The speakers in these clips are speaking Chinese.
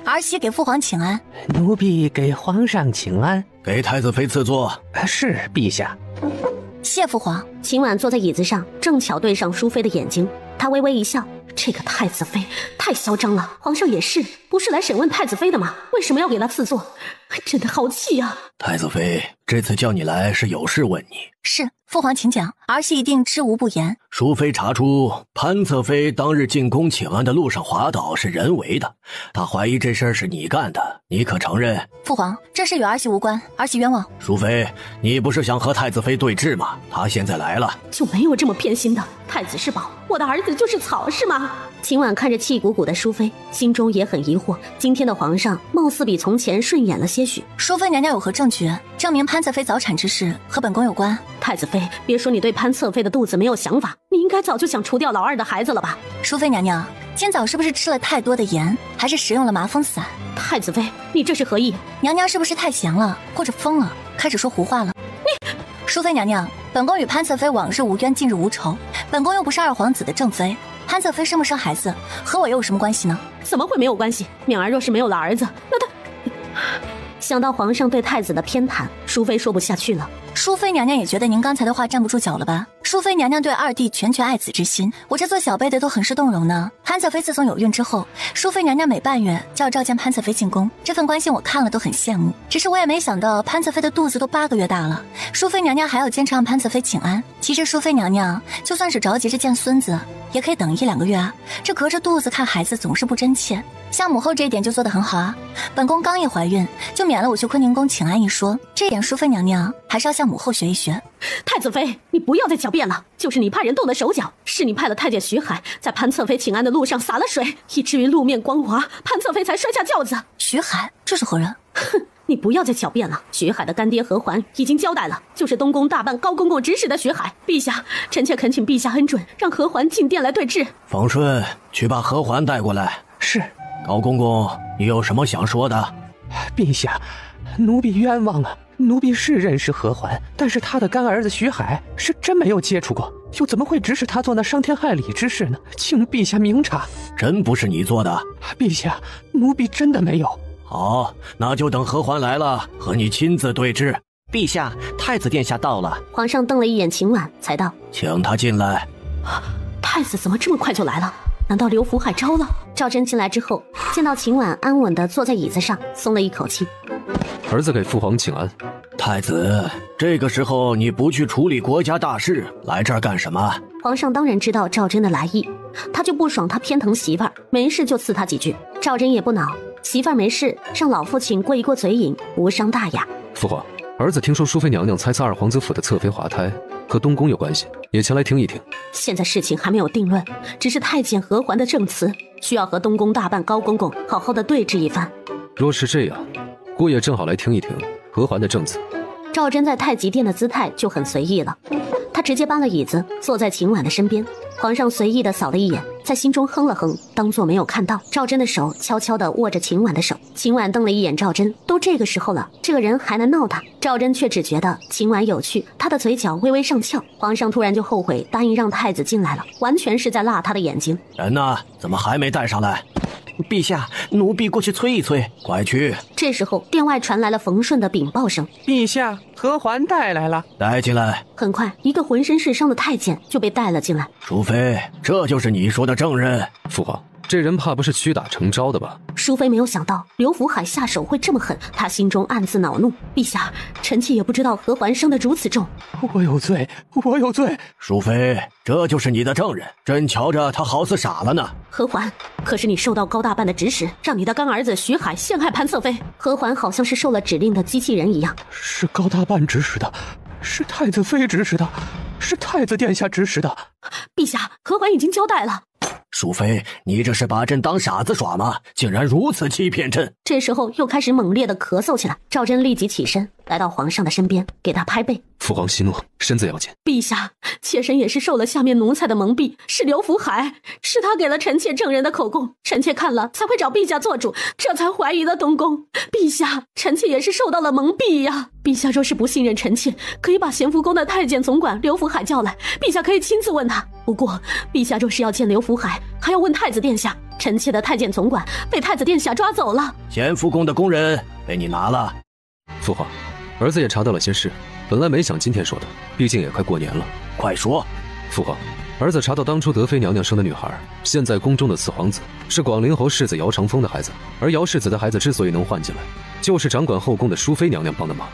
儿媳给父皇请安。奴婢给皇上请安。给太子妃赐座。是陛下。谢父皇。秦婉坐在椅子上，正巧对上淑妃的眼睛，她微微一笑。这个太子妃太嚣张了，皇上也是，不是来审问太子妃的吗？为什么要给她赐座？真的好气啊！太子妃，这次叫你来是有事问你。是，父皇请讲，儿媳一定知无不言。淑妃查出潘侧妃当日进宫请安的路上滑倒是人为的，她怀疑这事儿是你干的，你可承认？父皇，这事与儿媳无关，儿媳冤枉。淑妃，你不是想和太子妃对峙吗？她现在来了，就没有这么偏心的。太子是宝，我的儿子就是草，是吗？秦婉看着气鼓鼓的淑妃，心中也很疑惑，今天的皇上貌似比从前顺眼了些许。淑妃娘娘有何证据证明潘侧妃早产之事和本宫有关？太子妃，别说你对潘侧妃的肚子没有想法，你应该早就想除掉老二的孩子了吧？淑妃娘娘，今早是不是吃了太多的盐，还是食用了麻风散？太子妃，你这是何意？娘娘是不是太闲了，或者疯了，开始说胡话了？你，淑妃娘娘，本宫与潘侧妃往日无冤，近日无仇，本宫又不是二皇子的正妃，潘侧妃生不生孩子，和我又有什么关系呢？怎么会没有关系？淼儿若是没有了儿子，那她……想到皇上对太子的偏袒，淑妃说不下去了。淑妃娘娘也觉得您刚才的话站不住脚了吧？淑妃娘娘对二弟全爱子之心，我这做小辈的都很是动容呢。潘侧妃自从有孕之后，淑妃娘娘每半月就要召见潘侧妃进宫，这份关心我看了都很羡慕。只是我也没想到潘侧妃的肚子都8个月大了，淑妃娘娘还要坚持让潘侧妃请安。其实淑妃娘娘就算是着急着见孙子，也可以等1-2个月啊。这隔着肚子看孩子总是不真切。像母后这一点就做得很好啊。本宫刚一怀孕就免了我去坤宁宫请安一说，这点淑妃娘娘还是要向母后学一学。太子妃，你不要再狡辩了，就是你派人动的手脚，是你派了太监徐海在潘侧妃请安的路上洒了水，以至于路面光滑，潘侧妃才摔下轿子。徐海，这是何人？哼，你不要再狡辩了，徐海的干爹何环已经交代了，就是东宫大办高公公指使的徐海。陛下，臣妾恳请陛下恩准，让何环进殿来对质。冯顺，去把何环带过来。是。高公公，你有什么想说的？陛下，奴婢冤枉了。奴婢是认识何环，但是他的干儿子徐海是真没有接触过，又怎么会指使他做那伤天害理之事呢？请陛下明察。真不是你做的？陛下，奴婢真的没有。好，那就等何环来了，和你亲自对质。陛下，太子殿下到了。皇上瞪了一眼秦婉，才道：请他进来。太子怎么这么快就来了？难道刘福海招了？赵祯进来之后，见到秦婉安稳地坐在椅子上，松了一口气。儿子给父皇请安。太子，这个时候你不去处理国家大事，来这儿干什么？皇上当然知道赵祯的来意，他就不爽他偏疼媳妇儿，没事就刺他几句。赵祯也不恼，媳妇儿没事，让老父亲过一过嘴瘾，无伤大雅。父皇，儿子听说淑妃娘娘猜测二皇子府的侧妃滑胎和东宫有关系，也前来听一听。现在事情还没有定论，只是太监何环的证词需要和东宫大办高公公好好的对质一番。若是这样，姑爷正好来听一听何环的证词。赵祯在太极殿的姿态就很随意了，他直接搬了椅子坐在秦婉的身边。皇上随意的扫了一眼，在心中哼了哼，当作没有看到。赵祯的手悄悄地握着秦婉的手，秦婉瞪了一眼赵祯，都这个时候了，这个人还能闹他？赵祯却只觉得秦婉有趣，他的嘴角微微上翘。皇上突然就后悔答应让太子进来了，完全是在辣他的眼睛。人呢？怎么还没带上来？陛下，奴婢过去催一催。快去！这时候殿外传来了冯顺的禀报声：陛下，何环带来了。带进来。很快，一个浑身是伤的太监就被带了进来。淑妃，这就是你说的证人？父皇，这人怕不是屈打成招的吧？淑妃没有想到刘福海下手会这么狠，她心中暗自恼怒。陛下，臣妾也不知道何环伤得如此重。我有罪，我有罪。淑妃，这就是你的证人，朕瞧着他好似傻了呢。何环，可是你受到高大办的指使，让你的干儿子徐海陷害潘侧妃。何环好像是受了指令的机器人一样。是高大办指使的，是太子妃指使的，是太子殿下指使的。陛下，何环已经交代了。淑妃，你这是把朕当傻子耍吗？竟然如此欺骗朕！这时候又开始猛烈的咳嗽起来。赵祯立即起身，来到皇上的身边，给他拍背。父皇息怒，身子要紧。陛下，妾身也是受了下面奴才的蒙蔽，是刘福海，是他给了臣妾证人的口供，臣妾看了才会找陛下做主，这才怀疑了东宫。陛下，臣妾也是受到了蒙蔽呀。陛下若是不信任臣妾，可以把咸福宫的太监总管刘福海叫来，陛下可以亲自问他。不过，陛下若是要见刘福海，还要问太子殿下，臣妾的太监总管被太子殿下抓走了。咸福宫的工人被你拿了。父皇，儿子也查到了些事，本来没想今天说的，毕竟也快过年了。快说。父皇，儿子查到当初德妃娘娘生的女孩，现在宫中的四皇子是广陵侯世子姚长风的孩子，而姚世子的孩子之所以能换进来，就是掌管后宫的淑妃娘娘帮的忙。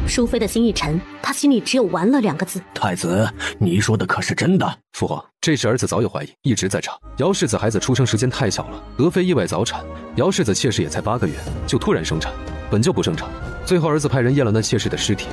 淑妃的心一沉，她心里只有完了2个字。太子，你说的可是真的？父皇，这事儿子早有怀疑，一直在查。姚世子孩子出生时间太小了，德妃意外早产，姚世子妾室也才8个月就突然生产，本就不正常。最后儿子派人验了那妾室的尸体，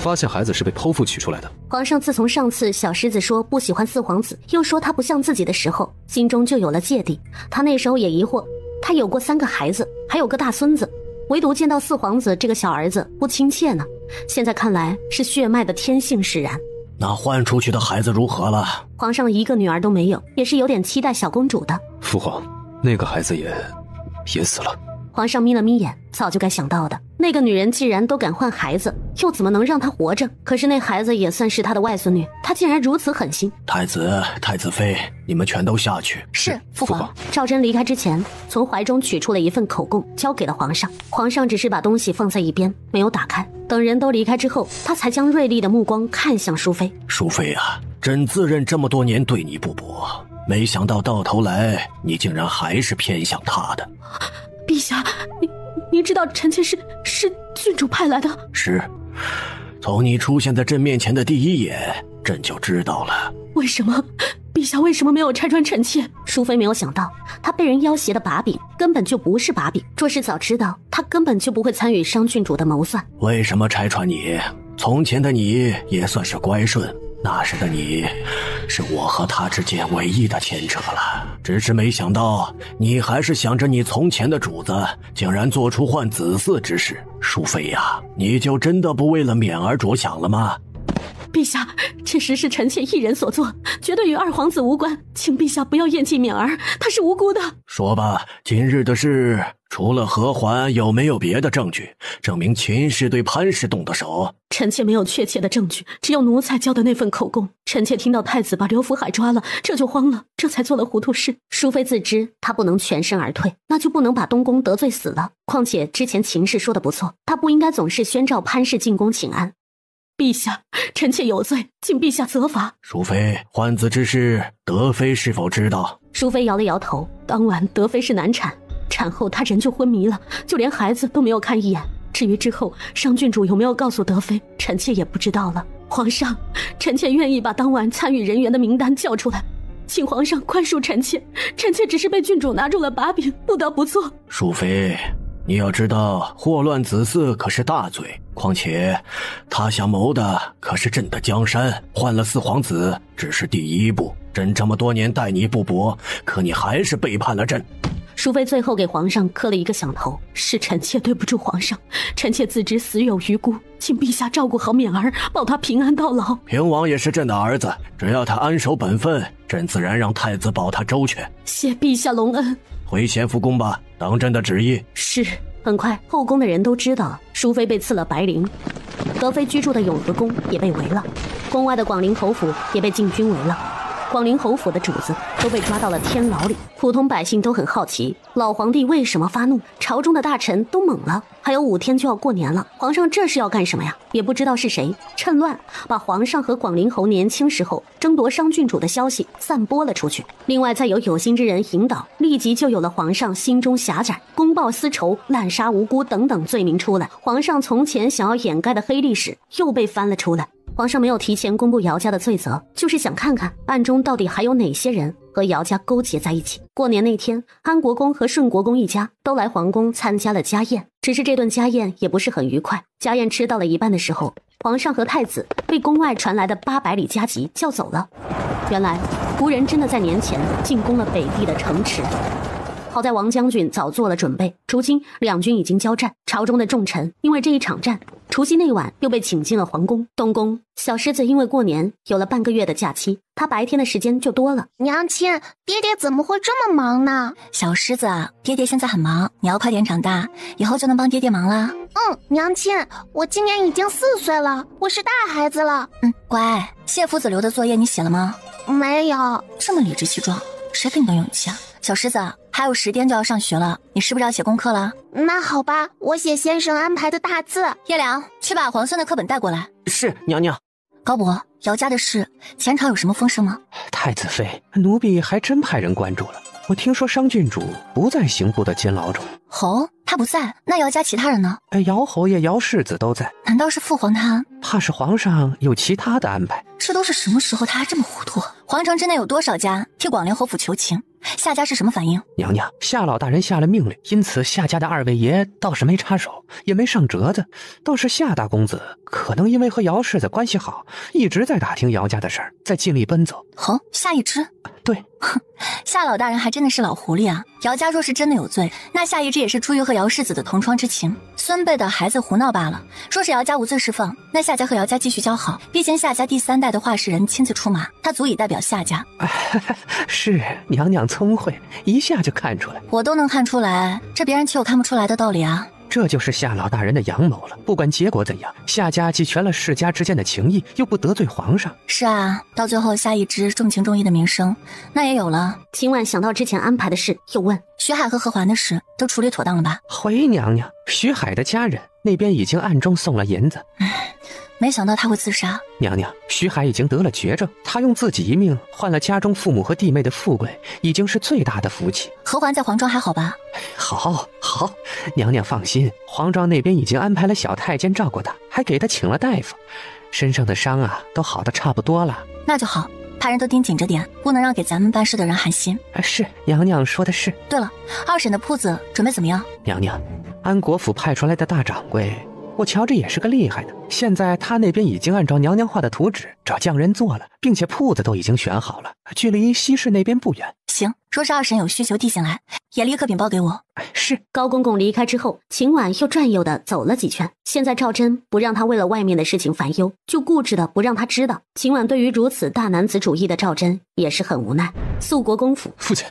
发现孩子是被剖腹取出来的。皇上自从上次小狮子说不喜欢四皇子，又说他不像自己的时候，心中就有了芥蒂。他那时候也疑惑，他有过3个孩子，还有个大孙子，唯独见到四皇子这个小儿子不亲切呢。现在看来是血脉的天性使然。那换出去的孩子如何了？皇上1个女儿都没有，也是有点期待小公主的。父皇，那个孩子也死了。皇上眯了眯眼，早就该想到的。那个女人既然都敢换孩子，又怎么能让她活着？可是那孩子也算是她的外孙女，她竟然如此狠心。太子、太子妃，你们全都下去。是，父皇。赵祯离开之前，从怀中取出了一份口供，交给了皇上。皇上只是把东西放在一边，没有打开。等人都离开之后，他才将锐利的目光看向淑妃。淑妃啊，朕自认这么多年对你不薄，没想到到头来你竟然还是偏向他的。陛下，您知道臣妾是郡主派来的？是，从你出现在朕面前的第一眼，朕就知道了。为什么？陛下为什么没有拆穿臣妾？淑妃没有想到，她被人要挟的把柄根本就不是把柄。若是早知道，她根本就不会参与商郡主的谋算。为什么拆穿你？从前的你也算是乖顺，那时的你是我和他之间唯一的牵扯了。只是没想到你还是想着你从前的主子竟然做出换子嗣之事。淑妃呀，你就真的不为了冕儿着想了吗？陛下，这事是臣妾一人所做，绝对与二皇子无关，请陛下不要厌弃冕儿，她是无辜的。说吧，今日的事除了和缓，有没有别的证据证明秦氏对潘氏动的手？臣妾没有确切的证据，只有奴才交的那份口供。臣妾听到太子把刘福海抓了，这就慌了，这才做了糊涂事。淑妃自知她不能全身而退，那就不能把东宫得罪死了。况且之前秦氏说的不错，她不应该总是宣召潘氏进宫请安。陛下，臣妾有罪，请陛下责罚。淑妃，换子之事，德妃是否知道？淑妃摇了摇头。当晚德妃是难产，产后她人就昏迷了，就连孩子都没有看一眼。至于之后商郡主有没有告诉德妃，臣妾也不知道了。皇上，臣妾愿意把当晚参与人员的名单叫出来，请皇上宽恕臣妾。臣妾只是被郡主拿住了把柄，不得不做。淑妃，你要知道，祸乱子嗣可是大罪。况且他想谋的可是朕的江山，换了四皇子只是第一步。朕这么多年待你不薄，可你还是背叛了朕。淑妃最后给皇上磕了一个响头，是臣妾对不住皇上，臣妾自知死有余辜，请陛下照顾好冕儿，保他平安到老。平王也是朕的儿子，只要他安守本分，朕自然让太子保他周全。谢陛下隆恩。回咸福宫吧，等朕的旨意。是。很快后宫的人都知道了，淑妃被赐了白绫，德妃居住的永和宫也被围了，宫外的广陵侯府也被禁军围了，广陵侯府的主子都被抓到了天牢里。普通百姓都很好奇，老皇帝为什么发怒？朝中的大臣都懵了。还有5天就要过年了，皇上这是要干什么呀？也不知道是谁趁乱把皇上和广陵侯年轻时候争夺商郡主的消息散播了出去。另外再有心之人引导，立即就有了皇上心中狭窄、公报私仇、滥杀无辜等等罪名出来。皇上从前想要掩盖的黑历史又被翻了出来。皇上没有提前公布姚家的罪责，就是想看看暗中到底还有哪些人和姚家勾结在一起。过年那天，安国公和顺国公一家都来皇宫参加了家宴，只是这顿家宴也不是很愉快。家宴吃到了一半的时候，皇上和太子被宫外传来的800里加急叫走了。原来胡人真的在年前进攻了北地的城池，好在王将军早做了准备，如今两军已经交战。朝中的重臣因为这一场战，除夕那晚又被请进了皇宫。东宫，小狮子因为过年有了半个月的假期，他白天的时间就多了。娘亲，爹爹怎么会这么忙呢？小狮子，爹爹现在很忙，你要快点长大，以后就能帮爹爹忙啦。娘亲，我今年已经4岁了，我是大孩子了。乖。谢夫子留的作业你写了吗？没有。这么理直气壮，谁给你的勇气啊？小狮子，还有10天就要上学了，你是不是要写功课了？那好吧，我写先生安排的大字。叶良，去把皇孙的课本带过来。是娘娘。高伯，姚家的事，前朝有什么风声吗？太子妃，奴婢还真派人关注了。我听说商郡主不在刑部的监牢中。哦，他不在，那姚家其他人呢？姚侯爷、姚世子都在。难道是父皇他？怕是皇上有其他的安排。这都是什么时候，他还这么糊涂？皇城之内有多少家替广陵侯府求情？夏家是什么反应？娘娘，夏老大人下了命令，因此夏家的2位爷倒是没插手，也没上折子。倒是夏大公子可能因为和姚世子关系好，一直在打听姚家的事儿，在尽力奔走。哦，夏一之。对，哼，夏老大人还真的是老狐狸啊！姚家若是真的有罪，那夏一之也是出于和姚世子的同窗之情，孙辈的孩子胡闹罢了。若是姚家无罪释放，那夏家和姚家继续交好，毕竟夏家第3代的话事人亲自出马，他足以代表夏家。是，娘娘聪慧，一下就看出来。我都能看出来，这别人岂有看不出来的道理啊？这就是夏老大人的阳谋了。不管结果怎样，夏家既全了世家之间的情谊，又不得罪皇上。是啊，到最后夏一之重情重义的名声，那也有了。秦婉想到之前安排的事，又问：徐海和何环的事都处理妥当了吧？回娘娘，徐海的家人那边已经暗中送了银子。没想到他会自杀。娘娘，徐海已经得了绝症，他用自己一命换了家中父母和弟妹的富贵，已经是最大的福气。何环在皇庄还好吧？好，娘娘放心，皇庄那边已经安排了小太监照顾他，还给他请了大夫，身上的伤啊都好的差不多了。那就好，派人都盯紧着点，不能让给咱们办事的人寒心。是，娘娘说的是。对了，2审的铺子准备怎么样？娘娘，安国府派出来的大掌柜，我瞧着也是个厉害的。现在他那边已经按照娘娘画的图纸找匠人做了，并且铺子都已经选好了，距离西市那边不远。行，若是2审有需求递进来，也立刻禀报给我。是。高公公离开之后，秦婉又转悠的走了几圈。现在赵祯不让他为了外面的事情烦忧，就固执的不让他知道。秦婉对于如此大男子主义的赵祯也是很无奈。肃国公府，父亲，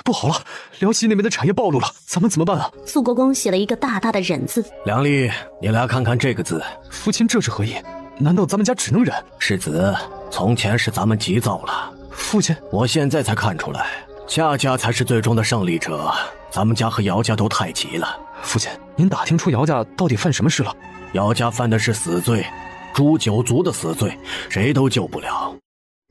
不好了，辽西那边的产业暴露了，咱们怎么办啊？肃国公写了一个大大的忍字。梁丽，你俩看看这个字。父亲，这是何意？难道咱们家只能忍？世子，从前是咱们急躁了。父亲，我现在才看出来，夏家才是最终的胜利者，咱们家和姚家都太急了。父亲，您打听出姚家到底犯什么事了？姚家犯的是死罪，诛9族的死罪，谁都救不了。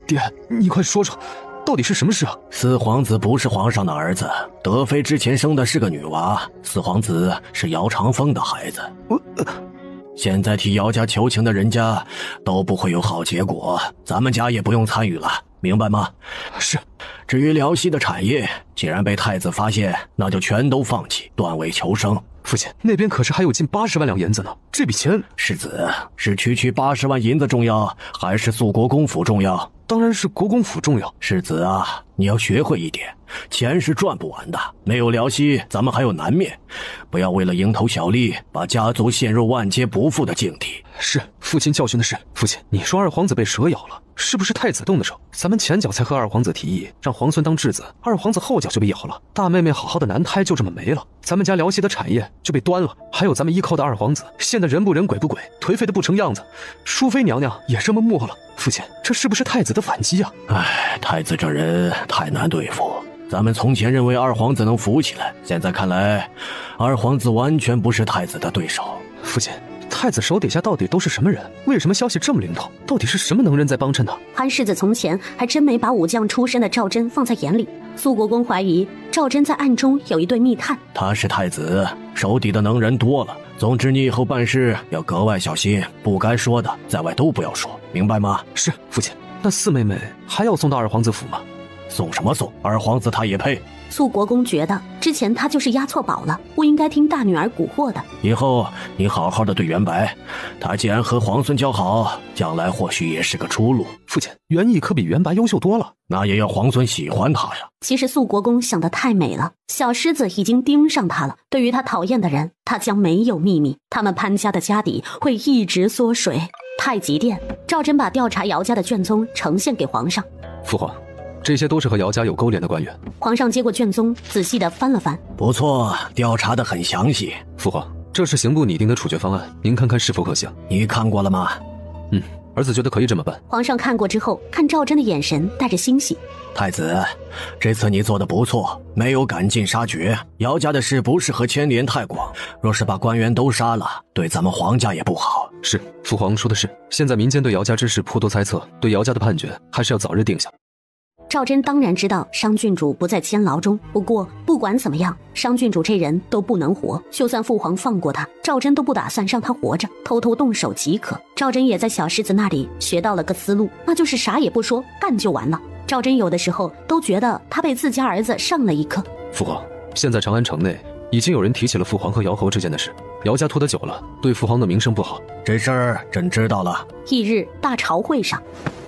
爹，你快说说，到底是什么事啊？四皇子不是皇上的儿子，德妃之前生的是个女娃，四皇子是姚长风的孩子。现在替姚家求情的人家都不会有好结果，咱们家也不用参与了，明白吗？是。至于辽西的产业，既然被太子发现，那就全都放弃，断尾求生。父亲，那边可是还有近80万两银子呢，这笔钱……世子，是区80万银子重要，还是肃国公府重要？当然是国公府重要。世子啊，你要学会一点，钱是赚不完的，没有辽西，咱们还有南面，不要为了蝇头小利，把家族陷入万劫不复的境地。是，父亲教训的是。父亲，你说2皇子被蛇咬了，是不是太子动的手？咱们前脚才和2皇子提议让皇孙当质子，2皇子后脚就被咬了，大妹妹好好的男胎就这么没了，咱们家辽西的产业就被端了，还有咱们依靠的2皇子，现在人不人鬼不鬼，颓废的不成样子，淑妃娘娘也这么没了。父亲，这是不是太子的反击啊？太子这人太难对付，咱们从前认为2皇子能扶起来，现在看来2皇子完全不是太子的对手。父亲，太子手底下到底都是什么人？为什么消息这么灵通？到底是什么能人在帮衬他？潘世子从前还真没把武将出身的赵祯放在眼里。肃国公怀疑赵祯在暗中有一对密探。他是太子，手底的能人多了。总之你以后办事要格外小心，不该说的在外都不要说，明白吗？是，父亲。那4妹妹还要送到2皇子府吗？送什么送？2皇子他也配？肃国公觉得之前他就是押错宝了，不应该听大女儿蛊惑的。以后你好好的对元白，他既然和皇孙交好，将来或许也是个出路。父亲，元义可比元白优秀多了，那也要皇孙喜欢他呀。其实肃国公想得太美了，小狮子已经盯上他了，对于他讨厌的人，他将没有秘密，他们潘家的家底会一直缩水。太极殿，赵祯把调查姚家的卷宗呈现给皇上。父皇，这些都是和姚家有勾连的官员。皇上接过卷宗，仔细地翻了翻。不错，调查得很详细。父皇，这是刑部拟定的处决方案，您看看是否可行？你看过了吗？儿子觉得可以这么办。皇上看过之后，看赵祯的眼神带着欣喜。太子，这次你做得不错，没有赶尽杀绝。姚家的事不适合牵连太广，若是把官员都杀了，对咱们皇家也不好。是，父皇说的是。现在民间对姚家之事颇多猜测，对姚家的判决还是要早日定下。赵祯当然知道商郡主不在监牢中，不过不管怎么样，商郡主这人都不能活。就算父皇放过他，赵祯都不打算让他活着，偷偷动手即可。赵祯也在小世子那里学到了个思路，那就是啥也不说，干就完了。赵祯有的时候都觉得他被自家儿子上了一课。父皇，现在长安城内已经有人提起了父皇和姚侯之间的事，姚家拖得久了，对父皇的名声不好。这事儿朕知道了。翌日大朝会上，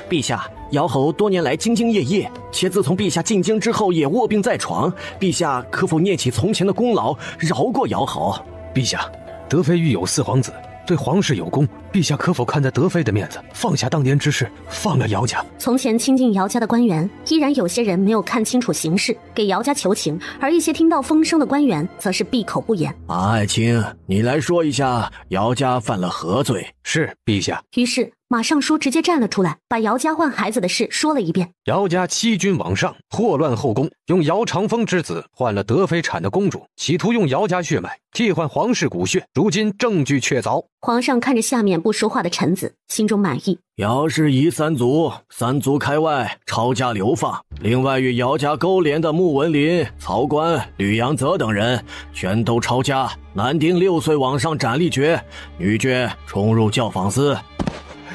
陛下，姚侯多年来兢兢业业，且自从陛下进京之后也卧病在床，陛下可否念起从前的功劳，饶过姚侯？陛下，德妃育有4皇子，对皇室有功，陛下可否看在德妃的面子，放下当年之事，放了姚家？从前亲近姚家的官员，依然有些人没有看清楚形势，给姚家求情，而一些听到风声的官员则是闭口不言。马爱卿，你来说一下姚家犯了何罪？是，陛下。于是马尚书直接站了出来，把姚家换孩子的事说了一遍。姚家欺君罔上，祸乱后宫，用姚长风之子换了德妃产的公主，企图用姚家血脉替换皇室骨血，如今证据确凿。皇上看着下面不说话的臣子，心中满意。姚氏夷3族，3族开外，抄家流放。另外与姚家勾连的穆文林、曹官、吕阳泽等人，全都抄家。男丁6岁往上斩立决，女眷冲入教坊司。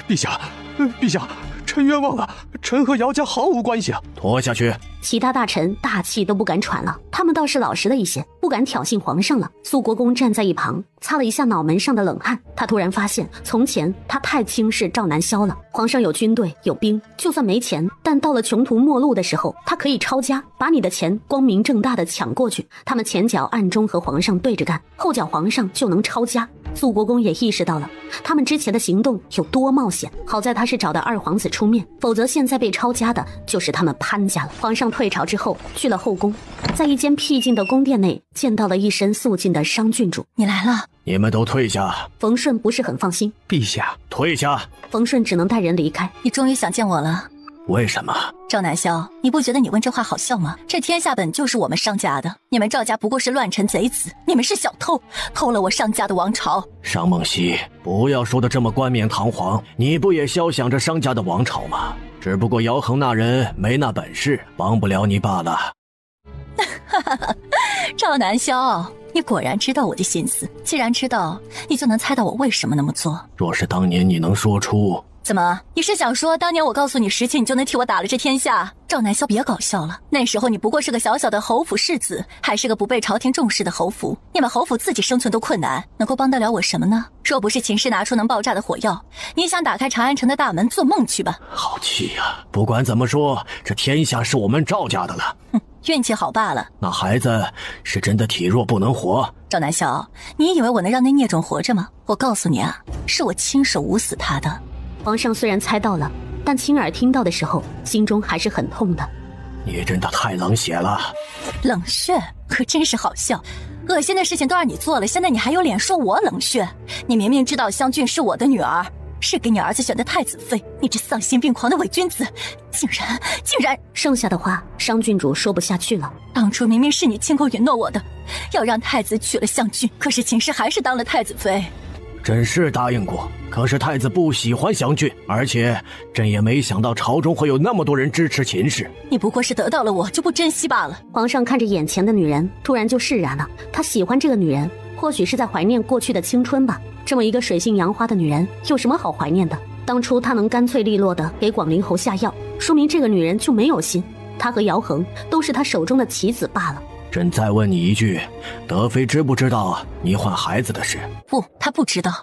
陛下，陛下，臣冤枉了，臣和姚家毫无关系啊！拖下去。其他大臣大气都不敢喘了，他们倒是老实了一些，不敢挑衅皇上了。苏国公站在一旁，擦了一下脑门上的冷汗。他突然发现，从前他太轻视赵南萧了。皇上有军队有兵，就算没钱，但到了穷途末路的时候，他可以抄家，把你的钱光明正大的抢过去。他们前脚暗中和皇上对着干，后脚皇上就能抄家。苏国公也意识到了他们之前的行动有多冒险，好在他是找的2皇子出面，否则现在被抄家的就是他们潘家了。皇上退朝之后去了后宫，在一间僻静的宫殿内见到了一身素净的商郡主。你来了。你们都退下。冯顺不是很放心。陛下，退下。冯顺只能带人离开。你终于想见我了。为什么？赵南萧，你不觉得你问这话好笑吗？这天下本就是我们商家的，你们赵家不过是乱臣贼子，你们是小偷，偷了我商家的王朝。商梦溪，不要说的这么冠冕堂皇，你不也肖想着商家的王朝吗？只不过姚恒那人没那本事，帮不了你罢了。赵南萧，你果然知道我的心思，既然知道，你就能猜到我为什么那么做。若是当年你能说出……怎么？你是想说当年我告诉你实情，你就能替我打了这天下？赵南萧，别搞笑了，那时候你不过是个小小的侯府世子，还是个不被朝廷重视的侯府，你们侯府自己生存都困难，能够帮得了我什么呢？若不是秦氏拿出能爆炸的火药，你想打开长安城的大门，做梦去吧！好气呀！不管怎么说，这天下是我们赵家的了。哼，运气好罢了。那孩子是真的体弱不能活。赵南萧，你以为我能让那孽种活着吗？我告诉你啊，是我亲手捂死他的。皇上虽然猜到了，但亲耳听到的时候，心中还是很痛的。你真的太冷血了。冷血可真是好笑，恶心的事情都让你做了，现在你还有脸说我冷血？你明明知道湘俊是我的女儿，是给你儿子选的太子妃，你这丧心病狂的伪君子，竟然……剩下的话，商郡主说不下去了。当初明明是你亲口允诺我的，要让太子娶了湘俊，可是秦氏还是当了太子妃。朕是答应过，可是太子不喜欢湘俊，而且朕也没想到朝中会有那么多人支持秦氏。你不过是得到了我就不珍惜罢了。皇上看着眼前的女人，突然就释然了。他喜欢这个女人，或许是在怀念过去的青春吧。这么一个水性杨花的女人，有什么好怀念的？当初她能干脆利落的给广陵侯下药，说明这个女人就没有心。她和姚恒都是她手中的棋子罢了。朕再问你一句，德妃知不知道你换孩子的事？不，她不知道，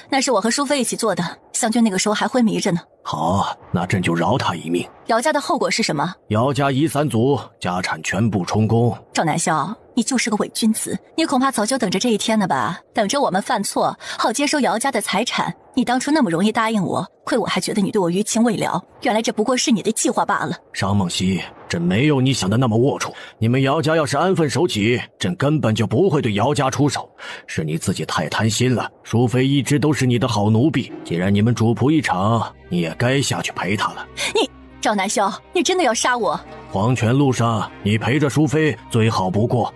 那是我和淑妃一起做的。湘君那个时候还昏迷着呢。好，那朕就饶他一命。姚家的后果是什么？姚家夷3族家产全部充公。赵南萧，你就是个伪君子，你恐怕早就等着这一天了吧？等着我们犯错，好接收姚家的财产。你当初那么容易答应我，亏我还觉得你对我余情未了，原来这不过是你的计划罢了。商梦溪，朕没有你想的那么龌龊。你们姚家要是安分守己，朕根本就不会对姚家出手。是你自己太贪心了，淑妃一直都是你的好奴婢，既然你们主仆一场，你也该下去陪她了。你赵南萧，你真的要杀我？黄泉路上，你陪着淑妃最好不过。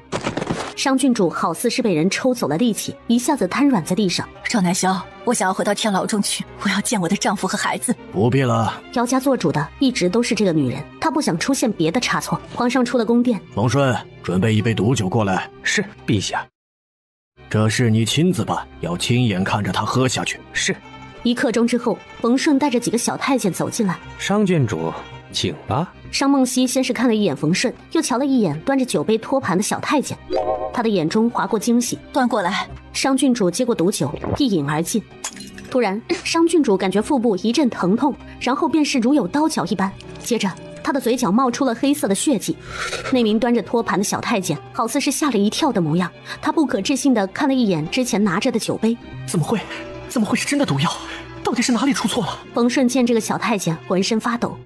商郡主好似是被人抽走了力气，一下子瘫软在地上。赵南萧，我想要回到天牢中去，我要见我的丈夫和孩子。不必了，姚家做主的一直都是这个女人，她不想出现别的差错。皇上出了宫殿，冯顺，准备一杯毒酒过来。是，陛下。这事你亲自办，要亲眼看着他喝下去。是。1刻钟之后，冯顺带着几个小太监走进来。商郡主，请吧。商梦溪先是看了一眼冯顺，又瞧了一眼端着酒杯托盘的小太监，他的眼中划过惊喜。端过来。商郡主接过毒酒，一饮而尽。突然，商郡主感觉腹部一阵疼痛，然后便是如有刀绞一般。接着，她的嘴角冒出了黑色的血迹。那名端着托盘的小太监好似是吓了一跳的模样，他不可置信地看了一眼之前拿着的酒杯。怎么会是真的毒药？到底是哪里出错了？冯顺见这个小太监浑身发抖，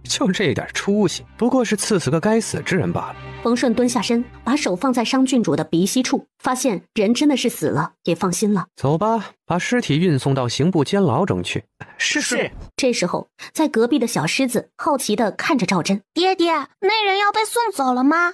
就这点出息，不过是刺死个该死之人罢了。冯顺蹲下身，把手放在商郡主的鼻息处，发现人真的是死了，也放心了。走吧，把尸体运送到刑部监牢中去。是。这时候，在隔壁的小狮子好奇地看着赵真。爹爹，那人要被送走了吗？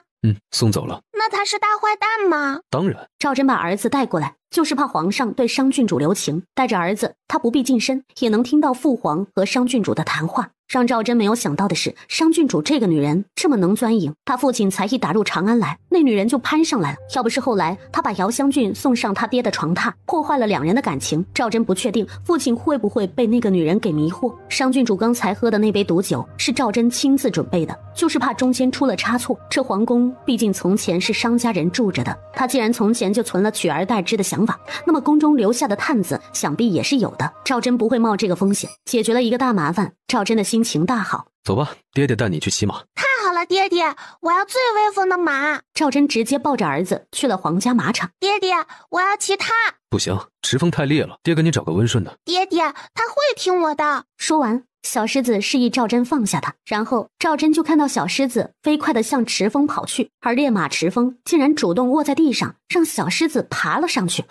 送走了。那他是大坏蛋吗？当然。赵真把儿子带过来，就是怕皇上对商郡主留情，带着儿子，他不必近身，也能听到父皇和商郡主的谈话。让赵真没有想到的是，商郡主这个女人这么能钻营，她父亲才一打入长安来，那女人就攀上来了。要不是后来她把姚湘俊送上他爹的床榻，破坏了两人的感情，赵真不确定父亲会不会被那个女人给迷惑。商郡主刚才喝的那杯毒酒是赵真亲自准备的，就是怕中间出了差错。这皇宫毕竟从前是商家人住着的，他既然从前就存了取而代之的想法，那么宫中留下的探子想必也是有的。赵真不会冒这个风险，解决了一个大麻烦，赵真的心情大好。走吧，爹爹带你去骑马。太好了，爹爹，我要最威风的马。赵真直接抱着儿子去了皇家马场。爹爹，我要骑它。不行，池风太烈了，爹给你找个温顺的。爹爹，他会听我的。说完，小狮子示意赵真放下他，然后赵真就看到小狮子飞快地向池峰跑去，而烈马池峰竟然主动卧在地上，让小狮子爬了上去。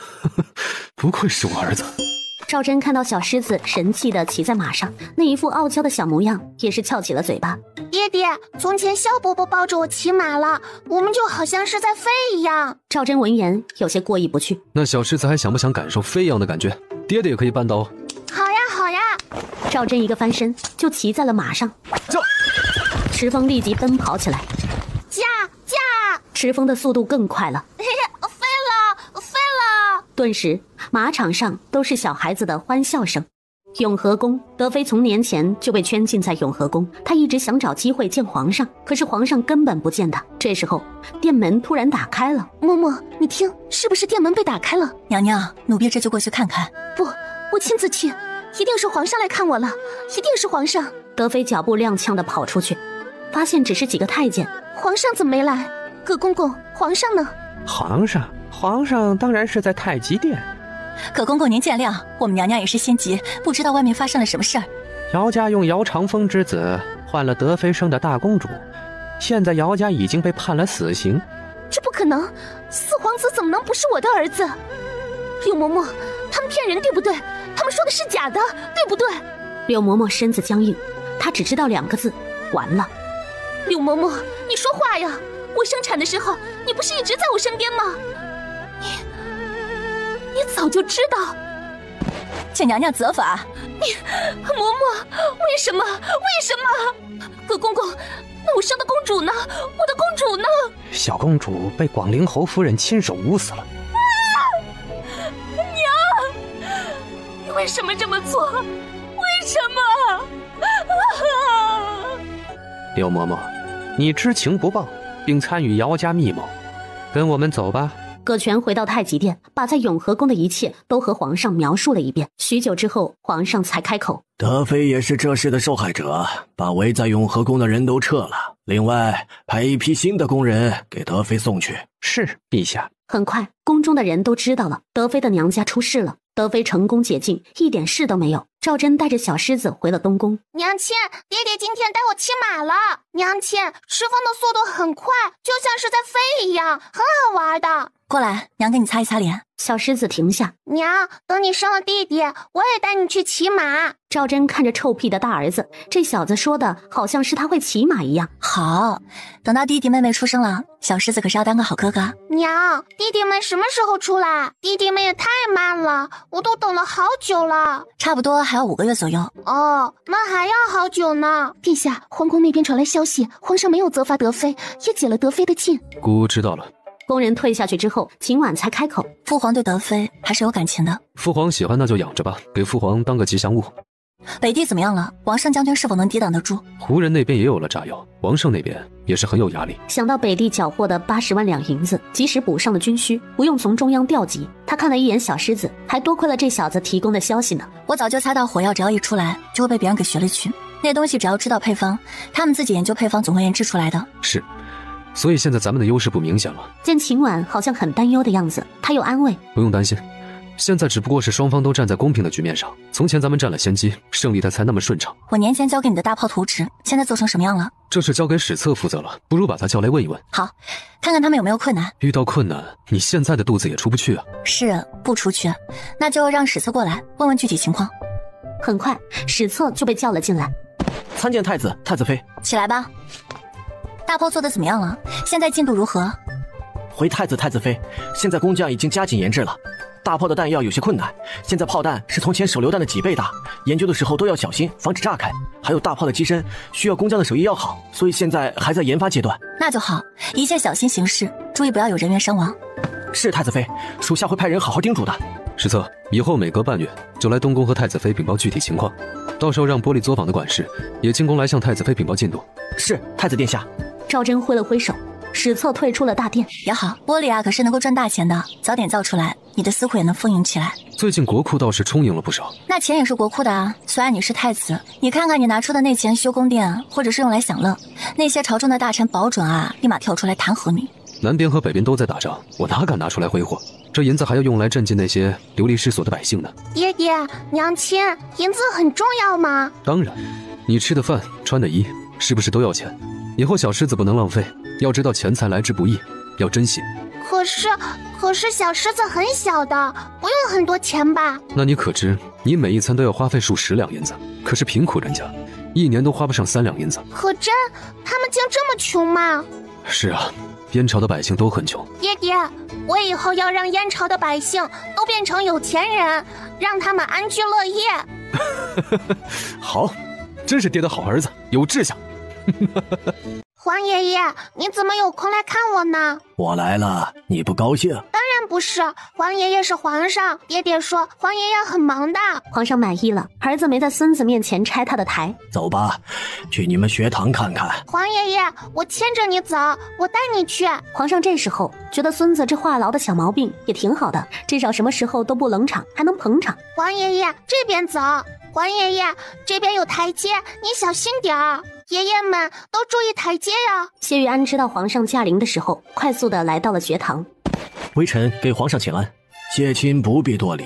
不愧是我儿子。赵真看到小狮子神气地骑在马上，那一副傲娇的小模样，也是翘起了嘴巴。爹爹，从前萧伯伯抱着我骑马了，我们就好像是在飞一样。赵真闻言有些过意不去。那小狮子还想不想感受飞一样的感觉？爹爹也可以办到哦。好呀好呀。赵真一个翻身就骑在了马上。池峰立即奔跑起来。驾！池峰的速度更快了。飞了！顿时马场上都是小孩子的欢笑声。永和宫，德妃从年前就被圈禁在永和宫，她一直想找机会见皇上，可是皇上根本不见她。这时候殿门突然打开了。嬷嬷，你听，是不是殿门被打开了？娘娘，奴婢这就过去看看。不，我亲自去，一定是皇上来看我了，一定是皇上。德妃脚步踉跄地跑出去，发现只是几个太监。皇上怎么没来？葛公公，皇上呢？皇上当然是在太极殿。葛公公您见谅，我们娘娘也是心急，不知道外面发生了什么事儿。姚家用姚长风之子换了德妃生的大公主，现在姚家已经被判了死刑。这不可能，四皇子怎么能不是我的儿子？柳嬷嬷，他们骗人对不对？他们说的是假的对不对？柳嬷嬷身子僵硬，她只知道2个字：完了。柳嬷嬷，你说话呀！我生产的时候，你不是一直在我身边吗？你早就知道，请娘娘责罚。嬷嬷，为什么？葛公公，那我生的公主呢？我的公主呢？小公主被广陵侯夫人亲手捂死了。娘，你为什么这么做？为什么？柳嬷嬷，你知情不报，并参与姚家密谋，跟我们走吧。葛全回到太极殿，把在永和宫的一切都和皇上描述了一遍。许久之后，皇上才开口：德妃也是这事的受害者，把围在永和宫的人都撤了，另外派一批新的宫人给德妃送去。是，陛下。很快，宫中的人都知道了，德妃的娘家出事了。德妃成功解禁，一点事都没有。赵真带着小狮子回了东宫。娘亲，爹爹今天带我骑马了。娘亲，石峰的速度很快，就像是在飞一样，很好玩的。过来，娘给你擦一擦脸。小狮子停下。娘，等你生了弟弟，我也带你去骑马。赵真看着臭屁的大儿子，这小子说的好像是他会骑马一样。好，等到弟弟妹妹出生了，小狮子可是要当个好哥哥。娘，弟弟们什么时候出来？弟弟们也太慢了，我都等了好久了。差不多还要5个月左右。哦，那还要好久呢。陛下，皇宫那边传来消息，皇上没有责罚德妃，也解了德妃的禁。姑知道了。工人退下去之后，秦婉才开口：父皇对德妃还是有感情的。父皇喜欢那就养着吧，给父皇当个吉祥物。北地怎么样了？王胜将军是否能抵挡得住？胡人那边也有了炸药，王胜那边也是很有压力。想到北地缴获的80万两银子，即使补上了军需，不用从中央调集。他看了一眼小狮子，还多亏了这小子提供的消息呢。我早就猜到火药只要一出来，就会被别人给学了去。那东西只要知道配方，他们自己研究配方总会研制出来的。是，所以现在咱们的优势不明显了。见秦婉好像很担忧的样子，他又安慰：不用担心，现在只不过是双方都站在公平的局面上。从前咱们占了先机，胜利才那么顺畅。我年前交给你的大炮图纸，现在做成什么样了？这事交给史册负责了，不如把他叫来问一问。好，看看他们有没有困难。遇到困难，你现在的肚子也出不去啊。是，不出去，那就让史册过来问问具体情况。很快，史册就被叫了进来。参见太子、太子妃。起来吧。大炮做的怎么样了？现在进度如何？回太子、太子妃，现在工匠已经加紧研制了。大炮的弹药有些困难，现在炮弹是从前手榴弹的几倍大，研究的时候都要小心，防止炸开。还有大炮的机身需要工匠的手艺要好，所以现在还在研发阶段。那就好，一切小心行事，注意不要有人员伤亡。是太子妃，属下会派人好好叮嘱的。史册，以后每隔半月就来东宫和太子妃禀报具体情况，到时候让玻璃作坊的管事也进宫来向太子妃禀报进度。是，太子殿下。赵真挥了挥手，史册退出了大殿。也好，玻璃啊可是能够赚大钱的，早点造出来，你的司库也能丰盈起来。最近国库倒是充盈了不少。那钱也是国库的啊，虽然你是太子，你看看你拿出的那钱修宫殿，或者是用来享乐，那些朝中的大臣保准啊立马跳出来弹劾你。南边和北边都在打仗，我哪敢拿出来挥霍？这银子还要用来赈济那些流离失所的百姓呢。爹爹，娘亲，银子很重要吗？当然，你吃的饭、穿的衣，是不是都要钱？以后小狮子不能浪费，要知道钱财来之不易，要珍惜。可是小狮子很小的，不用很多钱吧？那你可知，你每一餐都要花费数10两银子，可是贫苦人家，一年都花不上3两银子。可真，他们竟这么穷吗？是啊，燕朝的百姓都很穷。爹爹，我以后要让燕朝的百姓都变成有钱人，让他们安居乐业。好，真是爹的好儿子，有志向。皇爷爷，你怎么有空来看我呢？我来了，你不高兴？当然不是，皇爷爷是皇上，爹爹说皇爷爷很忙的。皇上满意了，儿子没在孙子面前拆他的台。走吧，去你们学堂看看。皇爷爷，我牵着你走，我带你去。皇上这时候觉得孙子这话痨的小毛病也挺好的，至少什么时候都不冷场，还能捧场。皇爷爷，这边走。皇爷爷，这边有台阶，你小心点儿。爷爷们都注意台阶呀。谢玉安知道皇上驾临的时候，快速的来到了学堂。微臣给皇上请安。谢亲不必多礼。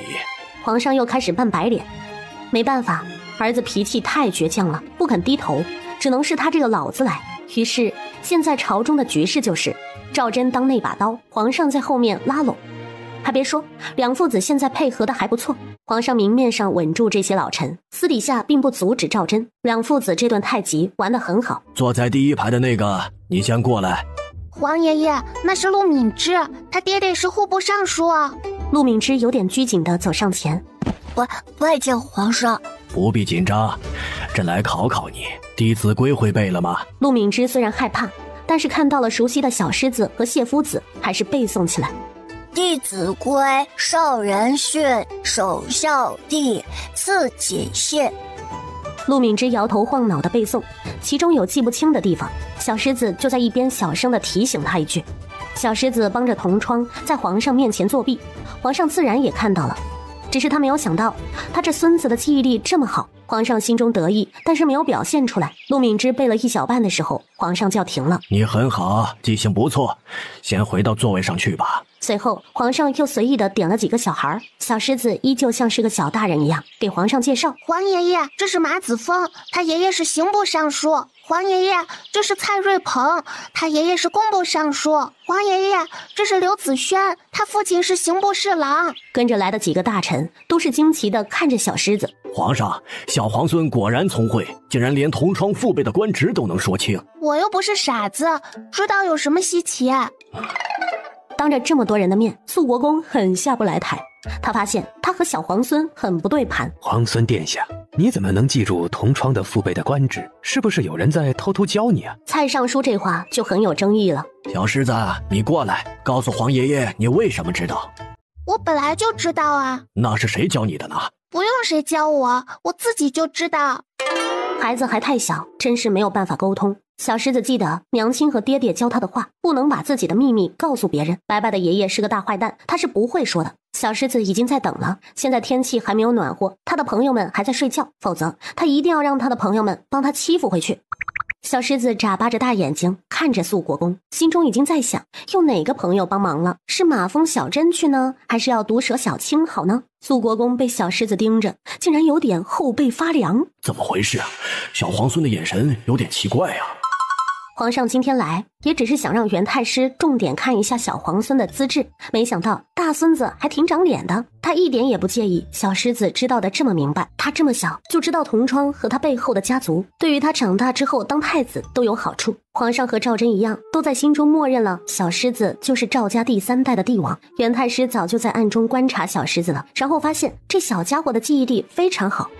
皇上又开始扮白脸，没办法，儿子脾气太倔强了，不肯低头，只能是他这个老子来。于是现在朝中的局势就是赵祯当那把刀，皇上在后面拉拢。还别说，两父子现在配合的还不错。皇上明面上稳住这些老臣，私底下并不阻止赵祯。两父子这顿太极玩得很好。坐在第一排的那个，你先过来。皇爷爷，那是陆敏之，他爹爹是户部尚书啊。陆敏之有点拘谨地走上前。外见皇上。不必紧张，朕来考考你，《弟子规》会背了吗？陆敏之虽然害怕，但是看到了熟悉的小狮子和谢夫子，还是背诵起来。弟子规，受人训，首孝悌，次谨信。陆敏之摇头晃脑的背诵，其中有记不清的地方，小狮子就在一边小声的提醒他一句。小狮子帮着同窗在皇上面前作弊，皇上自然也看到了，只是他没有想到他这孙子的记忆力这么好。皇上心中得意，但是没有表现出来。陆敏之背了一小半的时候，皇上就要停了。你很好，记性不错，先回到座位上去吧。随后，皇上又随意的点了几个小孩，小狮子依旧像是个小大人一样给皇上介绍：皇爷爷，这是马子峰，他爷爷是刑部尚书。皇爷爷，这是蔡瑞鹏，他爷爷是工部尚书。皇爷爷，这是刘子轩，他父亲是刑部侍郎。跟着来的几个大臣都是惊奇的看着小狮子。皇上，小皇孙果然聪慧，竟然连同窗父辈的官职都能说清。我又不是傻子，知道有什么稀奇。当着这么多人的面，肃国公很下不来台。他发现他和小皇孙很不对盘。皇孙殿下，你怎么能记住同窗的父辈的官职？是不是有人在偷偷教你啊？蔡尚书这话就很有争议了。小狮子，你过来，告诉皇爷爷你为什么知道。我本来就知道啊。那是谁教你的呢？不用谁教我，我自己就知道。孩子还太小，真是没有办法沟通。小狮子记得娘亲和爹爹教他的话，不能把自己的秘密告诉别人。白白的爷爷是个大坏蛋，他是不会说的。小狮子已经在等了，现在天气还没有暖和，他的朋友们还在睡觉，否则他一定要让他的朋友们帮他欺负回去。小狮子眨巴着大眼睛看着肃国公，心中已经在想，有哪个朋友帮忙了？是马蜂小珍去呢，还是要毒蛇小青好呢？肃国公被小狮子盯着，竟然有点后背发凉。怎么回事啊？小皇孙的眼神有点奇怪啊。皇上今天来也只是想让袁太师重点看一下小皇孙的资质，没想到大孙子还挺长脸的。他一点也不介意小狮子知道的这么明白，他这么小就知道同窗和他背后的家族，对于他长大之后当太子都有好处。皇上和赵祯一样，都在心中默认了小狮子就是赵家第3代的帝王。袁太师早就在暗中观察小狮子了，然后发现这小家伙的记忆力非常好。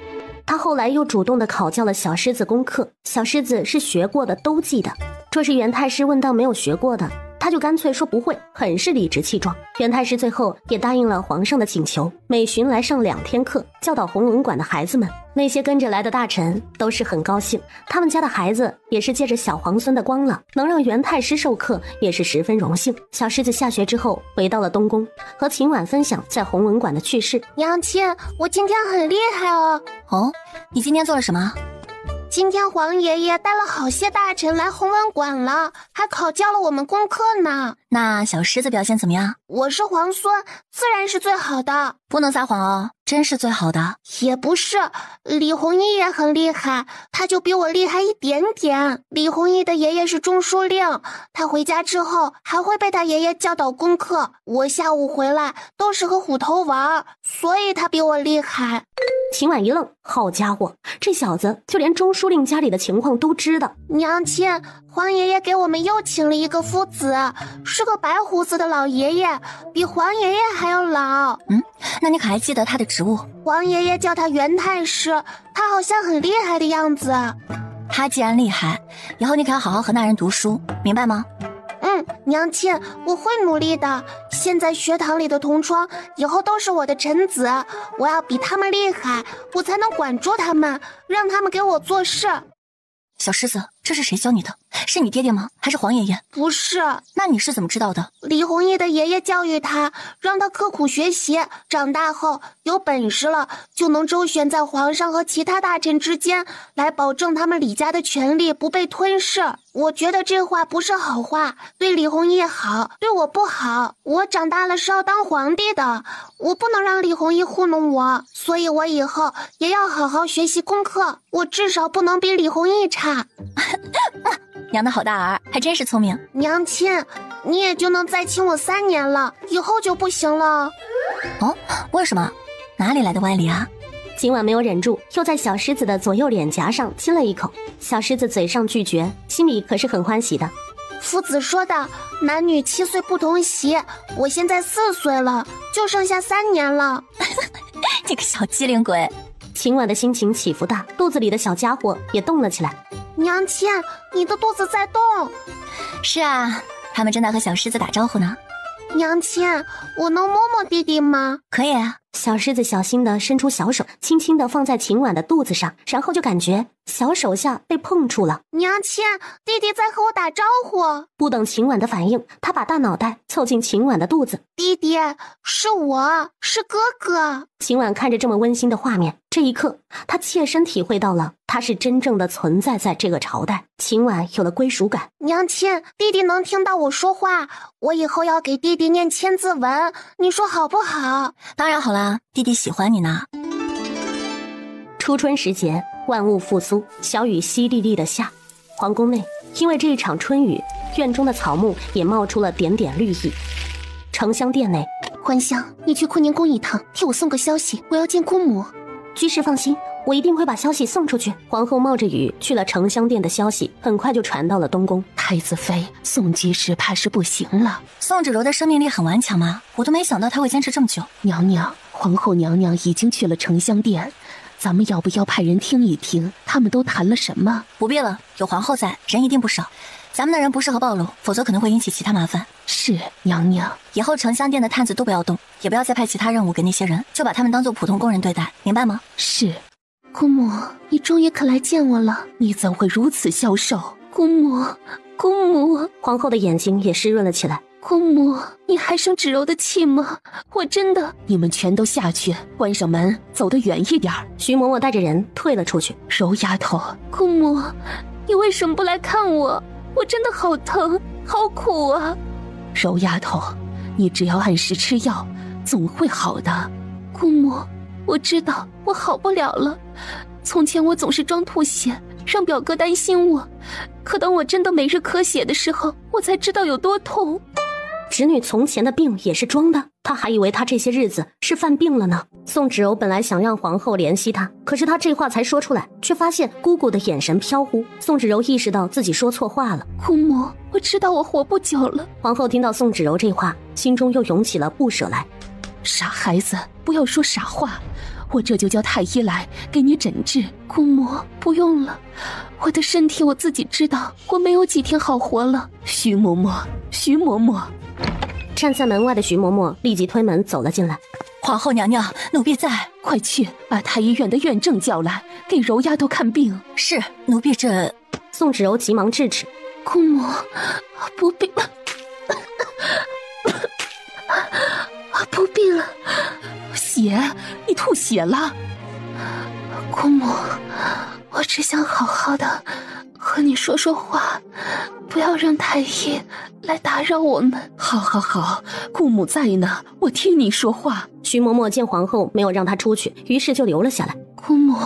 他后来又主动的考教了小狮子功课，小狮子是学过的都记得。若是袁太师问到没有学过的，他就干脆说不会，很是理直气壮。袁太师最后也答应了皇上的请求，每旬来上2天课，教导弘文馆的孩子们。那些跟着来的大臣都是很高兴，他们家的孩子也是借着小皇孙的光了，能让袁太师授课也是十分荣幸。小狮子下学之后回到了东宫，和秦婉分享在弘文馆的趣事。娘亲，我今天很厉害哦。哦，你今天做了什么？今天皇爷爷带了好些大臣来弘文馆了，还考教了我们功课呢。那小狮子表现怎么样？我是皇孙，自然是最好的。不能撒谎哦，真是最好的。也不是，李弘毅也很厉害，他就比我厉害一点点。李弘毅的爷爷是中书令，他回家之后还会被他爷爷教导功课。我下午回来都是和虎头玩，所以他比我厉害。秦婉一愣，好家伙，这小子就连中书令家里的情况都知道。娘亲，皇爷爷给我们又请了一个夫子，是个白胡子的老爷爷，比皇爷爷还要老。那你可还记得他的职务？皇爷爷叫他袁太师，他好像很厉害的样子。他既然厉害，以后你可要好好和那人读书，明白吗？娘亲，我会努力的。现在学堂里的同窗以后都是我的臣子，我要比他们厉害，我才能管住他们，让他们给我做事。小狮子，这是谁教你的？是你爹爹吗？还是皇爷爷？不是。那你是怎么知道的？李弘毅的爷爷教育他，让他刻苦学习，长大后有本事了就能周旋在皇上和其他大臣之间，来保证他们李家的权力不被吞噬。我觉得这话不是好话，对李弘毅好，对我不好。我长大了是要当皇帝的，我不能让李弘毅糊弄我，所以我以后也要好好学习功课，我至少不能比李弘毅差。娘的好大儿，还真是聪明。娘亲，你也就能再亲我3年了，以后就不行了。哦，为什么？哪里来的歪理啊？今晚没有忍住，又在小狮子的左右脸颊上亲了一口。小狮子嘴上拒绝，心里可是很欢喜的。夫子说的，男女7岁不同席，我现在4岁了，就剩下3年了。这个小机灵鬼。秦婉的心情起伏大，肚子里的小家伙也动了起来。娘亲，你的肚子在动。是啊，他们正在和小狮子打招呼呢。娘亲，我能摸摸弟弟吗？可以啊，小狮子小心地伸出小手，轻轻地放在秦婉的肚子上，然后就感觉小手下被碰触了。娘亲，弟弟在和我打招呼。不等秦婉的反应，他把大脑袋凑近秦婉的肚子。弟弟，是我，是哥哥。秦婉看着这么温馨的画面，这一刻他切身体会到了他是真正的存在在这个朝代。秦婉有了归属感。娘亲，弟弟能听到我说话，我以后要给弟弟念千字文，你说好不好？当然好啦，弟弟喜欢你呢。初春时节，万物复苏，小雨淅沥沥的下。皇宫内，因为这一场春雨，院中的草木也冒出了点点绿意。承香殿内，还乡，你去坤宁宫一趟，替我送个消息，我要见姑母。居士放心，我一定会把消息送出去。皇后冒着雨去了承香殿的消息，很快就传到了东宫。太子妃，宋居士怕是不行了。宋芷柔的生命力很顽强吗？我都没想到她会坚持这么久。娘娘，皇后娘娘已经去了承香殿，咱们要不要派人听一听，他们都谈了什么？不必了，有皇后在，人一定不少。咱们的人不适合暴露，否则可能会引起其他麻烦。是，娘娘。以后承香殿的探子都不要动，也不要再派其他任务给那些人，就把他们当做普通工人对待，明白吗？是。姑母，你终于肯来见我了。你怎会如此消瘦？姑母，姑母。皇后的眼睛也湿润了起来。姑母，你还生芷柔的气吗？我真的……你们全都下去，关上门，走得远一点。徐嬷嬷带着人退了出去。柔丫头，姑母，你为什么不来看我？我真的好疼，好苦啊！柔丫头，你只要按时吃药，总会好的。姑母，我知道我好不了了。从前我总是装吐血，让表哥担心我，可当我真的每日咳血的时候，我才知道有多痛。侄女从前的病也是装的，她还以为她这些日子是犯病了呢。宋芷柔本来想让皇后怜惜她，可是她这话才说出来，却发现姑姑的眼神飘忽。宋芷柔意识到自己说错话了。姑母，我知道我活不久了。皇后听到宋芷柔这话，心中又涌起了不舍来。傻孩子，不要说傻话，我这就叫太医来给你诊治。姑母，不用了，我的身体我自己知道，我没有几天好活了。徐嬷嬷，徐嬷嬷。站在门外的徐嬷嬷立即推门走了进来。皇后娘娘，奴婢在。快去把太医院的院正叫来，给柔丫头看病。是，奴婢这……宋芷柔急忙制止。姑母，不必，不必了。血，你吐血了。姑母，我只想好好的和你说说话，不要让太医来打扰我们。好好好，姑母在呢，我听你说话。徐嬷嬷见皇后没有让她出去，于是就留了下来。姑母，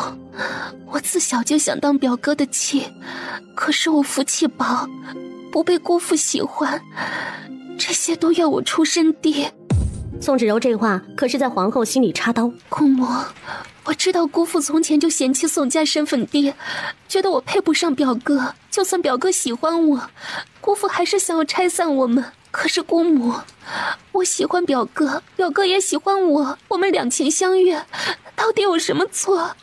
我自小就想当表哥的妻，可是我福气薄，不被姑父喜欢，这些都要我出身低。宋芷柔这话可是在皇后心里插刀。姑母，我知道姑父从前就嫌弃宋家身份低，觉得我配不上表哥，就算表哥喜欢我，姑父还是想要拆散我们。可是姑母，我喜欢表哥，表哥也喜欢我，我们两情相悦，到底有什么错？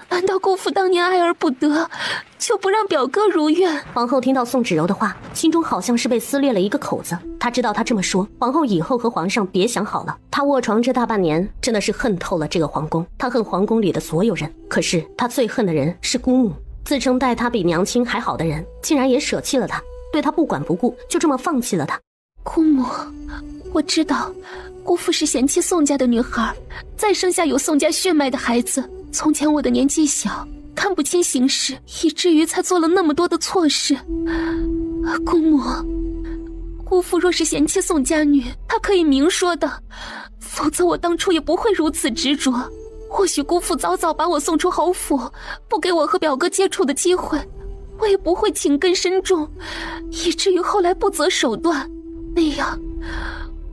难道姑父当年爱而不得，就不让表哥如愿？皇后听到宋芷柔的话，心中好像是被撕裂了一个口子。她知道她这么说，皇后以后和皇上别想好了。她卧床这大半年，真的是恨透了这个皇宫，她恨皇宫里的所有人。可是她最恨的人是姑母，自称待她比娘亲还好的人，竟然也舍弃了她，对她不管不顾，就这么放弃了她。姑母，我知道姑父是嫌弃宋家的女孩，再生下有宋家血脉的孩子。从前我的年纪小，看不清形势，以至于才做了那么多的错事。姑母，姑父若是嫌弃宋家女，他可以明说的，否则我当初也不会如此执着。或许姑父早早把我送出侯府，不给我和表哥接触的机会，我也不会情根深重，以至于后来不择手段。那样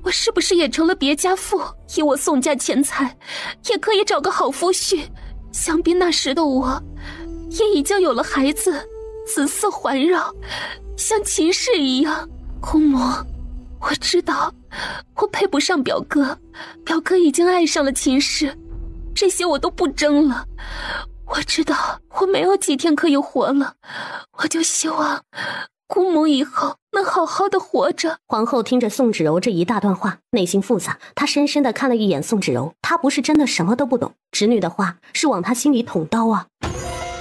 我是不是也成了别家妇？以我宋家钱财，也可以找个好夫婿。想必那时的我也已经有了孩子，子嗣环绕，像秦氏一样。姑母，我知道我配不上表哥，表哥已经爱上了秦氏，这些我都不争了。我知道我没有几天可以活了，我就希望姑母以后能好好的活着。皇后听着宋芷柔这一大段话，内心复杂。她深深的看了一眼宋芷柔，她不是真的什么都不懂，侄女的话是往她心里捅刀啊。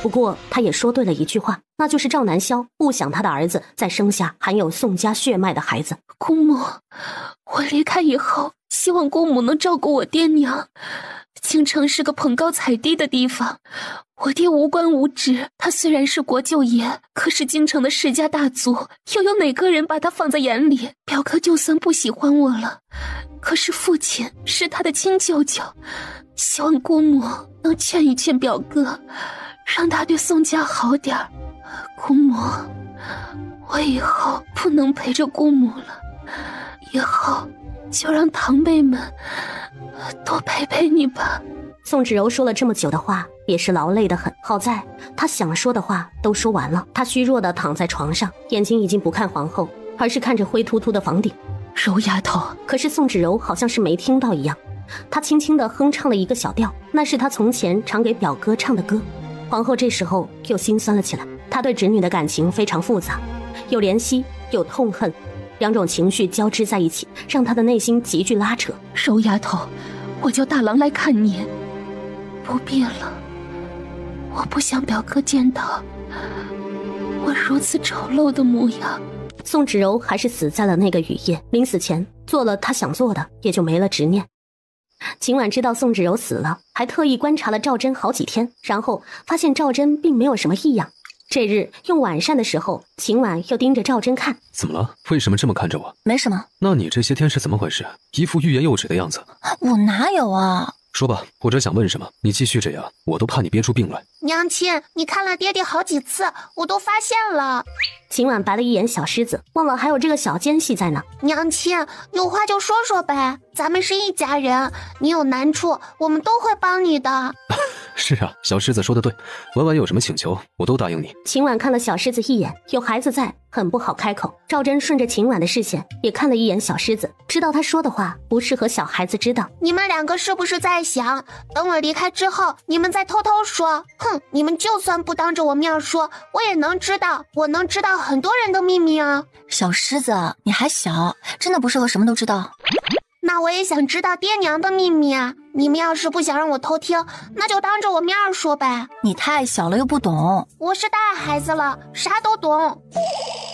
不过她也说对了一句话，那就是赵南萧不想他的儿子再生下含有宋家血脉的孩子。姑母，我离开以后，希望姑母能照顾我爹娘。京城是个捧高踩低的地方，我爹无官无职，他虽然是国舅爷，可是京城的世家大族，又有哪个人把他放在眼里？表哥就算不喜欢我了，可是父亲是他的亲舅舅，希望姑母能劝一劝表哥，让他对宋家好点儿。姑母，我以后不能陪着姑母了，以后就让堂辈们多陪陪你吧。宋芷柔说了这么久的话，也是劳累得很。好在她想说的话都说完了，她虚弱地躺在床上，眼睛已经不看皇后，而是看着灰秃秃的房顶。柔丫头，可是宋芷柔好像是没听到一样，她轻轻地哼唱了一个小调，那是她从前常给表哥唱的歌。皇后这时候又心酸了起来，她对侄女的感情非常复杂，有怜惜，有痛恨，两种情绪交织在一起，让她的内心急剧拉扯。柔丫头，我叫大郎来看你。不必了，我不想表哥见到我如此丑陋的模样。宋芷柔还是死在了那个雨夜，临死前做了她想做的，也就没了执念。秦婉知道宋芷柔死了，还特意观察了赵真好几天，然后发现赵真并没有什么异样。这日用晚膳的时候，秦婉又盯着赵真看。怎么了？为什么这么看着我？没什么。那你这些天是怎么回事？一副欲言又止的样子。我哪有啊？说吧，或者想问什么？你继续这样，我都怕你憋出病来。娘亲，你看了爹爹好几次，我都发现了。秦婉白了一眼小狮子，忘了还有这个小奸细在呢。娘亲，有话就说说呗，咱们是一家人，你有难处，我们都会帮你的。是啊，小狮子说的对，婉婉有什么请求，我都答应你。秦婉看了小狮子一眼，有孩子在，很不好开口。赵真顺着秦婉的视线，也看了一眼小狮子，知道他说的话不适合小孩子知道。你们两个是不是在想，等我离开之后，你们再偷偷说？哼，你们就算不当着我面说，我也能知道，我能知道很多人的秘密啊。小狮子，你还小，真的不适合什么都知道。那我也想知道爹娘的秘密啊！你们要是不想让我偷听，那就当着我面说呗。你太小了又不懂，我是大孩子了，啥都懂。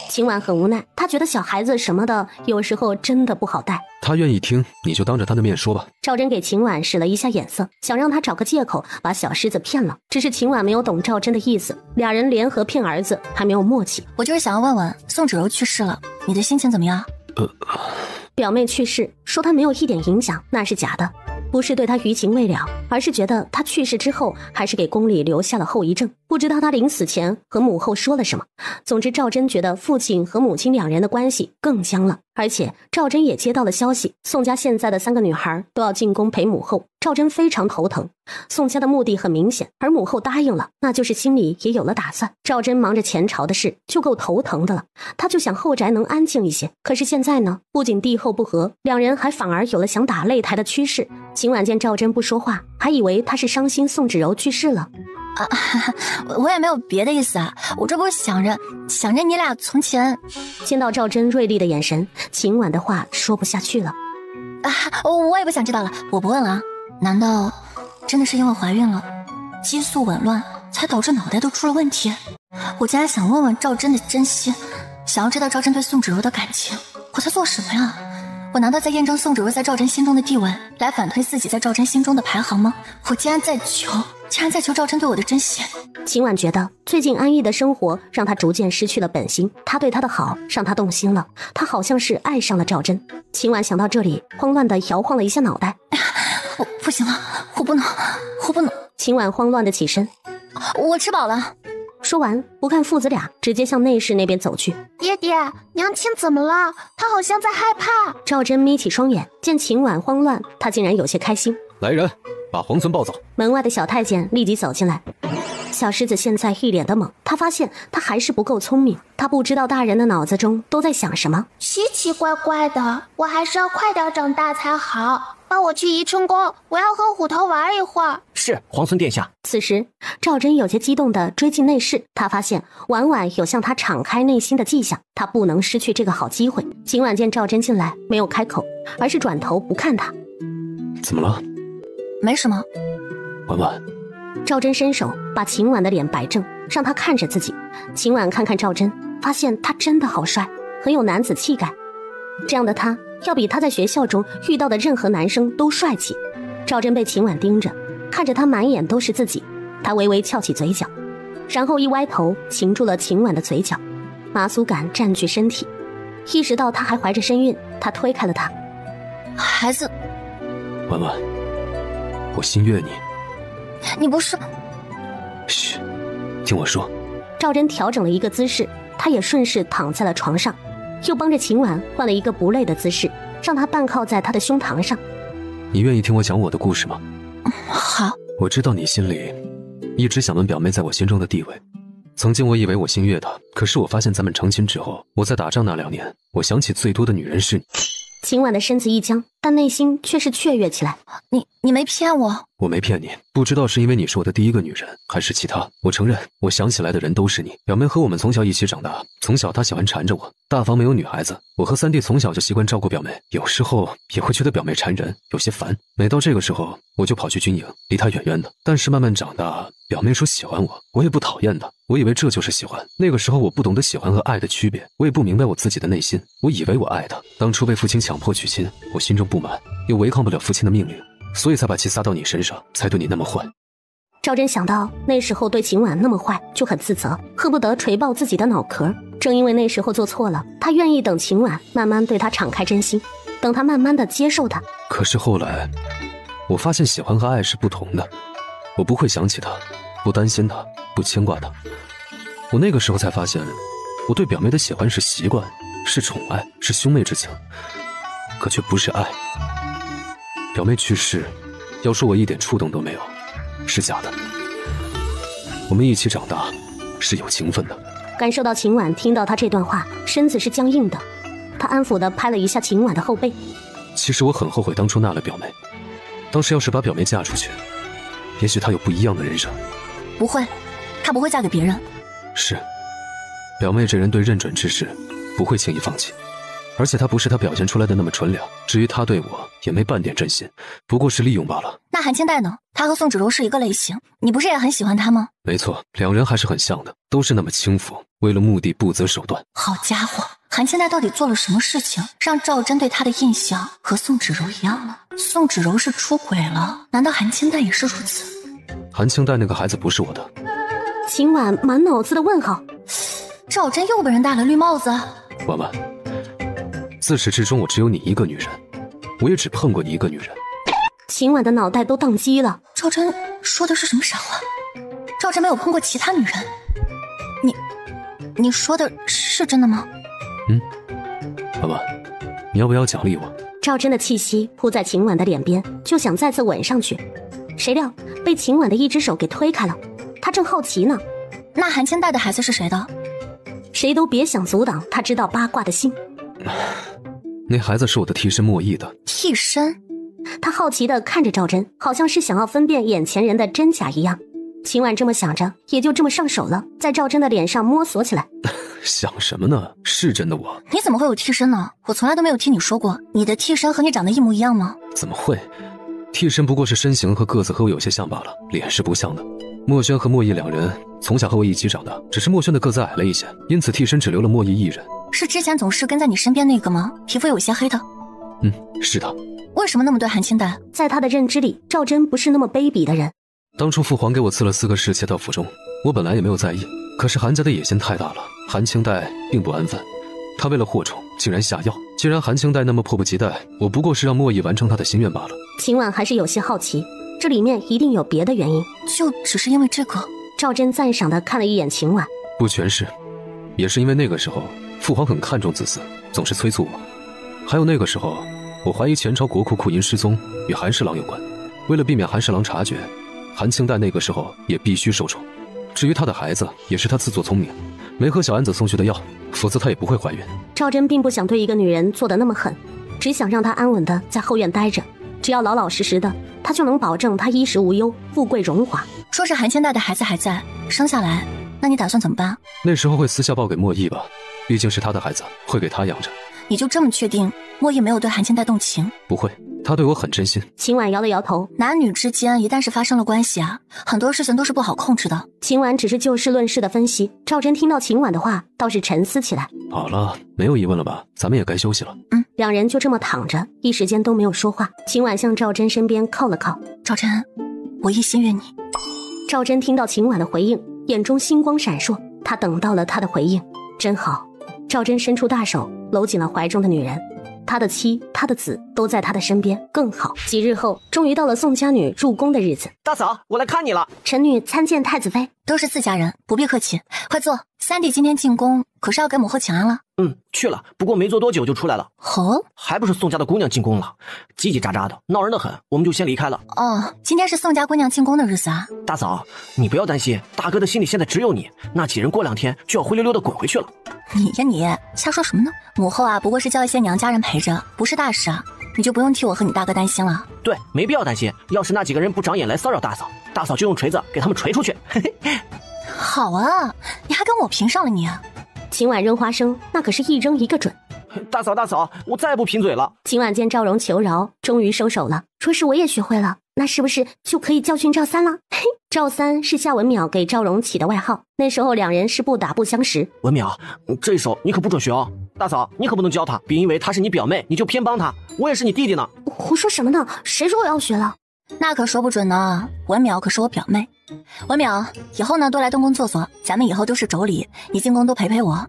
秦婉很无奈，她觉得小孩子什么的有时候真的不好带。他愿意听，你就当着他的面说吧。赵真给秦婉使了一下眼色，想让他找个借口把小狮子骗了。只是秦婉没有懂赵真的意思，俩人联合骗儿子还没有默契。我就是想要问问，宋芷柔去世了，你的心情怎么样？表妹去世，说她没有一点影响，那是假的。不是对她余情未了，而是觉得她去世之后还是给宫里留下了后遗症。不知道她临死前和母后说了什么。总之赵真觉得父亲和母亲两人的关系更僵了，而且赵真也接到了消息，宋家现在的3个女孩都要进宫陪母后。赵真非常头疼，宋家的目的很明显，而母后答应了，那就是心里也有了打算。赵真忙着前朝的事就够头疼的了，她就想后宅能安静一些。可是现在呢，不仅帝后不和，两人还反而有了想打擂台的趋势。秦婉见赵真不说话，还以为她是伤心宋芷柔去世了。我也没有别的意思啊，我这不是想着你俩从前。见到赵真锐利的眼神，秦婉的话说不下去了。我也不想知道了，我不问了啊。难道真的是因为怀孕了，激素紊乱才导致脑袋都出了问题？我竟然想问问赵真的真心，想要知道赵真对宋芷柔的感情，我在做什么呀？我难道在验证宋芷柔在赵真心中的地位，来反推自己在赵真心中的排行吗？我竟然在求赵真对我的真心。秦婉觉得最近安逸的生活让她逐渐失去了本心，她对她的好让她动心了，她好像是爱上了赵真。秦婉想到这里，慌乱地摇晃了一下脑袋。我不行了，我不能。秦婉慌乱地起身，我吃饱了。说完不看父子俩，直接向内室那边走去。爹爹，娘亲怎么了？她好像在害怕。赵真眯起双眼，见秦婉慌乱，她竟然有些开心。来人，把皇孙抱走。门外的小太监立即走进来。小狮子现在一脸的懵，他发现他还是不够聪明，他不知道大人的脑子中都在想什么。奇奇怪怪的，我还是要快点长大才好。抱我去宜春宫，我要和虎头玩一会儿。是，皇孙殿下。此时，赵真有些激动地追进内室，她发现婉婉有向她敞开内心的迹象，她不能失去这个好机会。秦婉见赵真进来，没有开口，而是转头不看她。怎么了？没什么。婉婉。赵真伸手把秦婉的脸摆正，让她看着自己。秦婉看看赵真，发现他真的好帅，很有男子气概。这样的他，要比他在学校中遇到的任何男生都帅气。赵真被秦婉盯着，看着他满眼都是自己，他微微翘起嘴角，然后一歪头擒住了秦婉的嘴角，麻酥感占据身体。意识到她还怀着身孕，他推开了她。孩子，婉婉，我心悦你。你不是？嘘，听我说。赵真调整了一个姿势，她也顺势躺在了床上，又帮着秦婉换了一个不累的姿势，让她半靠在他的胸膛上。你愿意听我讲我的故事吗？好。我知道你心里一直想问表妹在我心中的地位。曾经我以为我心悦她，可是我发现咱们成亲之后，我在打仗那2年，我想起最多的女人是你。秦婉的身子一僵，但内心却是雀跃起来。你没骗我？我没骗你，不知道是因为你是我的第一个女人，还是其他。我承认，我想起来的人都是你。表妹和我们从小一起长大，从小她喜欢缠着我，大房没有女孩子。我和三弟从小就习惯照顾表妹，有时候也会觉得表妹缠人，有些烦。每到这个时候，我就跑去军营，离她远远的。但是慢慢长大，表妹说喜欢我，我也不讨厌她。我以为这就是喜欢。那个时候我不懂得喜欢和爱的区别，我也不明白我自己的内心。我以为我爱她，当初被父亲强迫娶亲，我心中不满，又违抗不了父亲的命令，所以才把气撒到你身上，才对你那么坏。赵真想到那时候对秦婉那么坏，就很自责，恨不得捶爆自己的脑壳。正因为那时候做错了，他愿意等秦婉慢慢对他敞开真心，等他慢慢的接受他。可是后来我发现喜欢和爱是不同的，我不会想起他，不担心他，不牵挂他。我那个时候才发现，我对表妹的喜欢是习惯，是宠爱，是兄妹之情，可却不是爱。表妹去世，要说我一点触动都没有，是假的。我们一起长大，是有情分的。感受到秦婉听到他这段话，身子是僵硬的。他安抚地拍了一下秦婉的后背。其实我很后悔当初纳了表妹，当时要是把表妹嫁出去，也许她有不一样的人生。不会，她不会嫁给别人。是，表妹这人对认准之事不会轻易放弃，而且她不是她表现出来的那么纯良。至于她对我也没半点真心，不过是利用罢了。那韩千代呢？她和宋芷柔是一个类型，你不是也很喜欢她吗？没错，两人还是很像的，都是那么轻浮，为了目的不择手段。好家伙，韩千代到底做了什么事情，让赵真对她的印象和宋芷柔一样了？宋芷柔是出轨了，难道韩千代也是如此？韩清代那个孩子不是我的。秦婉满脑子的问号，赵真又被人戴了绿帽子。婉婉，自始至终我只有你一个女人，我也只碰过你一个女人。秦婉的脑袋都宕机了。赵真说的是什么傻话？赵真没有碰过其他女人。你说的是真的吗？婉婉，你要不要奖励我？赵真的气息扑在秦婉的脸边，就想再次吻上去，谁料被秦婉的一只手给推开了。他正好奇呢，那韩千代的孩子是谁的？谁都别想阻挡他知道八卦的心。那孩子是我的替身莫弈的。替身？他好奇地看着赵真，好像是想要分辨眼前人的真假一样。秦婉这么想着，也就这么上手了，在赵真的脸上摸索起来。想什么呢？是真的我。你怎么会有替身呢？我从来都没有听你说过，你的替身和你长得一模一样吗？怎么会？替身不过是身形和个子和我有些像罢了，脸是不像的。墨轩和莫弈两人从小和我一起长大，只是墨轩的个子矮了一些，因此替身只留了莫弈一人。是之前总是跟在你身边那个吗？皮肤有些黑的。是的。为什么那么对韩清代？在他的认知里，赵真不是那么卑鄙的人。当初父皇给我赐了4个侍妾到府中，我本来也没有在意，可是韩家的野心太大了，韩清代并不安分，他为了获宠竟然下药。既然韩清代那么迫不及待，我不过是让莫弈完成他的心愿罢了。秦婉还是有些好奇，这里面一定有别的原因。就只是因为这个？赵真赞赏地看了一眼秦婉。不全是，也是因为那个时候父皇很看重子嗣，总是催促我。还有那个时候我怀疑前朝国库库银失踪与韩侍郎有关，为了避免韩侍郎察觉，韩清代那个时候也必须受宠。至于他的孩子，也是他自作聪明，没和小安子送去的药，否则他也不会怀孕。赵真并不想对一个女人做得那么狠，只想让她安稳地在后院待着。只要老老实实的，他就能保证他衣食无忧，富贵荣华。说是韩千带的孩子还在，生下来，那你打算怎么办？那时候会私下报给莫弈吧，毕竟是他的孩子，会给他养着。你就这么确定莫弈没有对韩千带动情？不会，他对我很真心。秦婉摇了摇头，男女之间一旦是发生了关系啊，很多事情都是不好控制的。秦婉只是就事论事的分析，赵真听到秦婉的话，倒是沉思起来。好了，没有疑问了吧？咱们也该休息了。两人就这么躺着，一时间都没有说话。秦婉向赵真身边靠了靠。赵真，我一心愿你。赵真听到秦婉的回应，眼中星光闪烁，她等到了他的回应，真好。赵真伸出大手搂紧了怀中的女人，他的妻他的子都在他的身边，更好。几日后，终于到了宋家女入宫的日子。大嫂，我来看你了。臣女参见太子妃。都是自家人，不必客气，快坐。三弟今天进宫，可是要给母后请安了。去了，不过没坐多久就出来了。还不是宋家的姑娘进宫了，叽叽喳喳的，闹人的很，我们就先离开了。哦，今天是宋家姑娘进宫的日子啊。大嫂，你不要担心，大哥的心里现在只有你，那几人过2天就要灰溜溜的滚回去了。你呀你，瞎说什么呢？母后啊，不过是叫一些娘家人陪着，不是大事啊，你就不用替我和你大哥担心了。对，没必要担心，要是那几个人不长眼来骚扰大嫂，大嫂就用锤子给他们锤出去。好啊，你还跟我评上了你。秦婉扔花生，那可是一扔一个准。大嫂，我再不贫嘴了。秦婉见赵荣求饶，终于收手了，说是我也学会了，那是不是就可以教训赵三了？嘿，赵三是夏文淼给赵荣起的外号，那时候两人是不打不相识。文淼，这一手你可不准学哦。大嫂，你可不能教他，别因为她是你表妹你就偏帮她，我也是你弟弟呢。胡说什么呢？谁说我要学了？那可说不准呢，文淼可是我表妹。文淼，以后呢多来东宫坐坐，咱们以后都是妯娌，你进宫多陪陪我。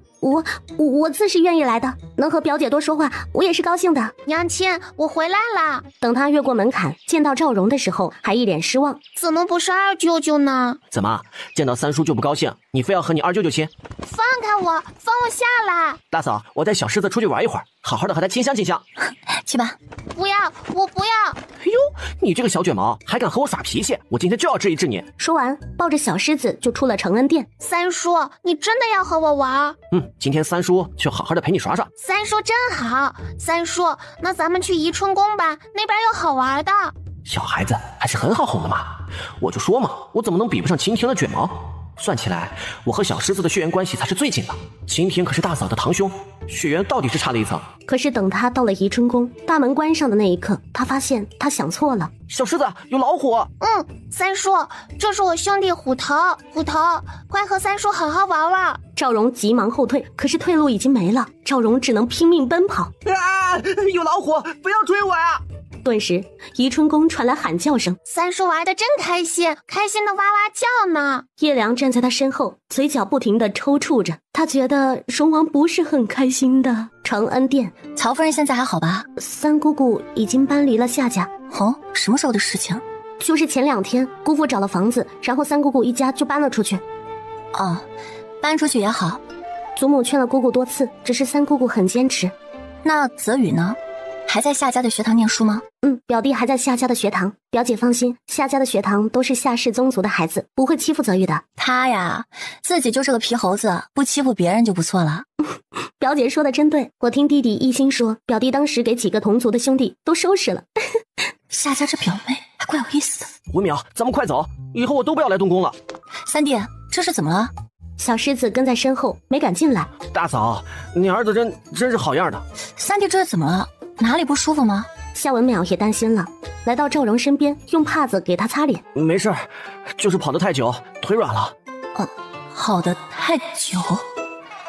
我自是愿意来的，能和表姐多说话，我也是高兴的。娘亲，我回来啦。等他越过门槛，见到赵荣的时候，还一脸失望。怎么不是二舅舅呢？怎么见到三叔就不高兴？你非要和你二舅舅亲？放开我，放我下来！大嫂，我带小狮子出去玩一会儿，好好的和他亲香亲香。去吧。不要，我不要。哎呦，你这个小卷毛还敢和我耍脾气，我今天就要治一治你。说完，抱着小狮子就出了承恩殿。三叔，你真的要和我玩？今天三叔就好好的陪你耍耍。三叔真好。三叔，那咱们去宜春宫吧，那边有好玩的。小孩子还是很好哄的嘛，我就说嘛，我怎么能比不上晴天的卷毛？算起来，我和小狮子的血缘关系才是最近的。晴天可是大嫂的堂兄，血缘到底是差了一层。可是等他到了宜春宫，大门关上的那一刻，他发现他想错了。小狮子，有老虎！三叔，这是我兄弟虎头，虎头，快和三叔好好玩玩。赵荣急忙后退，可是退路已经没了，赵荣只能拼命奔跑。有老虎，不要追我呀！顿时，宜春宫传来喊叫声。三叔玩得真开心，开心的哇哇叫呢。叶良站在他身后，嘴角不停地抽搐着。他觉得荣王不是很开心的。承恩殿，曹夫人现在还好吧？三姑姑已经搬离了夏家。什么时候的事情？就是前2天，姑父找了房子，然后三姑姑一家就搬了出去。搬出去也好。祖母劝了姑姑多次，只是三姑姑很坚持。那泽宇呢？还在夏家的学堂念书吗？表弟还在夏家的学堂。表姐放心，夏家的学堂都是夏氏宗族的孩子，不会欺负泽宇的。他呀，自己就是个皮猴子，不欺负别人就不错了。表姐说的真对，我听弟弟一心说，表弟当时给几个同族的兄弟都收拾了。夏家这表妹还怪有意思的。文淼，咱们快走，以后我都不要来东宫了。三弟，这是怎么了？小狮子跟在身后，没敢进来。大嫂，你儿子真是好样的。三弟，这是怎么了？哪里不舒服吗？夏文淼也担心了，来到赵荣身边，用帕子给他擦脸。没事，就是跑得太久，腿软了。跑得太久？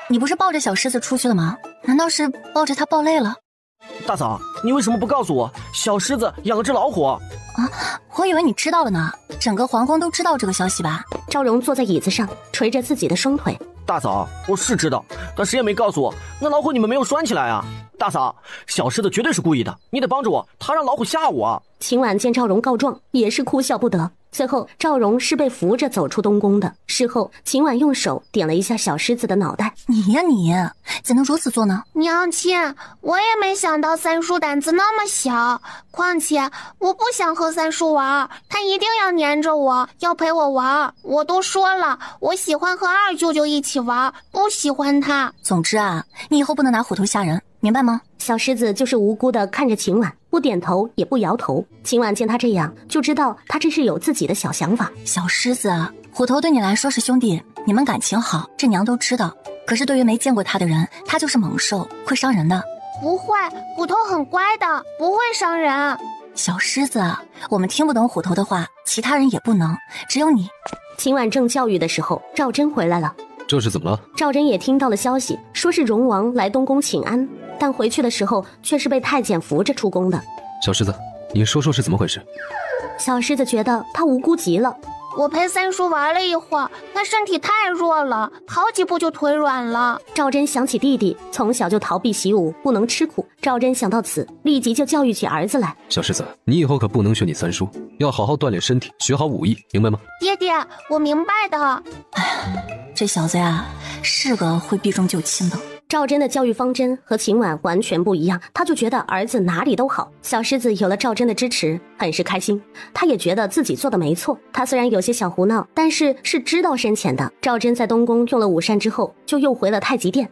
你不是抱着小狮子出去了吗？难道是抱着他抱累了？大嫂，你为什么不告诉我，小狮子养了只老虎？我以为你知道了呢，整个皇宫都知道这个消息吧？赵荣坐在椅子上，捶着自己的双腿。大嫂，我是知道，但谁也没告诉我，那老虎你们没有拴起来啊？大嫂，小狮子绝对是故意的，你得帮着我，他让老虎吓我。秦婉见赵荣告状，也是哭笑不得。最后，赵荣是被扶着走出东宫的。事后，秦婉用手点了一下小狮子的脑袋。你呀你，怎能如此做呢？娘亲，我也没想到三叔胆子那么小。况且，我不想和三叔玩，他一定要黏着我，要陪我玩。我都说了，我喜欢和二舅舅一起玩，不喜欢他。总之啊，你以后不能拿虎头吓人，明白吗？小狮子就是无辜的看着秦婉，不点头也不摇头。秦婉见他这样，就知道他这是有自己的小想法。小狮子，虎头对你来说是兄弟，你们感情好，这娘都知道。可是对于没见过他的人，他就是猛兽，会伤人的。不会，虎头很乖的，不会伤人。小狮子，我们听不懂虎头的话，其他人也不能，只有你。秦婉正教育的时候，赵真回来了。这是怎么了？赵真也听到了消息，说是荣王来东宫请安，但回去的时候却是被太监扶着出宫的。小狮子，你说说是怎么回事？小狮子觉得他无辜极了。我陪三叔玩了一会儿，他身体太弱了，跑几步就腿软了。赵真想起弟弟从小就逃避习武，不能吃苦。赵真想到此，立即就教育起儿子来。小狮子，你以后可不能学你三叔，要好好锻炼身体，学好武艺，明白吗？爹爹，我明白的。这小子呀，是个会避重就轻的。赵真的教育方针和秦婉完全不一样，他就觉得儿子哪里都好。小狮子有了赵真的支持，很是开心。他也觉得自己做的没错。他虽然有些小胡闹，但是知道深浅的。赵真在东宫用了5扇之后，就又回了太极殿。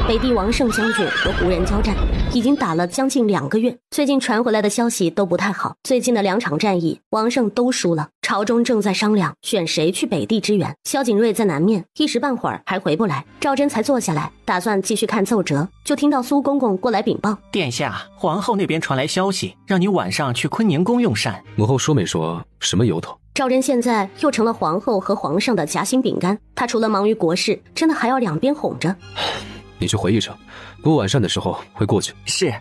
北帝王胜将军和胡人交战，已经打了将近2个月。最近传回来的消息都不太好，最近的2场战役，王胜都输了。朝中正在商量选谁去北地支援。萧景睿在南面，一时半会儿还回不来。赵真才坐下来，打算继续看奏折，就听到苏公公过来禀报：殿下，皇后那边传来消息，让你晚上去坤宁宫用膳。母后说没说什么由头？赵真现在又成了皇后和皇上的夹心饼干，他除了忙于国事，真的还要两边哄着。你去回忆上，过晚膳的时候会过去。是，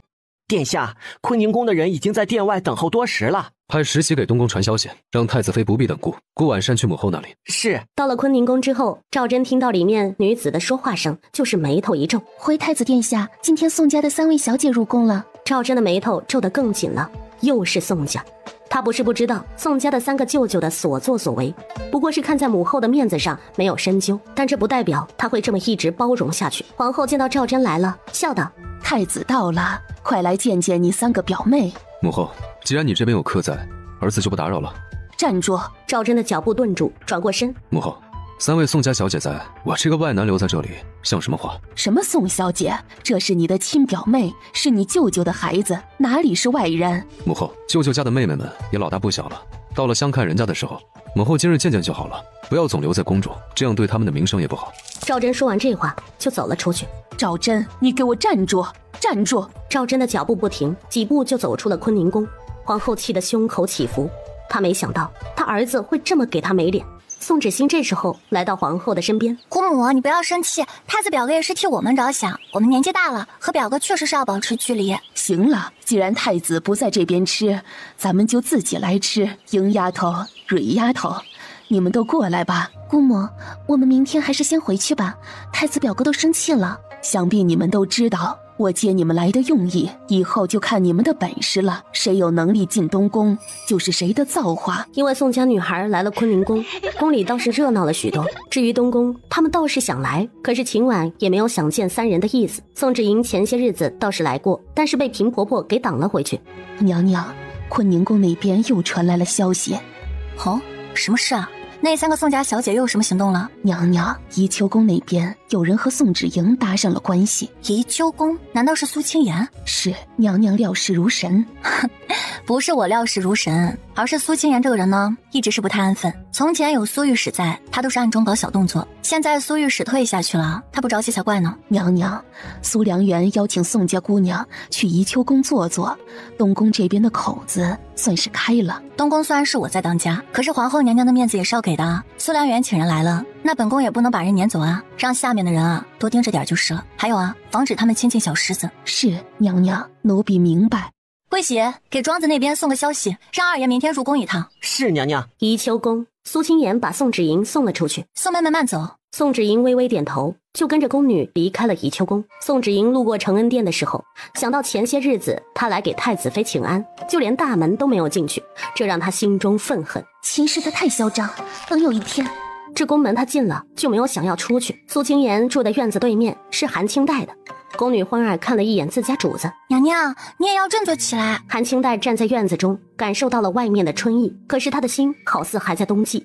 殿下，坤宁宫的人已经在殿外等候多时了。派石袭给东宫传消息，让太子妃不必等顾，过晚膳去母后那里。是。到了坤宁宫之后，赵真听到里面女子的说话声，就是眉头一皱。回太子殿下，今天宋家的3位小姐入宫了。赵真的眉头皱得更紧了，又是宋家。他不是不知道宋家的3个舅舅的所作所为，不过是看在母后的面子上没有深究，但这不代表他会这么一直包容下去。皇后见到赵真来了，笑道：太子到了，快来见见你3个表妹。母后，既然你这边有客在，儿子就不打扰了。站住！赵真的脚步顿住，转过身。母后，3位宋家小姐在，我这个外男留在这里，像什么话？什么宋小姐？这是你的亲表妹，是你舅舅的孩子，哪里是外人？母后，舅舅家的妹妹们也老大不小了，到了相看人家的时候，母后今日见见就好了，不要总留在宫中，这样对他们的名声也不好。赵真说完这话，就走了出去。赵真，你给我站住！站住！赵真的脚步不停，几步就走出了坤宁宫。皇后气得胸口起伏，她没想到她儿子会这么给她没脸。宋芷欣这时候来到皇后的身边。姑母，你不要生气，太子表哥也是替我们着想，我们年纪大了，和表哥确实是要保持距离。行了，既然太子不在这边吃，咱们就自己来吃。莹丫头、蕊丫头，你们都过来吧。姑母，我们明天还是先回去吧，太子表哥都生气了。想必你们都知道我接你们来的用意，以后就看你们的本事了，谁有能力进东宫，就是谁的造化。因为宋家女孩来了坤宁宫，宫里倒是热闹了许多。至于东宫，他们倒是想来，可是秦婉也没有想见3人的意思。宋芷莹前些日子倒是来过，但是被平婆婆给挡了回去。娘娘，坤宁宫那边又传来了消息。哦，什么事啊？那3个宋家小姐又有什么行动了？娘娘，宜秋宫那边有人和宋芷莹搭上了关系。宜秋宫？难道是苏清言？是，娘娘料事如神。不是我料事如神，而是苏清言这个人呢，一直是不太安分。从前有苏御史在，他都是暗中搞小动作，现在苏御史退下去了，他不着急才怪呢。娘娘，苏良缘邀请宋家姑娘去宜秋宫坐坐，东宫这边的口子算是开了。东宫虽然是我在当家，可是皇后娘娘的面子也是要给的啊。苏良缘请人来了，那本宫也不能把人撵走啊，让下面的人啊多盯着点就是了。还有啊，防止他们亲近小狮子。是，娘娘，奴婢明白。桂喜，给庄子那边送个消息，让二爷明天入宫一趟。是，娘娘。宜秋宫，苏清言把宋芷莹送了出去。宋妹妹慢走。宋芷莹微微点头，就跟着宫女离开了宜秋宫。宋芷莹路过承恩殿的时候，想到前些日子她来给太子妃请安，就连大门都没有进去，这让她心中愤恨。秦氏她太嚣张，等有一天这宫门她进了就没有想要出去。苏清言住的院子对面是韩清代的。宫女欢儿看了一眼自家主子，娘娘，你也要振作起来。韩清代站在院子中，感受到了外面的春意，可是她的心好似还在冬季。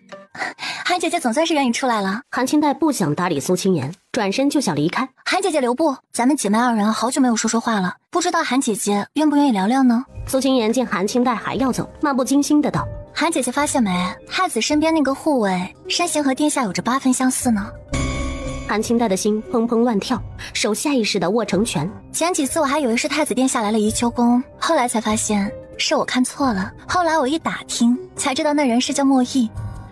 韩姐姐总算是愿意出来了。韩清代不想搭理苏清言，转身就想离开。韩姐姐留步，咱们姐妹二人好久没有说话了，不知道韩姐姐愿不愿意聊聊呢？苏清言见韩清代还要走，漫不经心的道：韩姐姐发现没，太子身边那个护卫身形和殿下有着8分相似呢。韩清代的心砰砰乱跳，手下意识地握成拳。前几次我还以为是太子殿下来了宜秋宫，后来才发现是我看错了。后来我一打听才知道那人是叫莫弈，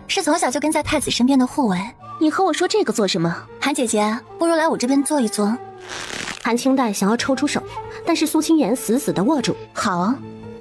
是从小就跟在太子身边的护卫。你和我说这个做什么？韩姐姐，不如来我这边坐一坐。韩清代想要抽出手，但是苏清言死死地握住。好啊，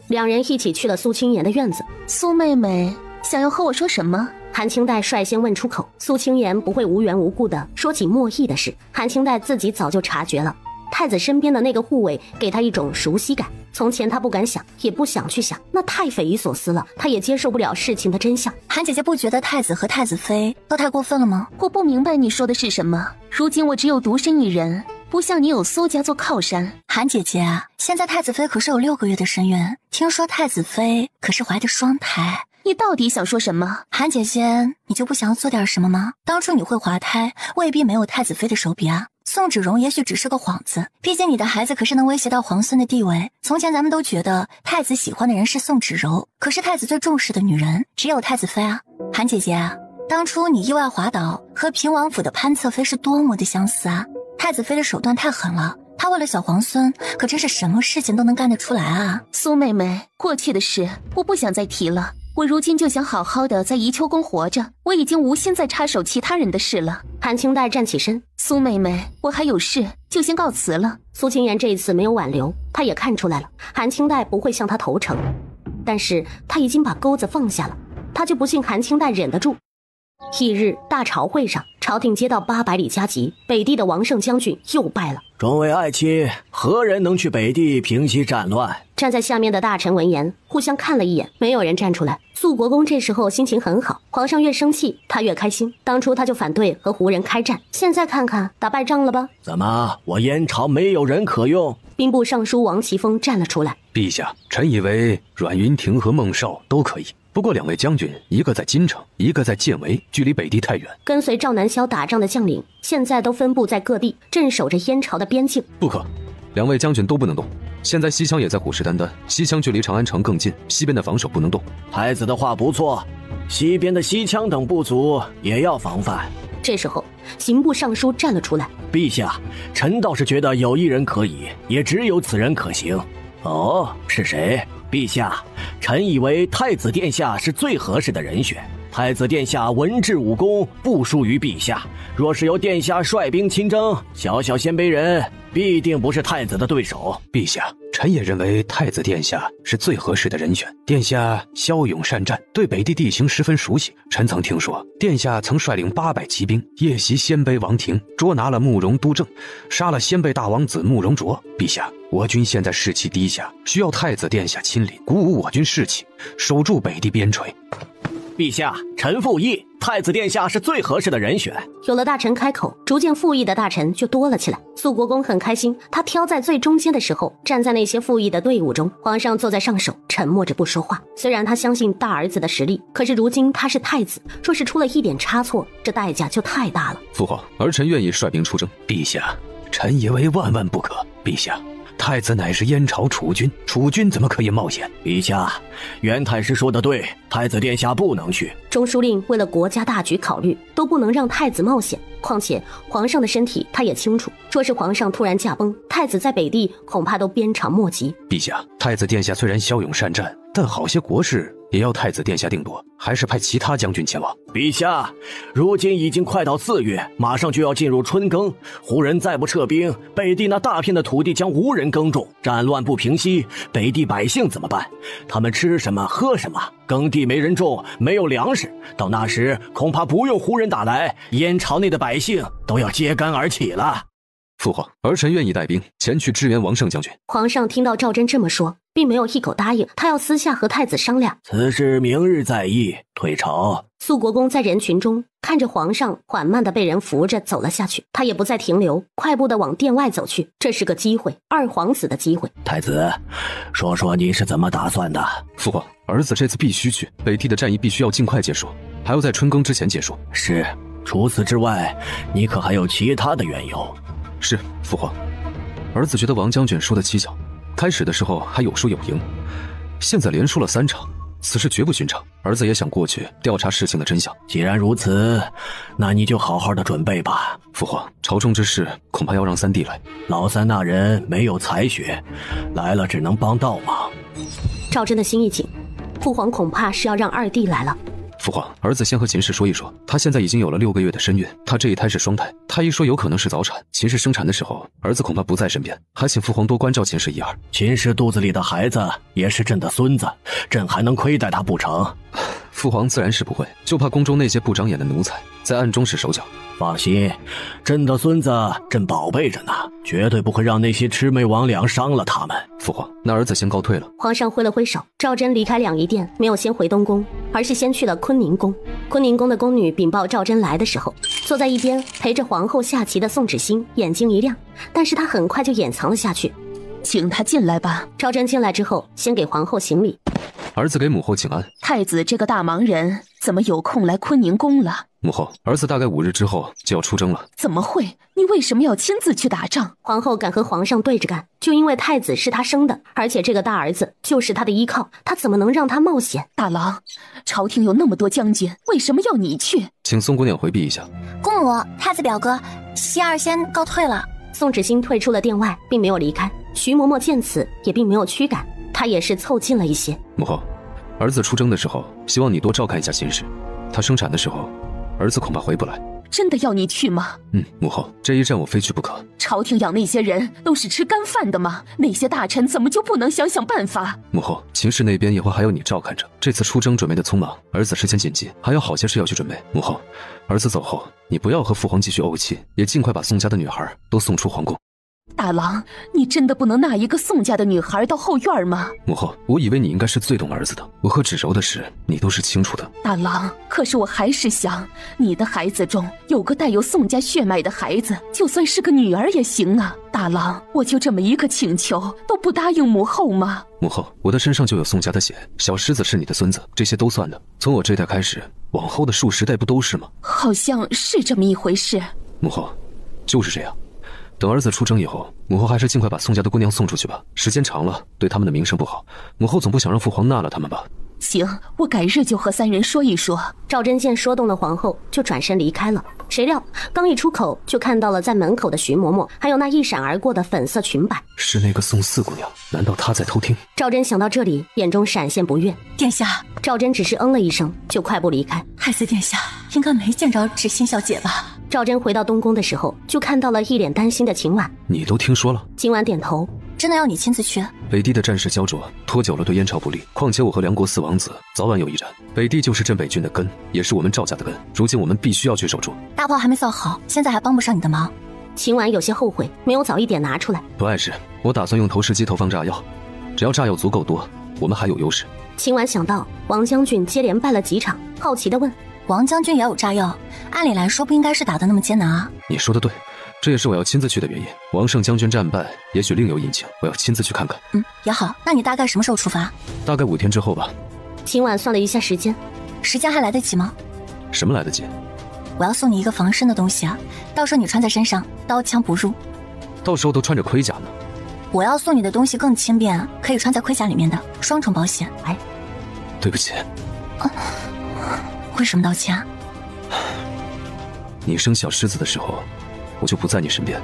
两人一起去了苏清言的院子。苏妹妹想要和我说什么？韩清代率先问出口，苏清言不会无缘无故的说起莫弈的事。韩清代自己早就察觉了，太子身边的那个护卫给他一种熟悉感。从前他不敢想，也不想去想，那太匪夷所思了，他也接受不了事情的真相。韩姐姐不觉得太子和太子妃都太过分了吗？我不明白你说的是什么。如今我只有独身一人，不像你有苏家做靠山。韩姐姐啊，现在太子妃可是有6个月的身孕，听说太子妃可是怀的双胎。你到底想说什么？韩姐姐，你就不想要做点什么吗？当初你会滑胎，未必没有太子妃的手笔啊。宋芷蓉也许只是个幌子，毕竟你的孩子可是能威胁到皇孙的地位。从前咱们都觉得太子喜欢的人是宋芷柔，可是太子最重视的女人只有太子妃啊。韩姐姐啊，当初你意外滑倒和平王府的潘侧妃是多么的相似啊！太子妃的手段太狠了，她为了小皇孙可真是什么事情都能干得出来啊。苏妹妹，过去的事我不想再提了，我如今就想好好的在宜秋宫活着，我已经无心再插手其他人的事了。韩清代站起身，苏妹妹，我还有事，就先告辞了。苏清言这一次没有挽留，他也看出来了，韩清代不会向他投诚，但是他已经把钩子放下了，他就不信韩清代忍得住。翌日大朝会上，朝廷接到800里加急，北地的王胜将军又败了。众位爱卿，何人能去北地平息战乱？站在下面的大臣闻言，互相看了一眼，没有人站出来。肃国公这时候心情很好，皇上越生气，他越开心。当初他就反对和胡人开战，现在看看打败仗了吧？怎么，我燕朝没有人可用？兵部尚书王齐峰站了出来。陛下，臣以为阮云亭和孟少都可以。不过2位将军，一个在金城，一个在建围，距离北地太远。跟随赵南萧打仗的将领，现在都分布在各地，镇守着燕朝的边境。不可，2位将军都不能动。现在西羌也在虎视眈眈，西羌距离长安城更近，西边的防守不能动。太子的话不错，西边的西羌等部族也要防范。这时候，刑部尚书站了出来。陛下，臣倒是觉得有一人可以，也只有此人可行。哦，是谁？陛下，臣以为太子殿下是最合适的人选。太子殿下文治武功不输于陛下，若是由殿下率兵亲征，小小鲜卑人必定不是太子的对手。陛下，臣也认为太子殿下是最合适的人选。殿下骁勇善战，对北地地形十分熟悉。臣曾听说，殿下曾率领800骑兵夜袭鲜卑王庭，捉拿了慕容都正，杀了鲜卑大王子慕容卓。陛下，我军现在士气低下，需要太子殿下亲临，鼓舞我军士气，守住北地边陲。陛下，臣附议，太子殿下是最合适的人选。有了大臣开口，逐渐附议的大臣就多了起来。肃国公很开心，他挑在最中间的时候，站在那些附议的队伍中。皇上坐在上首，沉默着不说话。虽然他相信大儿子的实力，可是如今他是太子，若是出了一点差错，这代价就太大了。父皇，儿臣愿意率兵出征。陛下，臣以为万万不可。陛下，太子乃是燕朝储君，储君怎么可以冒险？陛下，袁太师说得对，太子殿下不能去。中书令为了国家大局考虑，都不能让太子冒险。况且皇上的身体他也清楚，若是皇上突然驾崩，太子在北地恐怕都鞭长莫及。陛下，太子殿下虽然骁勇善战，但好些国事也要太子殿下定夺，还是派其他将军前往。陛下，如今已经快到4月，马上就要进入春耕，胡人再不撤兵，北地那大片的土地将无人耕种，战乱不平息，北地百姓怎么办？他们吃什么喝什么？耕地没人种，没有粮食，到那时恐怕不用胡人打来，燕朝内的百姓都要揭竿而起了。父皇，儿臣愿意带兵前去支援王胜将军。皇上听到赵祯这么说，并没有一口答应，他要私下和太子商量。此事明日再议。退朝。肃国公在人群中看着皇上缓慢地被人扶着走了下去，他也不再停留，快步地往殿外走去。这是个机会，二皇子的机会。太子，说说你是怎么打算的？父皇，儿子这次必须去，北地的战役必须要尽快结束。还要在春耕之前结束。是，除此之外，你可还有其他的缘由？是，父皇。儿子觉得王将军说的蹊跷，开始的时候还有输有赢，现在连输了3场，此事绝不寻常。儿子也想过去调查事情的真相。既然如此，那你就好好的准备吧。父皇，朝中之事恐怕要让三弟来。老三那人没有才学，来了只能帮倒忙。赵真的心一紧，父皇恐怕是要让二弟来了。父皇，儿子先和秦氏说一说，他现在已经有了6个月的身孕，他这一胎是双胎，他一说有可能是早产，秦氏生产的时候，儿子恐怕不在身边，还请父皇多关照秦氏一二。秦氏肚子里的孩子也是朕的孙子，朕还能亏待他不成？父皇自然是不会，就怕宫中那些不长眼的奴才在暗中使手脚。放心，朕的孙子朕宝贝着呢，绝对不会让那些魑魅魍魉伤了他们。父皇，那儿子先告退了。皇上挥了挥手，赵真离开两仪殿，没有先回东宫，而是先去了坤宁宫。坤宁宫的宫女禀报赵真来的时候，坐在一边陪着皇后下棋的宋芷欣眼睛一亮，但是她很快就掩藏了下去。请他进来吧。赵真进来之后，先给皇后行礼。儿子给母后请安。太子这个大忙人怎么有空来坤宁宫了？母后，儿子大概5日之后就要出征了。怎么会？你为什么要亲自去打仗？皇后敢和皇上对着干，就因为太子是他生的，而且这个大儿子就是他的依靠，他怎么能让他冒险？大郎，朝廷有那么多将军，为什么要你去？请宋姑娘回避一下。姑母，太子表哥，希儿先告退了。宋芷欣退出了殿外，并没有离开。徐嬷嬷见此也并没有驱赶，她也是凑近了一些。母后，儿子出征的时候，希望你多照看一下秦氏。他生产的时候，儿子恐怕回不来。真的要你去吗？母后，这一战我非去不可。朝廷养那些人都是吃干饭的吗？那些大臣怎么就不能想想办法？母后，秦氏那边以后还有你照看着。这次出征准备的匆忙，儿子时间紧急，还有好些事要去准备。母后，儿子走后，你不要和父皇继续怄气，也尽快把宋家的女孩都送出皇宫。大郎，你真的不能纳一个宋家的女孩到后院吗？母后，我以为你应该是最懂儿子的，我和芷柔的事你都是清楚的。大郎，可是我还是想，你的孩子中有个带有宋家血脉的孩子，就算是个女儿也行啊。大郎，我就这么一个请求，都不答应母后吗？母后，我的身上就有宋家的血，小狮子是你的孙子，这些都算的。从我这代开始，往后的数十代不都是吗？好像是这么一回事。母后，就是这样。等儿子出征以后，母后还是尽快把宋家的姑娘送出去吧。时间长了，对他们的名声不好。母后总不想让父皇纳了他们吧？行，我改日就和三人说一说。赵真见说动了皇后，就转身离开了。谁料刚一出口，就看到了在门口的徐嬷嬷，还有那一闪而过的粉色裙摆。是那个宋四姑娘？难道她在偷听？赵真想到这里，眼中闪现不悦。殿下，赵真只是嗯了一声，就快步离开。太子殿下应该没见着芷欣小姐吧？赵真回到东宫的时候，就看到了一脸担心的秦婉。你都听说了？秦婉点头。真的要你亲自去？北地的战事焦灼，拖久了对燕朝不利。况且我和梁国四王子早晚有一战，北地就是镇北军的根，也是我们赵家的根。如今我们必须要去守住。大炮还没造好，现在还帮不上你的忙。秦婉有些后悔，没有早一点拿出来。不碍事，我打算用投石机投放炸药，只要炸药足够多，我们还有优势。秦婉想到王将军接连败了几场，好奇地问：王将军也有炸药，按理来说不应该是打得那么艰难啊。你说的对，这也是我要亲自去的原因。王胜将军战败，也许另有隐情，我要亲自去看看。也好，那你大概什么时候出发？大概5天之后吧。秦婉算了一下时间，时间还来得及吗？什么来得及？我要送你一个防身的东西啊，到时候你穿在身上，刀枪不入。到时候都穿着盔甲呢。我要送你的东西更轻便，可以穿在盔甲里面的，双重保险。哎，对不起。为什么道歉？你生小狮子的时候，我就不在你身边，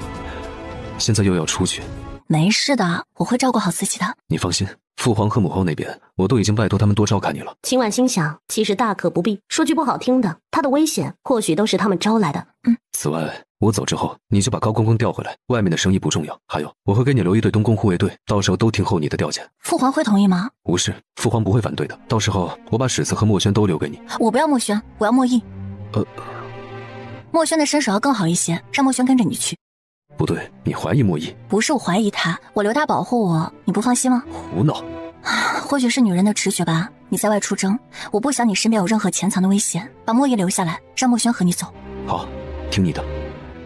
现在又要出去。没事的，我会照顾好自己的。你放心，父皇和母后那边，我都已经拜托他们多照看你了。秦婉心想，其实大可不必。说句不好听的，他的危险或许都是他们招来的。此外，我走之后，你就把高公公调回来，外面的生意不重要。还有，我会给你留一队东宫护卫队，到时候都听候你的调遣。父皇会同意吗？无事，父皇不会反对的。到时候我把史子和墨轩都留给你。我不要墨轩，我要墨义。墨轩的身手要更好一些，让墨轩跟着你去。不对，你怀疑墨义？不是我怀疑他，我留他保护我，你不放心吗？胡闹！或许是女人的直觉吧。你在外出征，我不想你身边有任何潜藏的危险，把墨义留下来，让墨轩和你走。好，听你的。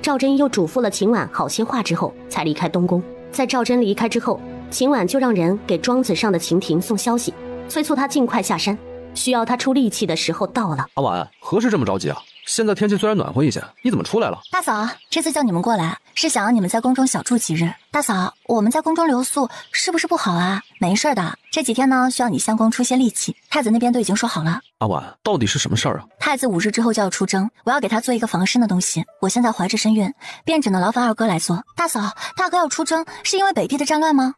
赵真又嘱咐了秦婉好些话之后，才离开东宫。在赵真离开之后，秦婉就让人给庄子上的秦庭送消息，催促他尽快下山。需要他出力气的时候到了。阿婉，何事这么着急啊？现在天气虽然暖和一些，你怎么出来了？大嫂，这次叫你们过来是想让你们在宫中小住几日。大嫂，我们在宫中留宿是不是不好啊？没事的，这几天呢需要你相公出些力气，太子那边都已经说好了。阿婉，到底是什么事儿啊？太子5日之后就要出征，我要给他做一个防身的东西。我现在怀着身孕，便只能劳烦二哥来做。大嫂，大哥要出征是因为北地的战乱吗？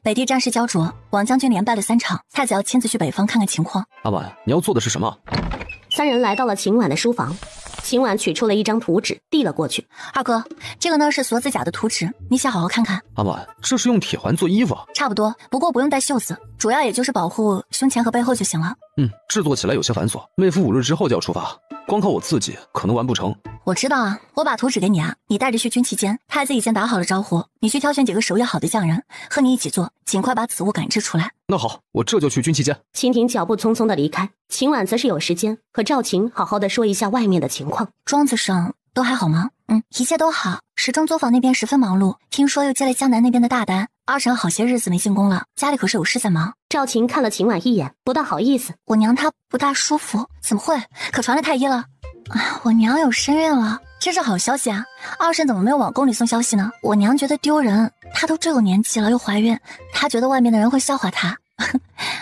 北地战事焦灼，王将军连败了3场，太子要亲自去北方看看情况。阿婉，你要做的是什么？三人来到了秦婉的书房，秦婉取出了一张图纸递了过去。二哥，这个呢是锁子甲的图纸，你先好好看看。阿婉，这是用铁环做衣服？差不多，不过不用带袖子，主要也就是保护胸前和背后就行了。制作起来有些繁琐，妹夫5日之后就要出发，光靠我自己可能完不成。我知道啊，我把图纸给你啊，你带着去军旗间，太子已经打好了招呼，你去挑选几个手艺好的匠人和你一起做，尽快把此物赶制出来。那好，我这就去军旗间。秦婷脚步匆匆的离开，秦婉则是有时间和赵晴好好的说一下外面的情况。庄子上都还好吗？一切都好。时钟作坊那边十分忙碌，听说又接了江南那边的大单。二婶好些日子没进宫了，家里可是有事在忙。赵晴看了秦婉一眼，不大好意思，我娘她不大舒服。怎么会？可传了太医了？我娘有身孕了，这是好消息啊！二婶怎么没有往宫里送消息呢？我娘觉得丢人，她都这个年纪了又怀孕，她觉得外面的人会笑话她。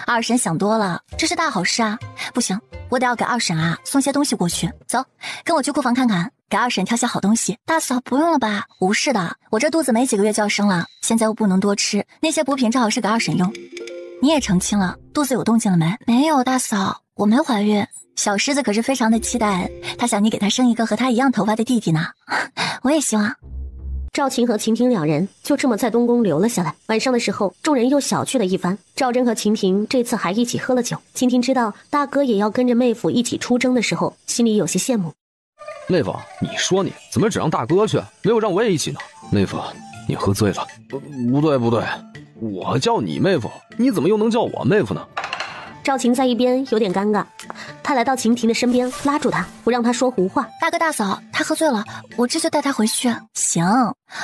二婶想多了，这是大好事啊！不行，我得要给二婶啊送些东西过去。走，跟我去库房看看，给二婶挑些好东西。大嫂不用了吧？无事的，我这肚子没几个月就要生了，现在又不能多吃，那些补品正好是给二婶用。你也成亲了，肚子有动静了没？没有，大嫂，我没怀孕。小狮子可是非常的期待，他想你给他生一个和他一样头发的弟弟呢。我也希望。赵晴和秦婷两人就这么在东宫留了下来。晚上的时候，众人又小聚了一番。赵祯和秦婷这次还一起喝了酒。秦婷知道大哥也要跟着妹夫一起出征的时候，心里有些羡慕。妹夫，你说你怎么只让大哥去，没有让我也一起呢？妹夫，你喝醉了。不对，我叫你妹夫，你怎么又能叫我妹夫呢？赵晴在一边有点尴尬，他来到秦婷的身边，拉住她，不让她说胡话。大哥大嫂，他喝醉了，我这就带他回去。行，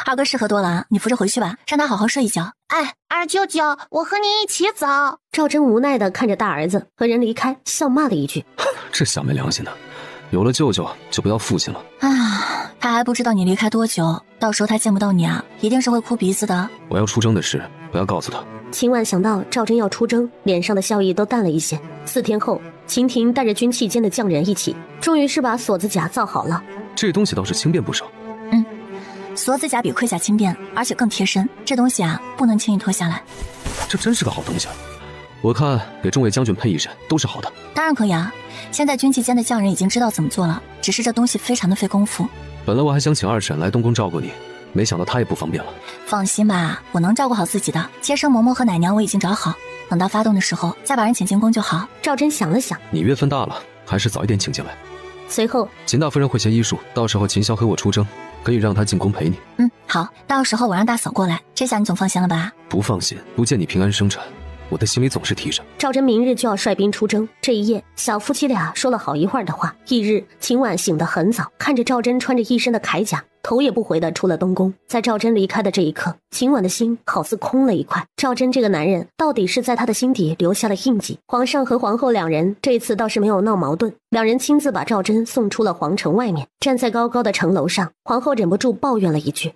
二哥是喝多了啊，你扶着回去吧，让他好好睡一觉。哎，二舅舅，我和你一起走。赵祯无奈地看着大儿子和人离开，笑骂了一句：这小没良心的，有了舅舅就不要父亲了。他还不知道你离开多久，到时候他见不到你啊，一定是会哭鼻子的。我要出征的事不要告诉他。秦婉想到赵祯要出征，脸上的笑意都淡了一些。4天后，秦婷带着军器间的匠人一起，终于是把锁子甲造好了。这东西倒是轻便不少。锁子甲比盔甲轻便，而且更贴身，这东西啊不能轻易脱下来。这真是个好东西，我看给众位将军配一身都是好的。当然可以啊，现在军器间的匠人已经知道怎么做了，只是这东西非常的费功夫。本来我还想请二婶来东宫照顾你，没想到她也不方便了。放心吧，我能照顾好自己的。接生嬷嬷和奶娘我已经找好，等到发动的时候再把人请进宫就好。赵祯想了想，你月份大了，还是早一点请进来。随后秦大夫人会学医术，到时候秦霄和我出征，可以让她进宫陪你。好，到时候我让大嫂过来，这下你总放心了吧？不放心，不见你平安生产，我的心里总是提着。赵祯明日就要率兵出征，这一夜小夫妻俩说了好一会儿的话。翌日，秦婉醒得很早，看着赵祯穿着一身的铠甲，头也不回地出了东宫。在赵祯离开的这一刻，秦婉的心好似空了一块。赵祯这个男人到底是在他的心底留下了印记。皇上和皇后两人这次倒是没有闹矛盾，两人亲自把赵祯送出了皇城外面。站在高高的城楼上，皇后忍不住抱怨了一句：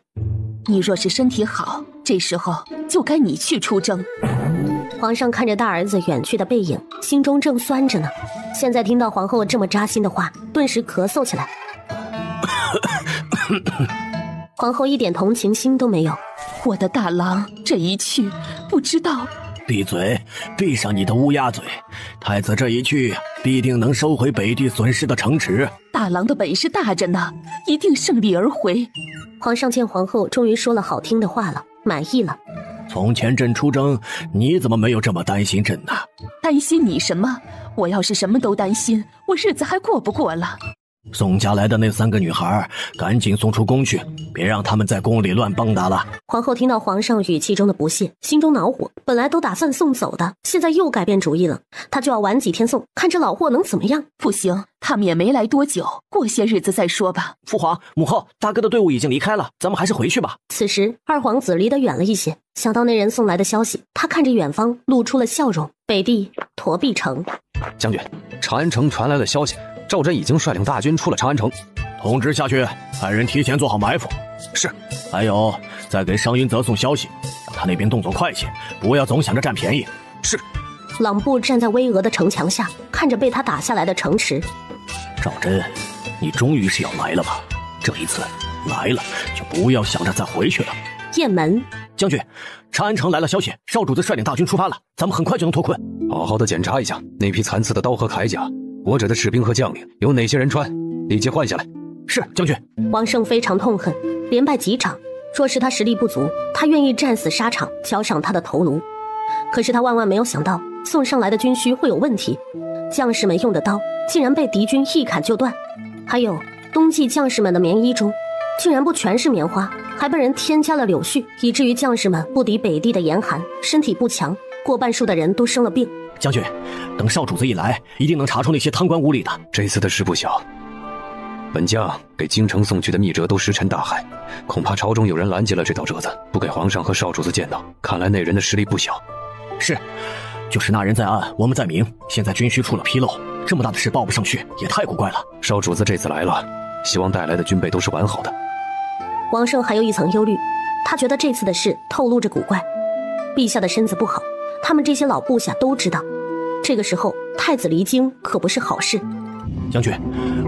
你若是身体好，这时候就该你去出征。皇上看着大儿子远去的背影，心中正酸着呢。现在听到皇后这么扎心的话，顿时咳嗽起来。皇后一点同情心都没有。我的大郎这一去，不知道。闭嘴，闭上你的乌鸦嘴！太子这一去，必定能收回北地损失的城池。大郎的本事大着呢，一定胜利而回。皇上见皇后终于说了好听的话了，满意了。从前朕出征，你怎么没有这么担心朕呢？担心你什么？我要是什么都担心，我日子还过不过了。宋家来的那3个女孩，赶紧送出宫去，别让他们在宫里乱蹦跶了。皇后听到皇上语气中的不屑，心中恼火，本来都打算送走的，现在又改变主意了，她就要晚几天送，看这老货能怎么样。不行，他们也没来多久，过些日子再说吧。父皇、母后，大哥的队伍已经离开了，咱们还是回去吧。此时二皇子离得远了一些，想到那人送来的消息，他看着远方露出了笑容。北地驼壁城，将军，长安城传来了消息，赵祯已经率领大军出了长安城。通知下去，派人提前做好埋伏。是。还有，再给商云泽送消息，让他那边动作快些，不要总想着占便宜。是。朗布站在巍峨的城墙下，看着被他打下来的城池。赵祯，你终于是要来了吧？这一次来了，就不要想着再回去了。雁门，将军，长安城来了消息，少主子率领大军出发了，咱们很快就能脱困。好好的检查一下那批残次的刀和铠甲，活着的士兵和将领有哪些人穿，立即换下来。是，将军。王胜非常痛恨，连败几场，若是他实力不足，他愿意战死沙场，交上他的头颅。可是他万万没有想到，送上来的军需会有问题，将士们用的刀竟然被敌军一砍就断，还有冬季将士们的棉衣中竟然不全是棉花，还被人添加了柳絮，以至于将士们不敌北地的严寒，身体不强，过半数的人都生了病。将军，等少主子一来，一定能查出那些贪官污吏的。这次的事不小，本将给京城送去的密折都石沉大海，恐怕朝中有人拦截了这道折子，不给皇上和少主子见到。看来那人的实力不小。是，就是那人在暗，我们在明，现在军需出了纰漏，这么大的事报不上去，也太古怪了。少主子这次来了，希望带来的军备都是完好的。王胜还有一层忧虑，他觉得这次的事透露着古怪，陛下的身子不好，他们这些老部下都知道。这个时候太子离京可不是好事。将军，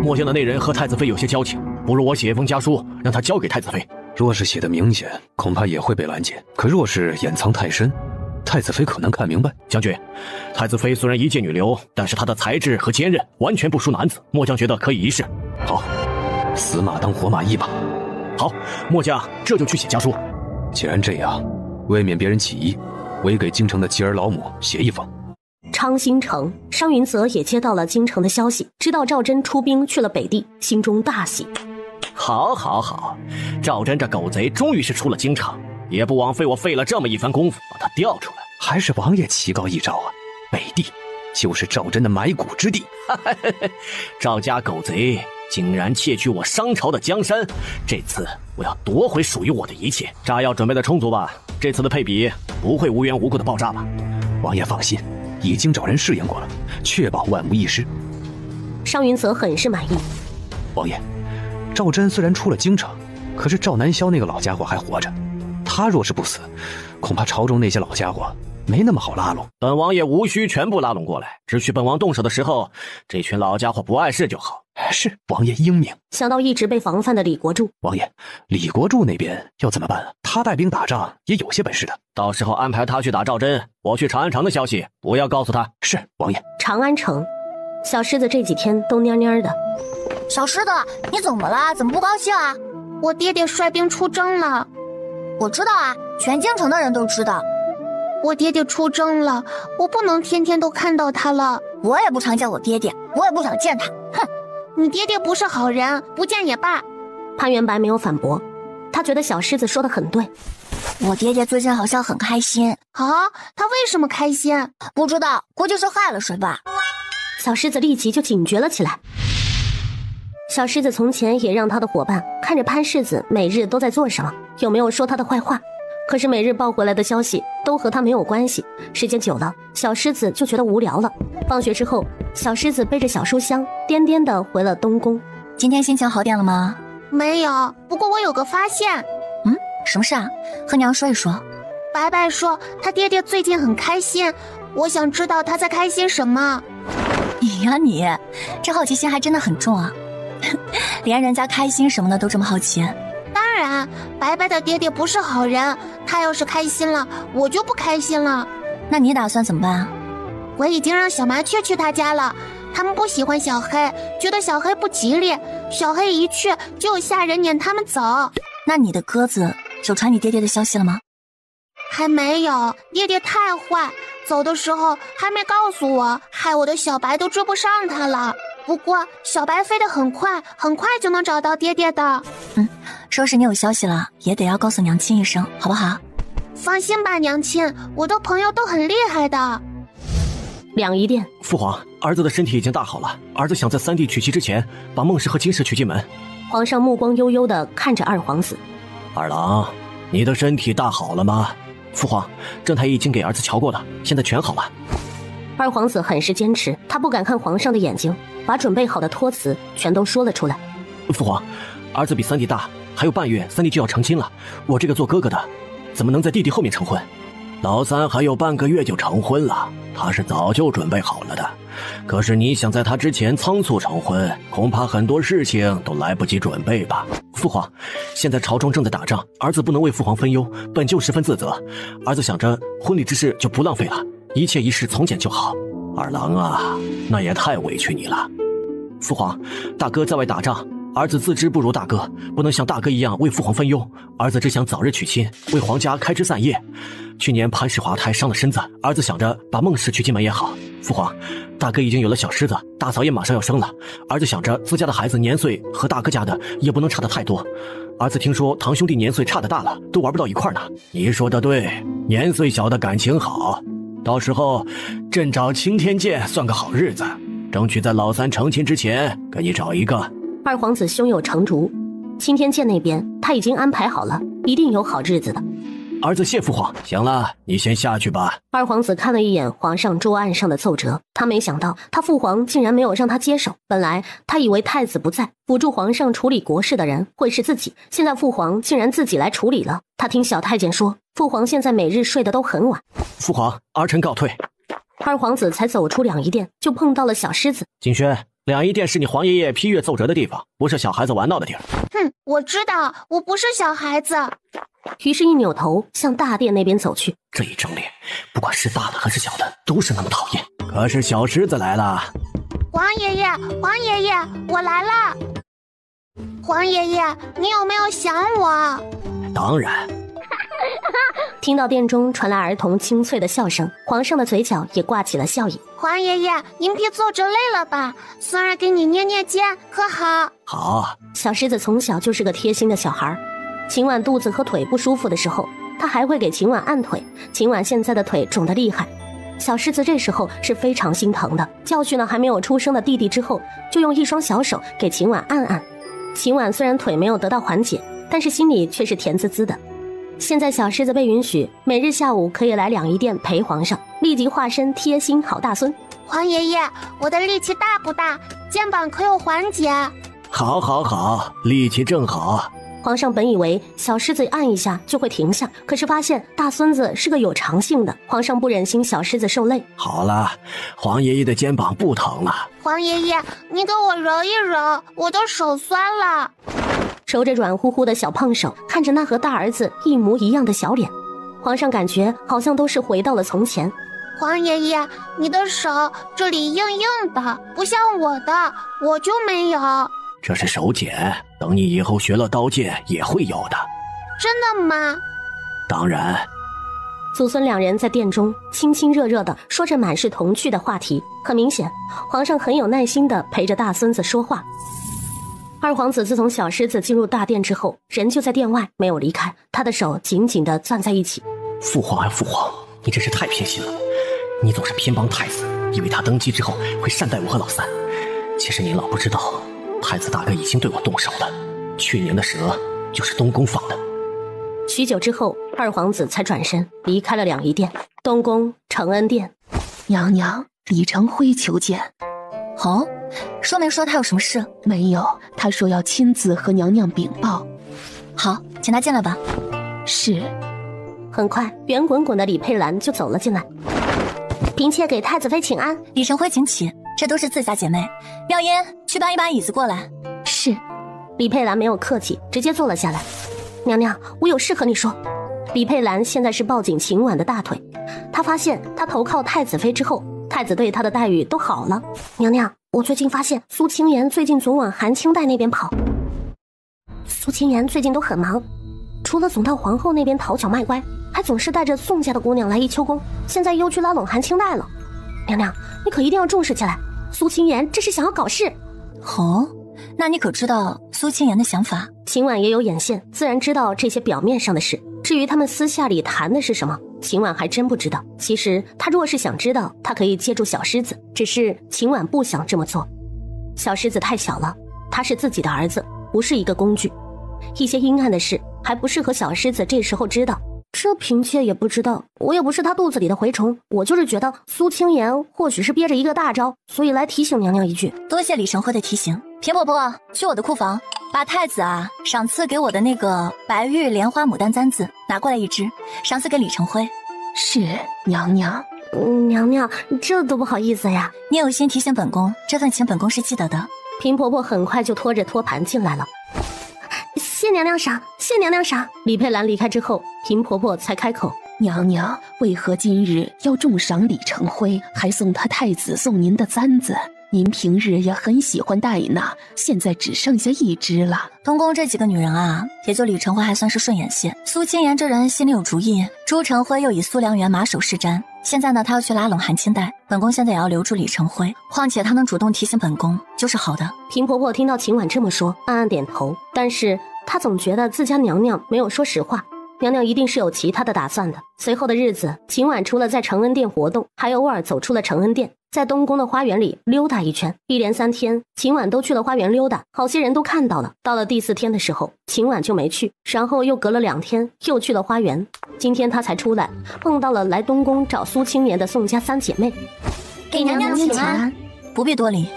墨将的那人和太子妃有些交情，不如我写一封家书让他交给太子妃。若是写得明显，恐怕也会被拦截，可若是掩藏太深，太子妃可能看明白。将军，太子妃虽然一介女流，但是她的才智和坚韧完全不输男子，末将觉得可以一试。好，死马当活马医吧。好，末将这就去写家书。既然这样，为免别人起疑，我也给京城的妻儿老母写一封。昌兴城，商云泽也接到了京城的消息，知道赵祯出兵去了北地，心中大喜。好，好，好，赵祯这狗贼终于是出了京城，也不枉费我费了这么一番功夫把他调出来。还是王爷棋高一招啊！北地就是赵祯的埋骨之地。赵家狗贼竟然窃取我商朝的江山，这次我要夺回属于我的一切。炸药准备的充足吧？这次的配比不会无缘无故的爆炸吧？王爷放心，已经找人试验过了，确保万无一失。商云泽很是满意。王爷，赵祯虽然出了京城，可是赵南萧那个老家伙还活着，他若是不死，恐怕朝中那些老家伙没那么好拉拢。本王也无需全部拉拢过来，只需本王动手的时候，这群老家伙不碍事就好。是，王爷英明。想到一直被防范的李国柱，王爷，李国柱那边要怎么办啊？他带兵打仗也有些本事的。到时候安排他去打赵祯，我去长安城的消息不要告诉他。是，王爷。长安城，小狮子这几天都蔫蔫的。小狮子，你怎么了？怎么不高兴啊？我爹爹率兵出征了。我知道啊，全京城的人都知道。我爹爹出征了，我不能天天都看到他了。我也不常见我爹爹，我也不想见他。哼，你爹爹不是好人，不见也罢。潘元白没有反驳，他觉得小狮子说的很对。我爹爹最近好像很开心啊，他为什么开心？不知道，估计是害了谁吧。小狮子立即就警觉了起来。小狮子从前也让他的伙伴看着潘世子每日都在做什么，有没有说他的坏话，可是每日报回来的消息都和他没有关系。时间久了，小狮子就觉得无聊了。放学之后，小狮子背着小书箱颠颠地回了东宫。今天心情好点了吗？没有，不过我有个发现。什么事啊？和娘说一说。白白说他爹爹最近很开心，我想知道他在开心什么。你呀你，这好奇心还真的很重啊。连人家开心什么的都这么好奇。当然，白白的爹爹不是好人，他要是开心了，我就不开心了。那你打算怎么办？我已经让小麻雀去他家了，他们不喜欢小黑，觉得小黑不吉利，小黑一去就有下人撵他们走。那你的鸽子有传你爹爹的消息了吗？还没有，爹爹太坏，走的时候还没告诉我，害我的小白都追不上他了。不过小白飞得很快，很快就能找到爹爹的。说是你有消息了，也得要告诉娘亲一声，好不好？放心吧，娘亲，我的朋友都很厉害的。两仪殿，父皇，儿子的身体已经大好了，儿子想在3弟娶妻之前，把孟氏和金氏娶进门。皇上目光悠悠地看着二皇子。二郎，你的身体大好了吗？父皇，正太医已经给儿子瞧过了，现在全好了。二皇子很是坚持，他不敢看皇上的眼睛，把准备好的托词全都说了出来。父皇，儿子比3弟大，还有半月3弟就要成亲了，我这个做哥哥的怎么能在弟弟后面成婚？老三还有半个月就成婚了，他是早就准备好了的。可是你想在他之前仓促成婚，恐怕很多事情都来不及准备吧。父皇，现在朝中正在打仗，儿子不能为父皇分忧，本就十分自责。儿子想着婚礼之事就不浪费了，一切一事从简就好。二郎啊，那也太委屈你了。父皇，大哥在外打仗，儿子自知不如大哥，不能像大哥一样为父皇分忧。儿子只想早日娶亲，为皇家开枝散叶。去年潘氏滑胎伤了身子，儿子想着把孟氏娶进门也好。父皇，大哥已经有了小狮子，大嫂也马上要生了，儿子想着自家的孩子年岁和大哥家的也不能差得太多。儿子听说堂兄弟年岁差得大了，都玩不到一块呢。你说的对，年岁小的感情好，到时候朕找青天剑算个好日子，争取在老三成亲之前给你找一个。二皇子胸有成竹，青天剑那边他已经安排好了，一定有好日子的。儿子谢父皇。行了，你先下去吧。二皇子看了一眼皇上桌案上的奏折，他没想到他父皇竟然没有让他接手。本来他以为太子不在，辅助皇上处理国事的人会是自己，现在父皇竟然自己来处理了。他听小太监说，父皇现在每日睡得都很晚。父皇，儿臣告退。二皇子才走出两仪殿，就碰到了小狮子。景轩，两仪殿是你皇爷爷批阅奏折的地方，不是小孩子玩闹的地儿。哼，我知道，我不是小孩子。于是，一扭头向大殿那边走去。这一张脸，不管是大的还是小的，都是那么讨厌。可是小狮子来了。皇爷爷，皇爷爷，我来了。皇爷爷，你有没有想我？当然。听到殿中传来儿童清脆的笑声，皇上的嘴角也挂起了笑意。皇爷爷，您批奏折累了吧？孙儿给你捏捏肩，可好？好。小狮子从小就是个贴心的小孩。秦婉肚子和腿不舒服的时候，他还会给秦婉按腿。秦婉现在的腿肿得厉害，小狮子这时候是非常心疼的，教训了还没有出生的弟弟之后，就用一双小手给秦婉按按。秦婉虽然腿没有得到缓解，但是心里却是甜滋滋的。现在小狮子被允许每日下午可以来两仪殿陪皇上，立即化身贴心好大孙。皇爷爷，我的力气大不大？肩膀可有缓解？好好好，力气正好。皇上本以为小狮子按一下就会停下，可是发现大孙子是个有长性的，皇上不忍心小狮子受累。好了，皇爷爷的肩膀不疼了。皇爷爷，你给我揉一揉，我的手酸了。揉着软乎乎的小胖手，看着那和大儿子一模一样的小脸，皇上感觉好像都是回到了从前。皇爷爷，你的手这里硬硬的，不像我的，我就没有。这是手茧，等你以后学了刀剑也会有的。真的吗？当然。祖孙两人在殿中亲亲热热地说着满是童趣的话题，很明显皇上很有耐心地陪着大孙子说话。二皇子自从小狮子进入大殿之后，人就在殿外没有离开，他的手紧紧地攥在一起。父皇啊父皇，你真是太偏心了，你总是偏帮太子，以为他登基之后会善待我和老三，其实您老不知道，太子大哥已经对我动手了，去年的蛇就是东宫放的。许久之后，二皇子才转身离开了两仪殿。东宫承恩殿，娘娘，李承辉求见。哦，说没说他有什么事？没有，他说要亲自和娘娘禀报。好，请他进来吧。是。很快，圆滚滚的李佩兰就走了进来。嫔妾给太子妃请安。李承辉请起，这都是自家姐妹。妙音，去搬一把椅子过来。是。李佩兰没有客气，直接坐了下来。娘娘，我有事和你说。李佩兰现在是抱紧秦婉的大腿，她发现她投靠太子妃之后，太子对她的待遇都好了。娘娘，我最近发现苏清言最近总往韩清代那边跑。苏清言最近都很忙，除了总到皇后那边讨巧卖乖，还总是带着宋家的姑娘来一秋宫，现在又去拉拢韩清代了。娘娘，你可一定要重视起来，苏清言这是想要搞事。哦，那你可知道苏清言的想法？秦婉也有眼线，自然知道这些表面上的事。至于他们私下里谈的是什么，秦婉还真不知道。其实他若是想知道，他可以借助小狮子，只是秦婉不想这么做。小狮子太小了，他是自己的儿子，不是一个工具。一些阴暗的事还不适合小狮子这时候知道。这嫔妾也不知道，我也不是他肚子里的蛔虫，我就是觉得苏清言或许是憋着一个大招，所以来提醒娘娘一句。多谢李成辉的提醒。平婆婆，去我的库房，把太子赏赐给我的那个白玉莲花牡丹簪子拿过来一支，赏赐给李成辉。是娘娘。娘娘，这都不好意思呀。你有心提醒本宫，这份情本宫是记得的。平婆婆很快就拖着托盘进来了。谢娘娘赏，谢娘娘赏。李佩兰离开之后，平婆婆才开口：娘娘，为何今日要重赏李成辉，还送他太子送您的簪子？您平日也很喜欢戴呢，现在只剩下一只了。东宫这几个女人也就李成辉还算是顺眼些。苏清言这人心里有主意，朱成辉又以苏良缘马首是瞻。现在呢，他要去拉拢韩清代，本宫现在也要留住李成辉。况且他能主动提醒本宫，就是好的。平婆婆听到秦婉这么说，暗暗点头，但是她总觉得自家娘娘没有说实话。娘娘一定是有其他的打算的。随后的日子，秦婉除了在承恩殿活动，还偶尔走出了承恩殿，在东宫的花园里溜达一圈。一连3天，秦婉都去了花园溜达，好些人都看到了。到了第4天的时候，秦婉就没去，然后又隔了2天，又去了花园。今天她才出来，碰到了来东宫找苏清言的宋家3姐妹。给娘娘请安。不必多礼。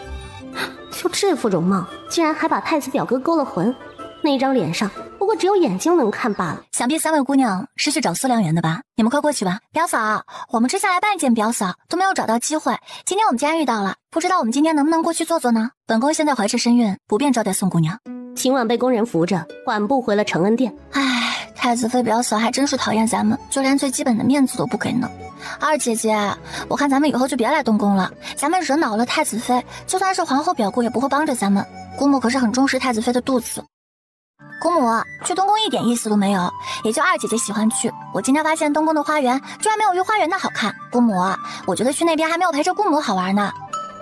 就这副容貌，竟然还把太子表哥勾了魂。那张脸上不过只有眼睛能看罢了。想必3位姑娘是去找苏良缘的吧？你们快过去吧。表嫂，我们之前来拜见表嫂都没有找到机会，今天我们既然遇到了，不知道我们今天能不能过去坐坐呢？本宫现在怀着身孕，不便招待宋姑娘。秦婉被宫人扶着缓步回了承恩殿。唉，太子妃表嫂还真是讨厌咱们，就连最基本的面子都不给呢。二姐姐，我看咱们以后就别来东宫了，咱们惹恼了太子妃，就算是皇后表姑也不会帮着咱们。姑母可是很重视太子妃的肚子。姑母，去东宫一点意思都没有，也就二姐姐喜欢去。我今天发现东宫的花园居然没有御花园那好看。姑母，我觉得去那边还没有陪着姑母好玩呢。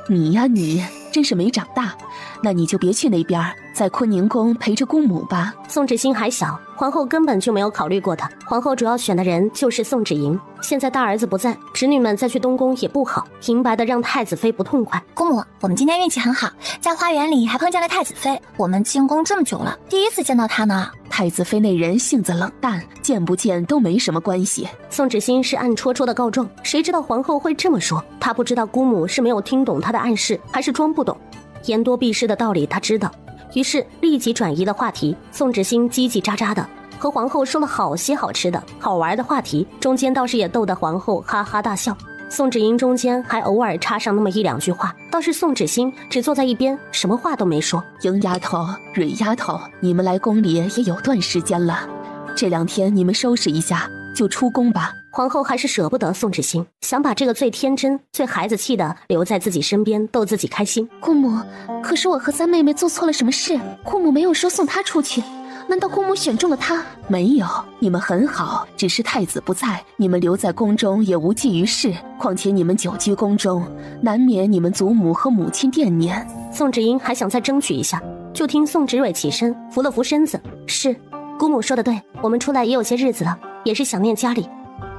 你呀你，真是没长大。那你就别去那边，在坤宁宫陪着姑母吧。宋芷欣还小，皇后根本就没有考虑过她。皇后主要选的人就是宋芷莹，现在大儿子不在，侄女们再去东宫也不好，平白的让太子妃不痛快。姑母，我们今天运气很好，在花园里还碰见了太子妃。我们进宫这么久了，第一次见到她呢。太子妃那人性子冷淡，见不见都没什么关系。宋芷欣是暗戳戳的告状，谁知道皇后会这么说？她不知道姑母是没有听懂她的暗示，还是装不懂。言多必失的道理她知道，于是立即转移了话题。宋芷欣叽叽喳喳的和皇后说了好些好吃的好玩的话题，中间倒是也逗得皇后哈哈大笑。宋芷莹中间还偶尔插上那么1-2句话，倒是宋芷欣只坐在一边，什么话都没说。莹丫头、蕊丫头，你们来宫里也有段时间了，这2天你们收拾一下就出宫吧。皇后还是舍不得宋芷欣，想把这个最天真最孩子气的留在自己身边，逗自己开心。姑母，可是我和3妹妹做错了什么事？姑母没有说送她出去，难道姑母选中了她？没有，你们很好，只是太子不在，你们留在宫中也无济于事。况且你们久居宫中，难免你们祖母和母亲惦念。宋芷英还想再争取一下，就听宋芷蕊起身扶了扶身子，是，姑母说的对，我们出来也有些日子了，也是想念家里。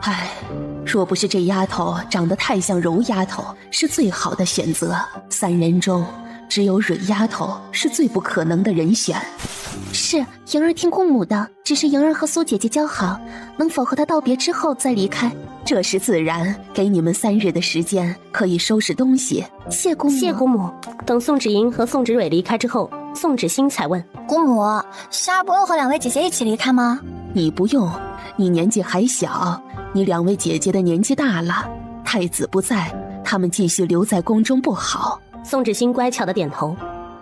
唉，若不是这丫头长得太像柔丫头，是最好的选择。3人中，只有蕊丫头是最不可能的人选。是，莹儿听姑母的，只是莹儿和苏姐姐交好，能否和她道别之后再离开？这是自然，给你们3日的时间，可以收拾东西。谢姑母。谢姑母。等宋芷莹和宋芷蕊离开之后，宋芷欣才问：姑母，希儿不用和2位姐姐一起离开吗？你不用，你年纪还小，你2位姐姐的年纪大了，太子不在，他们继续留在宫中不好。宋芷欣乖巧的点头，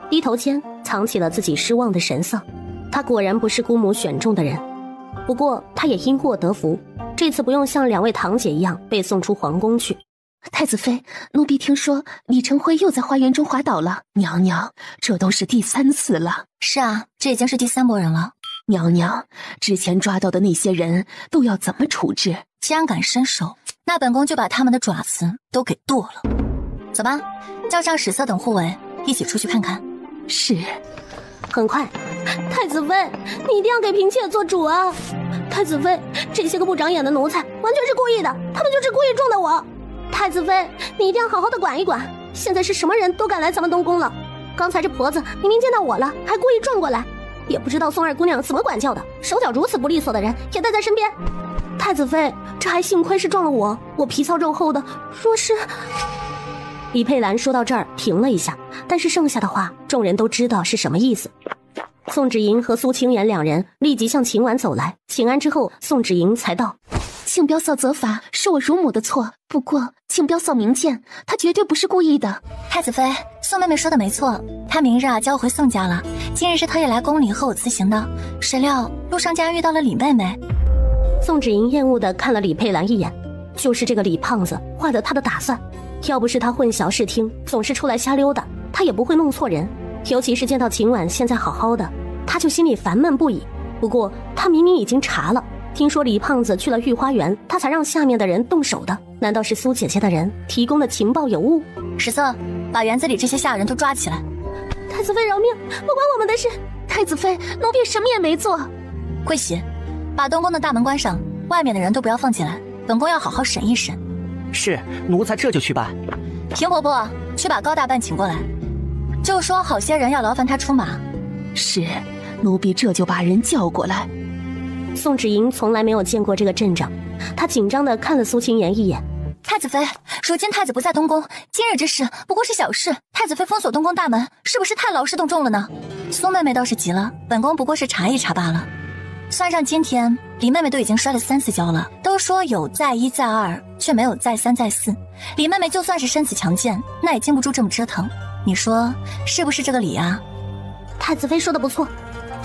低头间藏起了自己失望的神色。她果然不是姑母选中的人，不过她也因祸得福，这次不用像2位堂姐一样被送出皇宫去。太子妃，奴婢听说李成辉又在花园中滑倒了。娘娘，这都是第3次了。是啊，这已经是第3波人了。娘娘，之前抓到的那些人都要怎么处置？既然敢伸手，那本宫就把他们的爪子都给剁了。走吧，叫上史色等护卫，一起出去看看。是。很快，太子妃，你一定要给嫔妾做主啊！太子妃，这些个不长眼的奴才完全是故意的，他们就是故意撞的我。太子妃，你一定要好好的管一管，现在是什么人都敢来咱们东宫了。刚才这婆子明明见到我了，还故意撞过来，也不知道宋二姑娘怎么管教的，手脚如此不利索的人也带在身边。太子妃，这还幸亏是撞了我皮糙肉厚的，若是……李佩兰说到这儿停了一下，但是剩下的话众人都知道是什么意思。宋芷莹和苏清言两人立即向秦婉走来，请安之后，宋芷莹才道：请表嫂责罚，是我乳母的错，不过请表嫂明鉴，她绝对不是故意的。太子妃，宋妹妹说的没错，她明日就要回宋家了，今日是特意来宫里和我辞行的，谁料路上竟然遇到了李妹妹。宋芷莹厌恶地看了李佩兰一眼，就是这个李胖子坏了她的打算，要不是他混淆视听，总是出来瞎溜达，他也不会弄错人。尤其是见到秦婉现在好好的，他就心里烦闷不已。不过他明明已经查了，听说李胖子去了御花园，他才让下面的人动手的。难道是苏姐姐的人提供的情报有误？史色，把园子里这些下人都抓起来。太子妃饶命，不关我们的事。太子妃，奴婢什么也没做。桂喜，把东宫的大门关上，外面的人都不要放进来，本宫要好好审一审。是，奴才这就去办。平婆婆，去把高大办请过来，就说好些人要劳烦他出马。是，奴婢这就把人叫过来。宋芷莹从来没有见过这个阵仗，她紧张地看了苏清言一眼。太子妃，如今太子不在东宫，今日之事不过是小事，太子妃封锁东宫大门，是不是太劳师动众了呢？苏妹妹倒是急了，本宫不过是查一查罢了。算上今天，李妹妹都已经摔了3次跤了，都说有再1再2，却没有再3再4。李妹妹就算是身子强健，那也经不住这么折腾。你说是不是这个理啊？太子妃说的不错，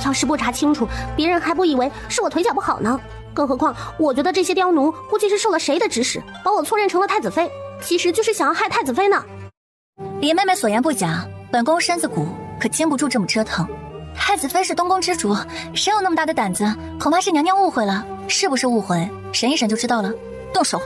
要是不查清楚，别人还不以为是我腿脚不好呢。更何况，我觉得这些刁奴估计是受了谁的指使，把我错认成了太子妃，其实就是想要害太子妃呢。李妹妹所言不假，本宫身子骨可经不住这么折腾。太子妃是东宫之主，谁有那么大的胆子？恐怕是娘娘误会了，是不是误会？审一审就知道了。动手！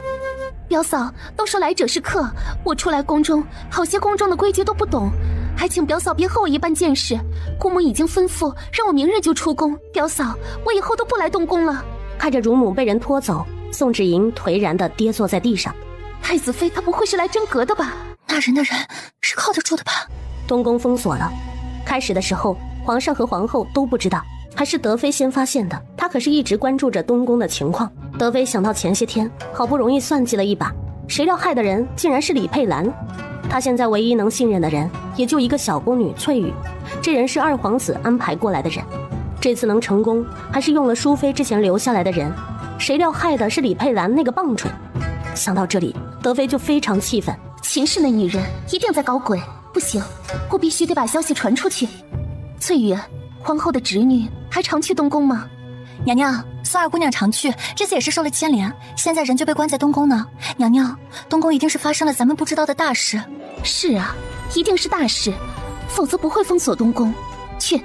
表嫂，都说来者是客，我初来宫中，好些宫中的规矩都不懂，还请表嫂别和我一般见识。姑母已经吩咐让我明日就出宫，表嫂，我以后都不来东宫了。看着乳母被人拖走，宋芷莹颓然地跌坐在地上。太子妃她不会是来真格的吧？那人的人是靠得住的吧？东宫封锁了，开始的时候皇上和皇后都不知道，还是德妃先发现的。她可是一直关注着东宫的情况。德妃想到前些天好不容易算计了一把，谁料害的人竟然是李佩兰。她现在唯一能信任的人也就一个小宫女翠羽，这人是二皇子安排过来的人。这次能成功，还是用了淑妃之前留下来的人，谁料害的是李佩兰那个棒槌。想到这里，德妃就非常气愤，秦氏那女人一定在搞鬼，不行，我必须得把消息传出去。翠羽，皇后的侄女还常去东宫吗？娘娘，宋二姑娘常去，这次也是受了牵连，现在人就被关在东宫呢。娘娘，东宫一定是发生了咱们不知道的大事。是啊，一定是大事，否则不会封锁东宫。去，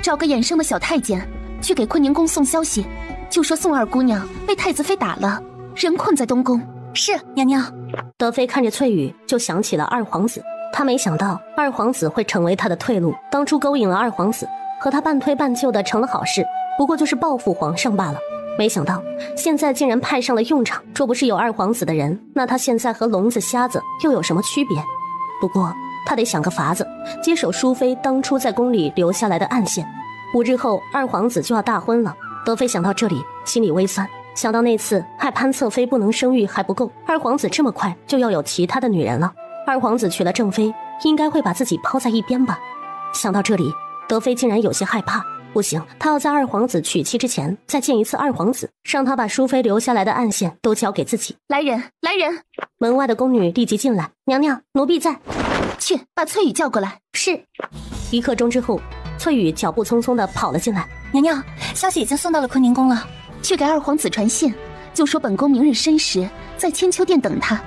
找个眼生的小太监，去给坤宁宫送消息，就说宋二姑娘被太子妃打了，人困在东宫。是，娘娘。德妃看着翠羽，就想起了二皇子。他没想到二皇子会成为他的退路，当初勾引了二皇子，和他半推半就的成了好事，不过就是报复皇上罢了。没想到现在竟然派上了用场，若不是有二皇子的人，那他现在和聋子瞎子又有什么区别？不过他得想个法子接手淑妃当初在宫里留下来的暗线。5日后二皇子就要大婚了，德妃想到这里心里微酸，想到那次害潘侧妃不能生育还不够，二皇子这么快就要有其他的女人了。二皇子娶了正妃，应该会把自己抛在一边吧。想到这里，德妃竟然有些害怕。不行，她要在二皇子娶妻之前再见一次二皇子，让他把淑妃留下来的暗线都交给自己。来人，来人！门外的宫女立即进来，娘娘，奴婢在。去，把翠羽叫过来。是。1刻钟之后，翠羽脚步匆匆地跑了进来。娘娘，消息已经送到了坤宁宫了，去给二皇子传信，就说本宫明日申时在千秋殿等他。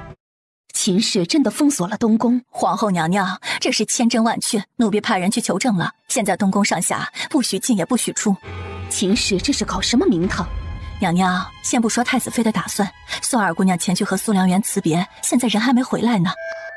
秦氏真的封锁了东宫，皇后娘娘，这是千真万确，奴婢派人去求证了，现在东宫上下不许进也不许出。秦氏这是搞什么名堂？娘娘，先不说太子妃的打算，宋二姑娘前去和苏良缘辞别，现在人还没回来呢。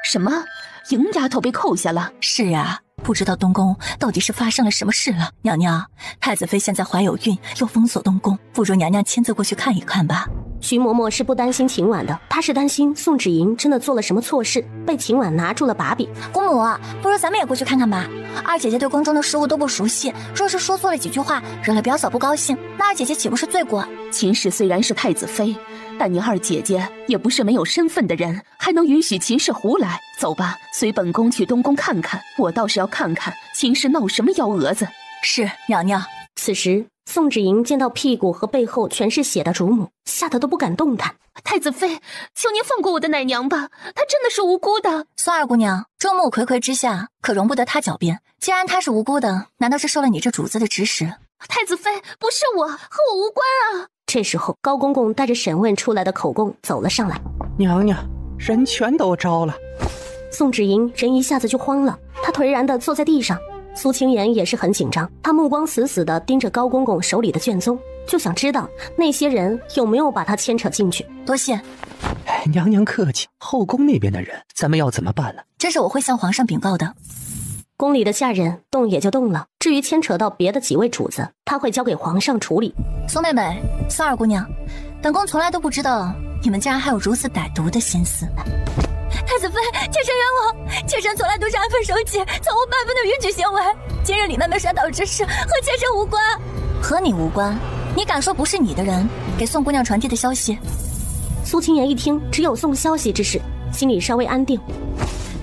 什么？莹丫头被扣下了？是啊，不知道东宫到底是发生了什么事了。娘娘，太子妃现在怀有孕，又封锁东宫，不如娘娘亲自过去看一看吧。徐嬷嬷是不担心秦婉的，她是担心宋芷莹真的做了什么错事，被秦婉拿住了把柄。姑母，不如咱们也过去看看吧。二姐姐对宫中的事物都不熟悉，若是说错了几句话，惹了表嫂不高兴，那二姐姐岂不是罪过？秦氏虽然是太子妃，但你二姐姐也不是没有身份的人，还能允许秦氏胡来？走吧，随本宫去东宫看看，我倒是要看看秦氏闹什么幺蛾子。是，娘娘。此时宋芷莹见到屁股和背后全是血的主母，吓得都不敢动弹。太子妃，求您放过我的奶娘吧，她真的是无辜的。宋二姑娘，众目睽睽之下，可容不得她狡辩。既然她是无辜的，难道是受了你这主子的指使？太子妃，不是我，和我无关啊。这时候高公公带着审问出来的口供走了上来。娘娘，人全都招了。宋芷莹人一下子就慌了，她颓然地坐在地上。苏清言也是很紧张，他目光死死地盯着高公公手里的卷宗，就想知道那些人有没有把他牵扯进去。多谢。娘娘客气，后宫那边的人咱们要怎么办呢？这是我会向皇上禀告的。宫里的下人动也就动了，至于牵扯到别的几位主子，他会交给皇上处理。宋妹妹，宋二姑娘，本宫从来都不知道你们竟然还有如此歹毒的心思。太子妃，妾身冤枉，妾身从来都是安分守己，从无半分的逾矩行为。今日李妹妹摔倒之事和妾身无关。和你无关？你敢说不是你的人给宋姑娘传递的消息？苏清言一听只有送消息之事，心里稍微安定。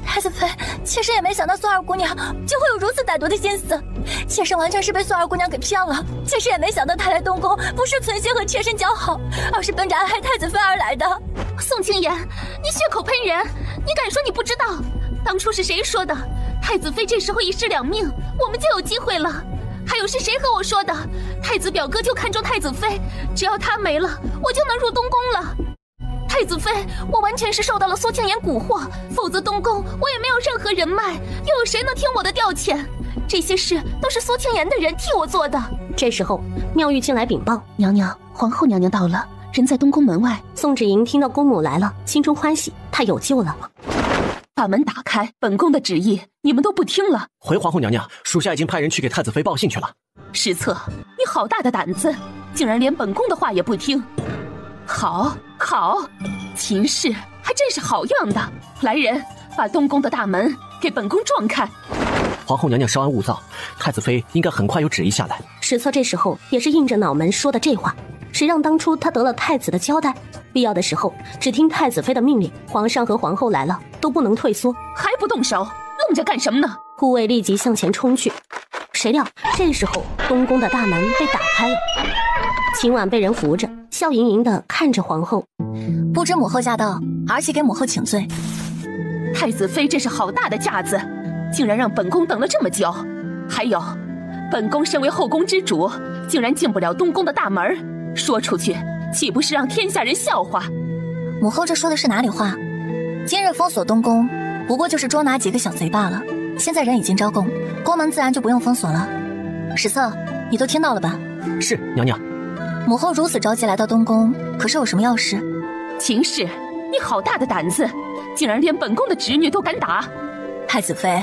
太子妃，妾身也没想到宋二姑娘就会有如此歹毒的心思，妾身完全是被宋二姑娘给骗了。妾身也没想到她来东宫不是存心和妾身交好，而是奔着暗害太子妃而来的。宋清言，你血口喷人，你敢说你不知道？当初是谁说的？太子妃这时候一尸两命，我们就有机会了。还有是谁和我说的？太子表哥就看中太子妃，只要他没了，我就能入东宫了。太子妃，我完全是受到了苏清言蛊惑，否则东宫我也没有任何人脉，又有谁能听我的调遣？这些事都是苏清言的人替我做的。这时候妙玉进来禀报，娘娘，皇后娘娘到了，人在东宫门外。宋芷莹听到公母来了，心中欢喜，她有救了。把门打开，本宫的旨意你们都不听了。回皇后娘娘，属下已经派人去给太子妃报信去了。失策，你好大的胆子，竟然连本宫的话也不听。好，秦氏还真是好样的。来人，把东宫的大门给本宫撞开。皇后娘娘稍安勿躁，太子妃应该很快有旨意下来。史策这时候也是硬着脑门说的这话，谁让当初他得了太子的交代，必要的时候只听太子妃的命令，皇上和皇后来了都不能退缩。还不动手，愣着干什么呢？护卫立即向前冲去，谁料这时候东宫的大门被打开了，秦婉被人扶着，笑盈盈地看着皇后。不知母后驾到，儿媳给母后请罪。太子妃这是好大的架子，竟然让本宫等了这么久。还有，本宫身为后宫之主，竟然进不了东宫的大门，说出去岂不是让天下人笑话？母后这说的是哪里话？今日封锁东宫，不过就是捉拿几个小贼罢了。现在人已经招供，宫门自然就不用封锁了。史策，你都听到了吧？是，娘娘。母后如此着急来到东宫，可是有什么要事？秦氏，你好大的胆子，竟然连本宫的侄女都敢打！太子妃，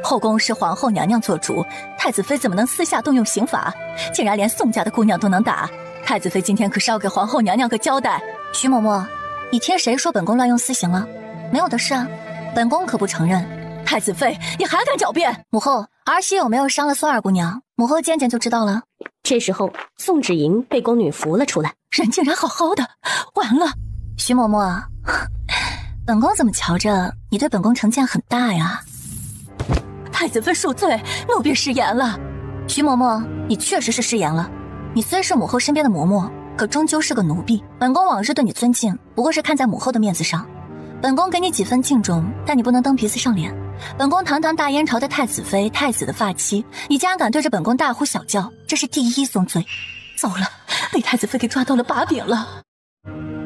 后宫是皇后娘娘做主，太子妃怎么能私下动用刑法？竟然连宋家的姑娘都能打，太子妃今天可是要给皇后娘娘个交代。徐嬷嬷，你听谁说本宫乱用私刑了？没有的事啊，本宫可不承认。太子妃，你还敢狡辩？母后，儿媳有没有伤了宋二姑娘？母后见见就知道了。这时候宋芷莹被宫女扶了出来，人竟然好好的，完了。徐嬷嬷，本宫怎么瞧着你对本宫成见很大呀？太子妃恕罪，奴婢失言了。徐嬷嬷，你确实是失言了。你虽是母后身边的嬷嬷，可终究是个奴婢。本宫往日对你尊敬，不过是看在母后的面子上。本宫给你几分敬重，但你不能蹬鼻子上脸。本宫堂堂大燕朝的太子妃，太子的发妻，你竟然敢对着本宫大呼小叫，这是第一宗罪。糟了，被太子妃给抓到了把柄了。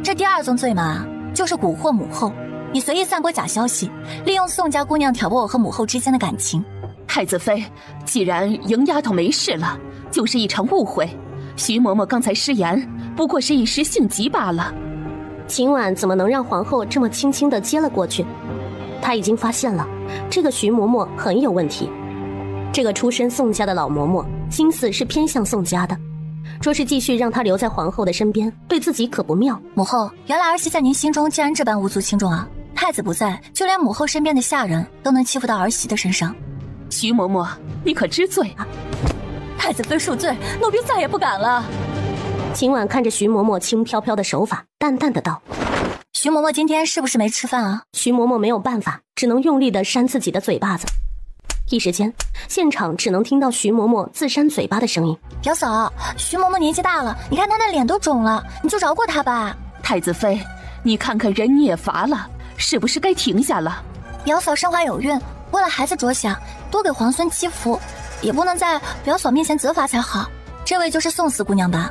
这第二宗罪嘛，就是蛊惑母后。你随意散播假消息，利用宋家姑娘挑拨我和母后之间的感情。太子妃，既然莹丫头没事了，就是一场误会。徐嬷嬷刚才失言，不过是一时性急罢了。秦婉怎么能让皇后这么轻轻地接了过去？他已经发现了，这个徐嬷嬷很有问题。这个出身宋家的老嬷嬷，心思是偏向宋家的。若是继续让她留在皇后的身边，对自己可不妙。母后，原来儿媳在您心中竟然这般无足轻重啊！太子不在，就连母后身边的下人都能欺负到儿媳的身上。徐嬷嬷，你可知罪啊？太子妃恕罪，奴婢再也不敢了。秦婉看着徐嬷嬷轻飘飘的手法，淡淡的道：“徐嬷嬷今天是不是没吃饭啊？”徐嬷嬷没有办法，只能用力的扇自己的嘴巴子。一时间，现场只能听到徐嬷嬷自扇嘴巴的声音。表嫂，徐嬷嬷年纪大了，你看她的脸都肿了，你就饶过她吧。太子妃，你看看人你也乏了，是不是该停下了？表嫂身怀有孕，为了孩子着想，多给皇孙积福，也不能在表嫂面前责罚才好。这位就是宋四姑娘吧？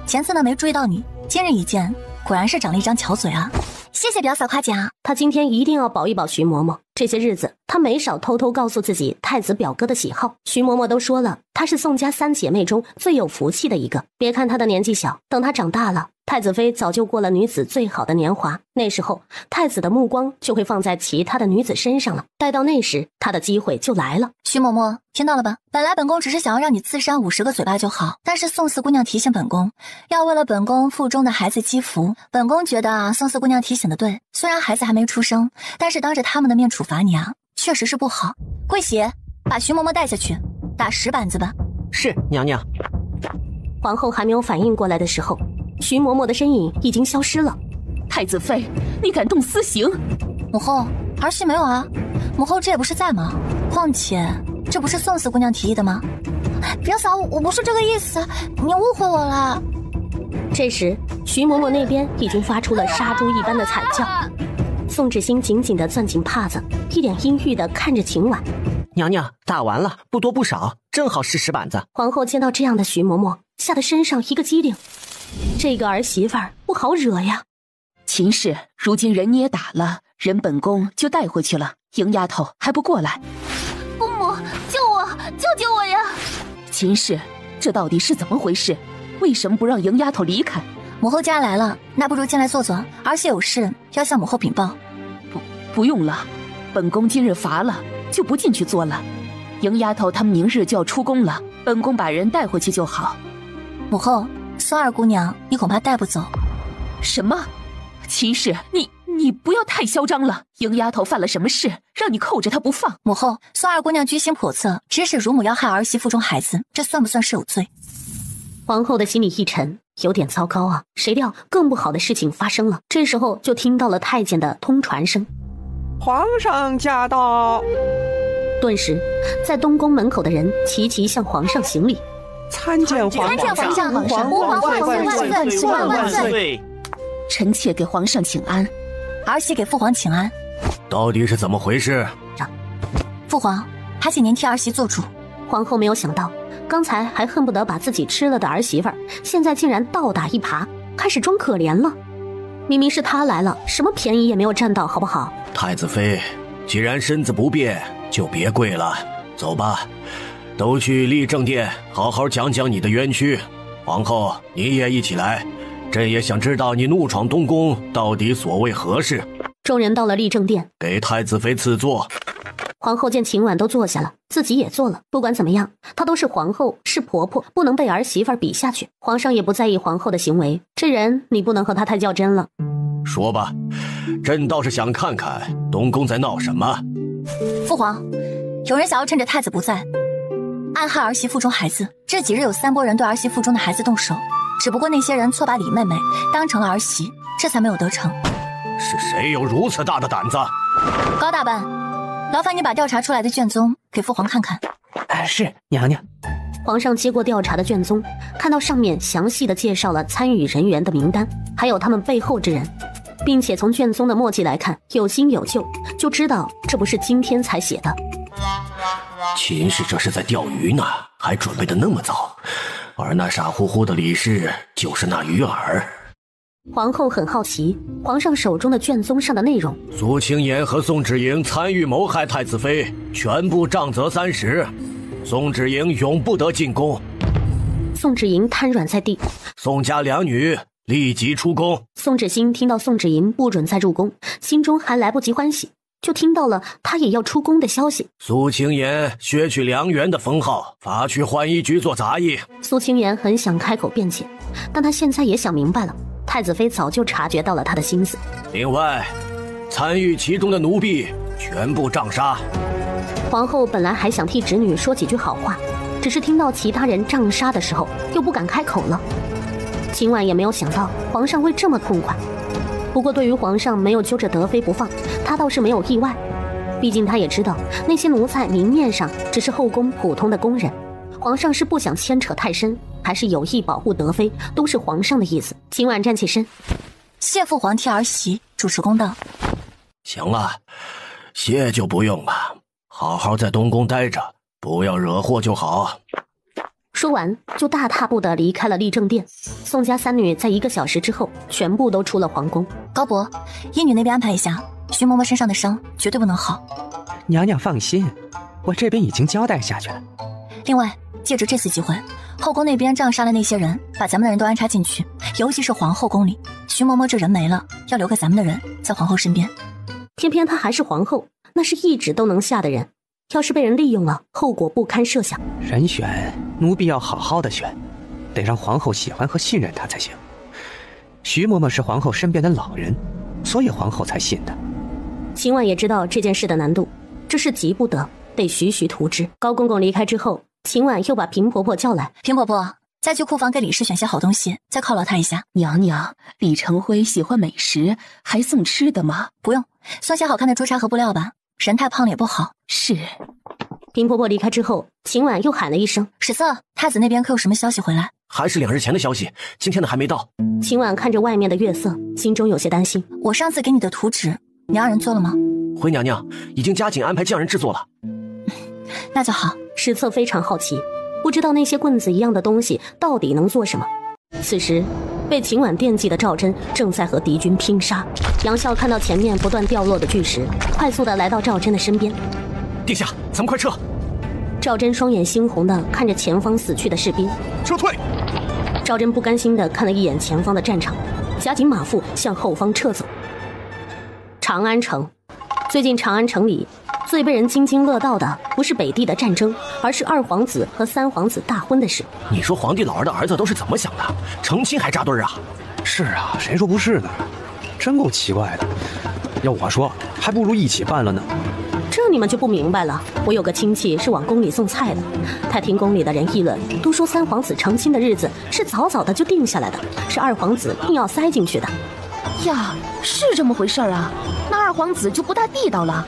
前次呢没注意到你，今日一见，果然是长了一张巧嘴啊。谢谢表嫂夸奖，她今天一定要保一保徐嬷嬷。这些日子，她没少偷偷告诉自己太子表哥的喜好。徐嬷嬷都说了，她是宋家3姐妹中最有福气的一个。别看她的年纪小，等她长大了，太子妃早就过了女子最好的年华，那时候太子的目光就会放在其他的女子身上了。待到那时，她的机会就来了。徐嬷嬷，听到了吧？本来本宫只是想要让你自扇50个嘴巴就好，但是宋四姑娘提醒本宫，要为了本宫腹中的孩子积福。本宫觉得啊，宋四姑娘提醒的对，虽然孩子还没出生，但是当着他们的面处罚你啊，确实是不好。跪鞋，把徐嬷嬷带下去，打10板子吧。是娘娘。皇后还没有反应过来的时候，徐嬷嬷的身影已经消失了。太子妃，你敢动私刑？母后，儿媳没有啊。母后这也不是在吗？况且这不是宋四姑娘提议的吗？表嫂，我不是这个意思，你误会我了。这时，徐嬷嬷那边已经发出了杀猪一般的惨叫。宋芷欣紧紧地攥紧帕子，一脸阴郁地看着秦婉。娘娘，打完了，不多不少，正好是10板子。皇后见到这样的徐嬷嬷，吓得身上一个机灵。这个儿媳妇儿不好惹呀。秦氏，如今人你也打了，人本宫就带回去了。莹丫头还不过来？姑母，救我，救救我呀！秦氏，这到底是怎么回事？为什么不让莹丫头离开？母后既然来了，那不如进来坐坐。儿媳有事要向母后禀报。不用了，本宫今日乏了，就不进去坐了。莹丫头他们明日就要出宫了，本宫把人带回去就好。母后，宋二姑娘你恐怕带不走。什么？秦氏，你不要太嚣张了。莹丫头犯了什么事，让你扣着她不放？母后，宋二姑娘居心叵测，指使乳母要害儿媳腹中孩子，这算不算是有罪？皇后的心里一沉，有点糟糕啊！谁料更不好的事情发生了。这时候就听到了太监的通传声：“皇上驾到！”顿时，在东宫门口的人齐齐向皇上行礼：“参见皇上！皇上！皇万岁！万岁！”臣妾给皇上请安。儿媳给父皇请安。到底是怎么回事？父皇，还请您替儿媳做主。皇后没有想到，刚才还恨不得把自己吃了的儿媳妇儿，现在竟然倒打一耙，开始装可怜了。明明是她来了，什么便宜也没有占到，好不好？太子妃，既然身子不便，就别跪了，走吧，都去立正殿，好好讲讲你的冤屈。皇后，你也一起来，朕也想知道你怒闯东宫到底所为何事。众人到了立正殿，给太子妃赐座。皇后见秦婉都坐下了，自己也坐了。不管怎么样，她都是皇后，是婆婆，不能被儿媳妇比下去。皇上也不在意皇后的行为，这人你不能和她太较真了。说吧，朕倒是想看看东宫在闹什么。父皇，有人想要趁着太子不在，暗害儿媳腹中孩子。这几日有3拨人对儿媳腹中的孩子动手，只不过那些人错把李妹妹当成了儿媳，这才没有得逞。是谁有如此大的胆子？高大办，劳烦你把调查出来的卷宗给父皇看看。是娘娘。皇上接过调查的卷宗，看到上面详细的介绍了参与人员的名单，还有他们背后之人，并且从卷宗的墨迹来看，有新有旧，就知道这不是今天才写的。秦氏这是在钓鱼呢，还准备的那么早，而那傻乎乎的李氏就是那鱼饵。皇后很好奇皇上手中的卷宗上的内容。苏清言和宋芷莹参与谋害太子妃，全部杖责30。宋芷莹永不得进宫。宋芷莹瘫软在地。宋家2女立即出宫。宋芷欣听到宋芷莹不准再入宫，心中还来不及欢喜，就听到了他也要出宫的消息。苏清言削去2员的封号，罚去浣衣局做杂役。苏清言很想开口辩解，但他现在也想明白了，太子妃早就察觉到了他的心思。另外，参与其中的奴婢全部杖杀。皇后本来还想替侄女说几句好话，只是听到其他人杖杀的时候，又不敢开口了。秦婉也没有想到皇上会这么痛快，不过对于皇上没有揪着德妃不放，他倒是没有意外。毕竟他也知道那些奴才明面上只是后宫普通的宫人，皇上是不想牵扯太深，还是有意保护德妃，都是皇上的意思。秦婉站起身，谢父皇替儿媳主持公道。行了，谢就不用了，好好在东宫待着，不要惹祸就好。说完就大踏步地离开了立正殿。宋家3女在1个小时之后全部都出了皇宫。高伯，医女那边安排一下，徐嬷嬷身上的伤绝对不能好。娘娘放心，我这边已经交代下去了。另外，借着这次机会，后宫那边杖杀了那些人，把咱们的人都安插进去，尤其是皇后宫里，徐嬷嬷这人没了，要留个咱们的人在皇后身边。偏偏她还是皇后，那是一指都能下的人，要是被人利用了，后果不堪设想。人选奴婢要好好的选，得让皇后喜欢和信任她才行。徐嬷嬷是皇后身边的老人，所以皇后才信她。秦婉也知道这件事的难度，这事急不得，得徐徐图之。高公公离开之后，秦婉又把平婆婆叫来。平婆婆，再去库房给李氏选些好东西，再犒劳她一下。娘娘，李成辉喜欢美食，还送吃的吗？不用，送些好看的珠茶和布料吧，人太胖了也不好。是。平婆婆离开之后，秦婉又喊了一声：“史策，太子那边可有什么消息回来？”还是2日前的消息，今天的还没到。秦婉看着外面的月色，心中有些担心。我上次给你的图纸，你让人做了吗？回娘娘，已经加紧安排匠人制作了。那就好。史策非常好奇，不知道那些棍子一样的东西到底能做什么。此时，被秦婉惦记的赵祯正在和敌军拼杀。杨笑看到前面不断掉落的巨石，快速的来到赵祯的身边。殿下，咱们快撤！赵祯双眼猩红的看着前方死去的士兵，撤退！赵祯不甘心的看了一眼前方的战场，夹紧马腹向后方撤走。长安城，最近长安城里最被人津津乐道的不是北地的战争，而是2皇子和3皇子大婚的事。你说皇帝老儿的儿子都是怎么想的？成亲还扎堆啊？是啊，谁说不是呢？真够奇怪的。要我说，还不如一起办了呢。这你们就不明白了。我有个亲戚是往宫里送菜的，他听宫里的人议论，都说3皇子成亲的日子是早早的就定下来的，是2皇子硬要塞进去的。呀，是这么回事啊？那2皇子就不大地道了。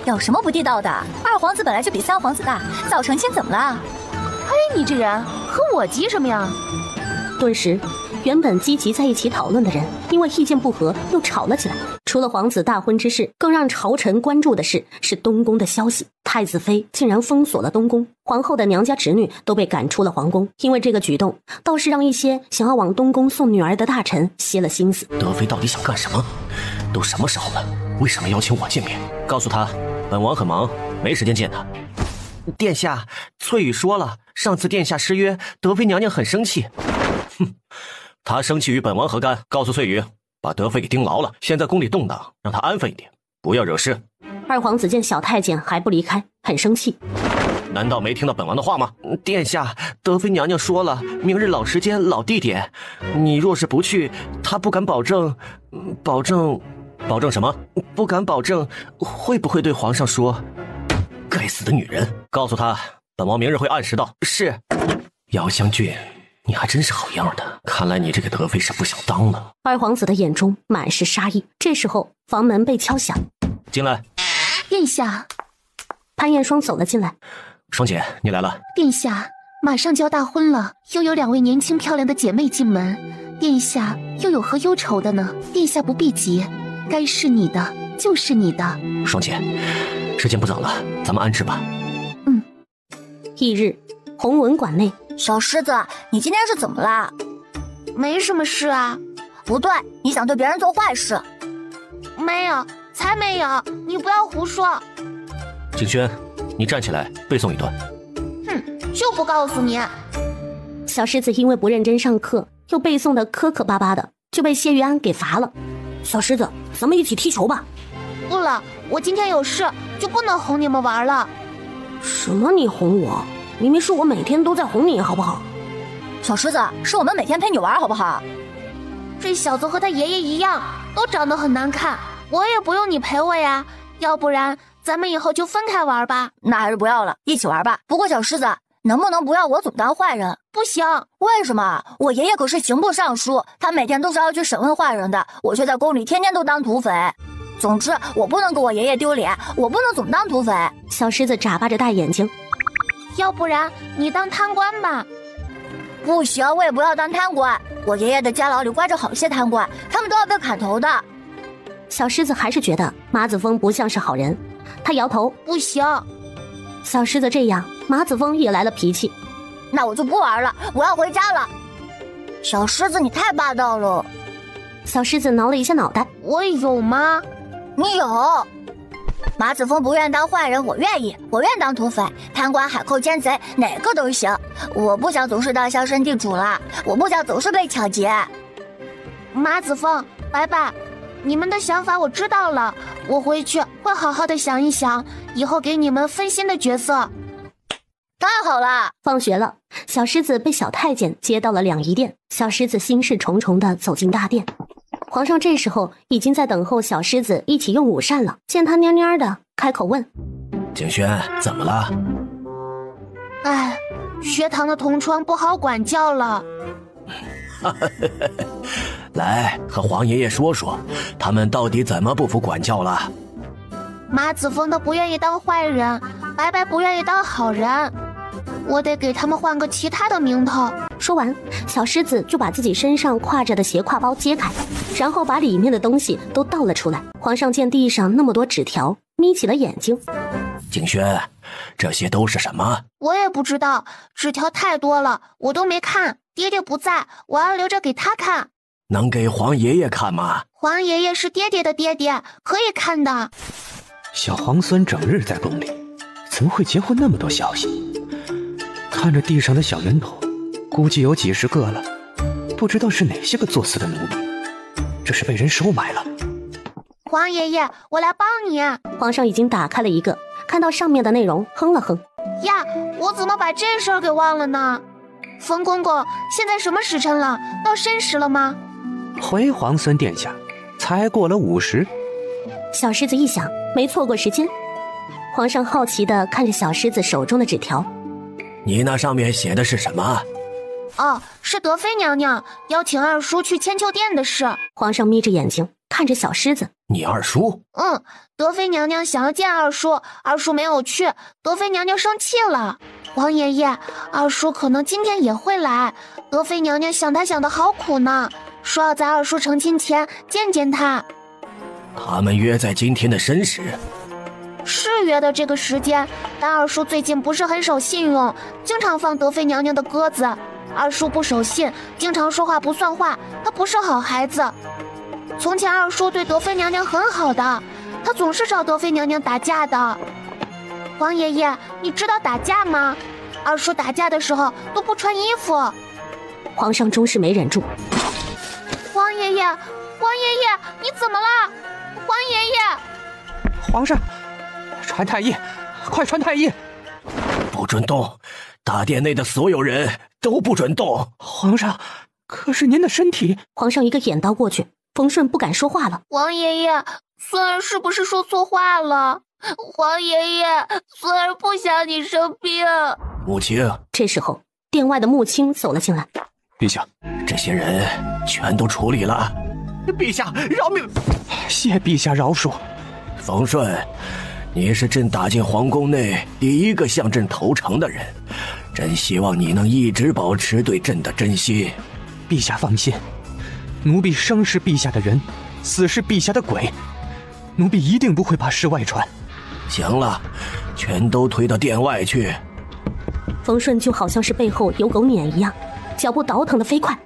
有什么不地道的？2皇子本来就比3皇子大，早成亲怎么了？嘿，你这人和我急什么呀？顿时，原本积极在一起讨论的人，因为意见不合又吵了起来。除了皇子大婚之事，更让朝臣关注的是东宫的消息。太子妃竟然封锁了东宫，皇后的娘家侄女都被赶出了皇宫。因为这个举动，倒是让一些想要往东宫送女儿的大臣歇了心思。德妃到底想干什么？都什么时候了，为什么邀请我见面？告诉他，本王很忙，没时间见他。殿下，翠羽说了，上次殿下失约，德妃娘娘很生气。哼，她生气与本王何干？告诉翠羽，把德妃给盯牢了，现在宫里动荡，让她安分一点，不要惹事。2皇子见小太监还不离开，很生气。难道没听到本王的话吗？殿下，德妃娘娘说了，明日老时间老地点，你若是不去，她不敢保证什么？不敢保证会不会对皇上说。该死的女人，告诉她，本王明日会按时到。是。姚香俊，你还真是好样的，看来你这个德妃是不想当了。2皇子的眼中满是杀意。这时候房门被敲响，进来。殿下。潘彦双走了进来。双姐，你来了。殿下，马上就要大婚了，又有2位年轻漂亮的姐妹进门，殿下又有何忧愁的呢？殿下不必急，该是你的就是你的。双姐，时间不早了，咱们安置吧。翌日，弘文馆内，小狮子，你今天是怎么啦？没什么事啊。不对，你想对别人做坏事。没有，才没有，你不要胡说。景轩，你站起来背诵一段。哼，就不告诉你。小狮子因为不认真上课，又背诵的磕巴巴的，就被谢玉安给罚了。小狮子，咱们一起踢球吧。不了，我今天有事，就不能哄你们玩了。什么你哄我？明明是我每天都在哄你，好不好？小狮子，是我们每天陪你玩，好不好？这小子和他爷爷一样，都长得很难看，我也不用你陪我呀。要不然咱们以后就分开玩吧。那还是不要了，一起玩吧。不过小狮子，能不能不要我总当坏人？不行。为什么？我爷爷可是刑部尚书，他每天都是要去审问坏人的，我却在宫里天天都当土匪。总之，我不能给我爷爷丢脸，我不能总当土匪。小狮子眨巴着大眼睛。要不然你当贪官吧。不行，我也不要当贪官。我爷爷的监牢里关着好些贪官，他们都要被砍头的。小狮子还是觉得马子峰不像是好人，他摇头，不行。小狮子这样，马子峰也来了脾气。那我就不玩了，我要回家了。小狮子，你太霸道了。小狮子挠了一下脑袋，我有吗？你有。马子峰不愿当坏人，我愿意，我愿当土匪、贪官、海寇、奸贼，哪个都行。我不想总是当销声地主了，我不想总是被抢劫。马子峰、白白，你们的想法我知道了，我回去会好好的想一想，以后给你们分新的角色。太好了！放学了，小狮子被小太监接到了两仪殿，小狮子心事重重地走进大殿。皇上这时候已经在等候小狮子一起用午膳了，见他蔫蔫的，开口问：景轩，怎么了？哎，学堂的同窗不好管教了。来，和黄爷爷说说，他们到底怎么不服管教了？马子峰他不愿意当坏人，白白不愿意当好人，我得给他们换个其他的名头。说完，小狮子就把自己身上挎着的斜挎包揭开，然后把里面的东西都倒了出来。皇上见地上那么多纸条，眯起了眼睛。景轩，这些都是什么？我也不知道，纸条太多了，我都没看。爹爹不在，我要留着给他看。能给黄爷爷看吗？黄爷爷是爹爹的爹爹，可以看的。小皇孙整日在宫里，怎么会截获那么多消息？看着地上的小圆筒，估计有几十个了，不知道是哪些个作死的奴婢，这是被人收买了。黄爷爷，我来帮你。皇上已经打开了一个，看到上面的内容，哼了哼。呀，我怎么把这事儿给忘了呢？冯公公，现在什么时辰了？到申时了吗？回皇孙殿下，才过了50。小狮子一想，没错过时间。皇上好奇地看着小狮子手中的纸条。你那上面写的是什么？哦，是德妃娘娘邀请二叔去千秋殿的事。皇上眯着眼睛看着小狮子。你二叔？德妃娘娘想要见二叔，二叔没有去，德妃娘娘生气了。王爷爷，二叔可能今天也会来，德妃娘娘想他想得好苦呢，说要在二叔成亲前见见他。他们约在今天的申时。是约的这个时间，但二叔最近不是很守信用，经常放德妃娘娘的鸽子。二叔不守信，经常说话不算话，他不是好孩子。从前二叔对德妃娘娘很好的，他总是找德妃娘娘打架的。王爷爷，你知道打架吗？二叔打架的时候都不穿衣服。皇上终是没忍住。王爷爷，王爷爷，你怎么了？王爷爷，皇上，传太医，快传太医！不准动，大殿内的所有人都不准动。皇上，可是您的身体……皇上一个眼刀过去，冯顺不敢说话了。王爷爷，孙儿是不是说错话了？皇爷爷，孙儿不想你生病。母亲。这时候，殿外的穆青走了进来。陛下，这些人全都处理了。陛下饶命！谢陛下饶恕。冯顺，你是朕打进皇宫内第一个向朕投诚的人，朕希望你能一直保持对朕的真心。陛下放心，奴婢生是陛下的人，死是陛下的鬼，奴婢一定不会把事外传。行了，全都推到殿外去。冯顺就好像是背后有狗撵一样，脚步倒腾的飞快。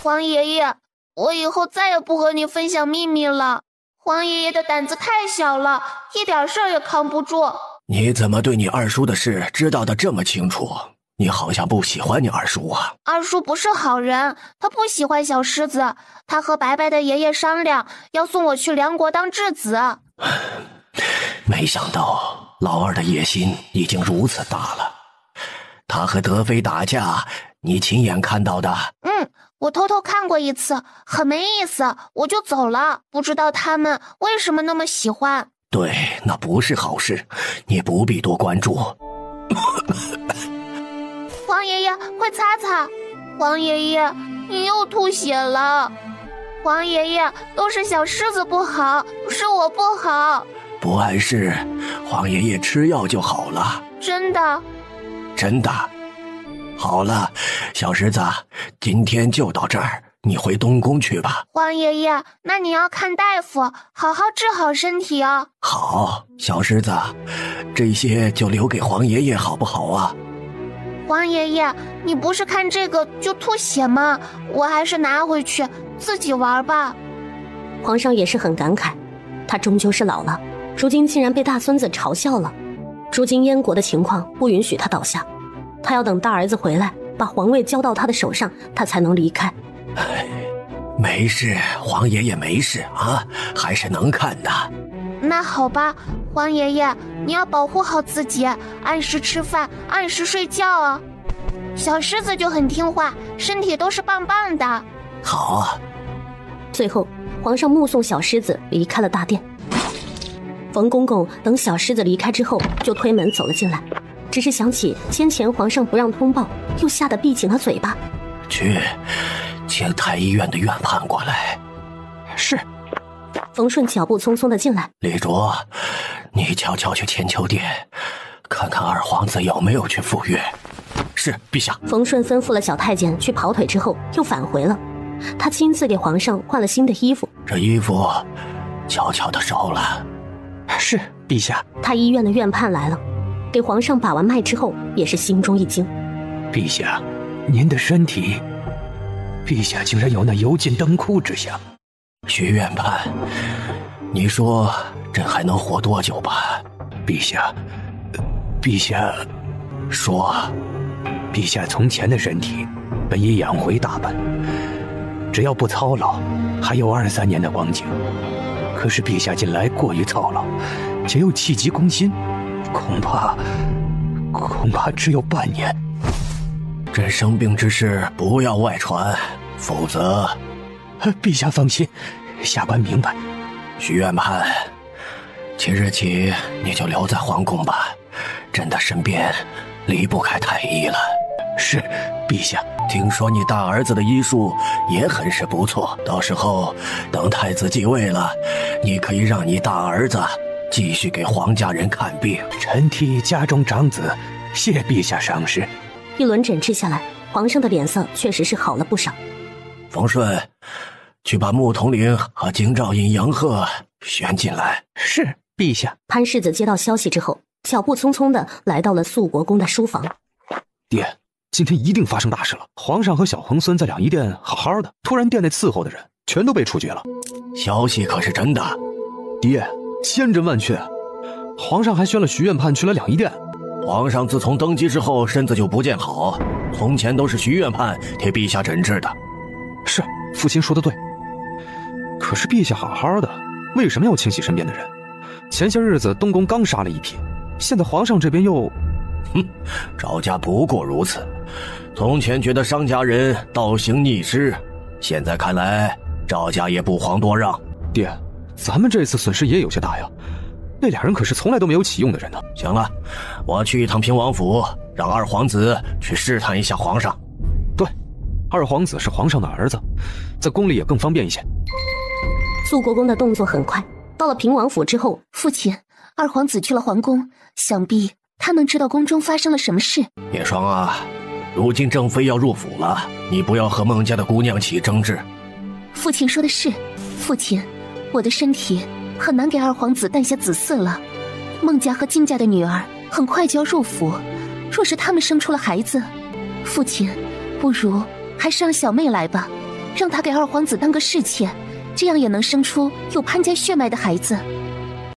皇爷爷，我以后再也不和你分享秘密了。皇爷爷的胆子太小了，一点事儿也扛不住。你怎么对你二叔的事知道的这么清楚？你好像不喜欢你二叔啊。二叔不是好人，他不喜欢小狮子，他和白白的爷爷商量，要送我去梁国当质子。没想到老二的野心已经如此大了。他和德妃打架，你亲眼看到的？我偷偷看过一次，很没意思，我就走了。不知道他们为什么那么喜欢。对，那不是好事，你不必多关注。黄爷爷，快擦擦！黄爷爷，你又吐血了。黄爷爷，都是小狮子不好，是我不好。不碍事，黄爷爷吃药就好了。真的？真的。好了，小狮子，今天就到这儿，你回东宫去吧。黄爷爷，那你要看大夫，好好治好身体哦。好，小狮子，这些就留给黄爷爷好不好啊？黄爷爷，你不是看这个就吐血吗？我还是拿回去自己玩吧。皇上也是很感慨，他终究是老了，如今竟然被大孙子嘲笑了。如今燕国的情况不允许他倒下，他要等大儿子回来，把皇位交到他的手上，他才能离开。没事，黄爷爷没事啊，还是能看的。那好吧，黄爷爷，你要保护好自己，按时吃饭，按时睡觉哦。小狮子就很听话，身体都是棒棒的。好啊。最后，皇上目送小狮子离开了大殿。冯公公等小狮子离开之后，就推门走了进来，只是想起先前皇上不让通报，又吓得闭紧了嘴巴。去，请太医院的院判过来。是。冯顺脚步匆匆地进来。李卓，你悄悄去千秋殿，看看二皇子有没有去赴约。是，陛下。冯顺吩咐了小太监去跑腿之后，又返回了。他亲自给皇上换了新的衣服。这衣服悄悄地收了。是，陛下。太医院的院判来了，给皇上把完脉之后，也是心中一惊。陛下，您的身体，陛下竟然有那油尽灯枯之象。徐院判，你说朕还能活多久吧？陛下，陛下，说，陛下从前的身体本已养回大半，只要不操劳，还有2-3年的光景。可是陛下近来过于操劳，且又气急攻心，恐怕只有半年。朕生病之事不要外传，否则……陛下放心，下官明白。徐院判，即日起你就留在皇宫吧，朕的身边离不开太医了。是，陛下。听说你大儿子的医术也很是不错，到时候等太子继位了，你可以让你大儿子继续给皇家人看病。臣替家中长子谢陛下赏识。一轮诊治下来，皇上的脸色确实是好了不少。冯顺，去把穆统领和京兆尹杨鹤选进来。是，陛下。潘世子接到消息之后，脚步匆匆地来到了肃国公的书房。爹，今天一定发生大事了。皇上和小皇孙在两仪殿好好的，突然殿内伺候的人全都被处决了。消息可是真的？爹，千真万确。皇上还宣了徐院判去了两仪殿。皇上自从登基之后身子就不见好，从前都是徐院判替陛下诊治的。是，父亲说的对。可是陛下好好的，为什么要清洗身边的人？前些日子东宫刚杀了一批，现在皇上这边又……赵家不过如此。从前觉得商家人倒行逆施，现在看来赵家也不遑多让。爹，咱们这次损失也有些大呀。那俩人可是从来都没有启用的人呢。行了，我去一趟平王府，让二皇子去试探一下皇上。对，二皇子是皇上的儿子，在宫里也更方便一些。肃国公的动作很快，到了平王府之后，父亲，二皇子去了皇宫，想必他能知道宫中发生了什么事。叶双啊，如今正妃要入府了，你不要和孟家的姑娘起争执。父亲说的是，父亲，我的身体很难给二皇子诞下子嗣了。孟家和金家的女儿很快就要入府，若是他们生出了孩子，父亲，不如还是让小妹来吧，让她给二皇子当个侍妾，这样也能生出有潘家血脉的孩子。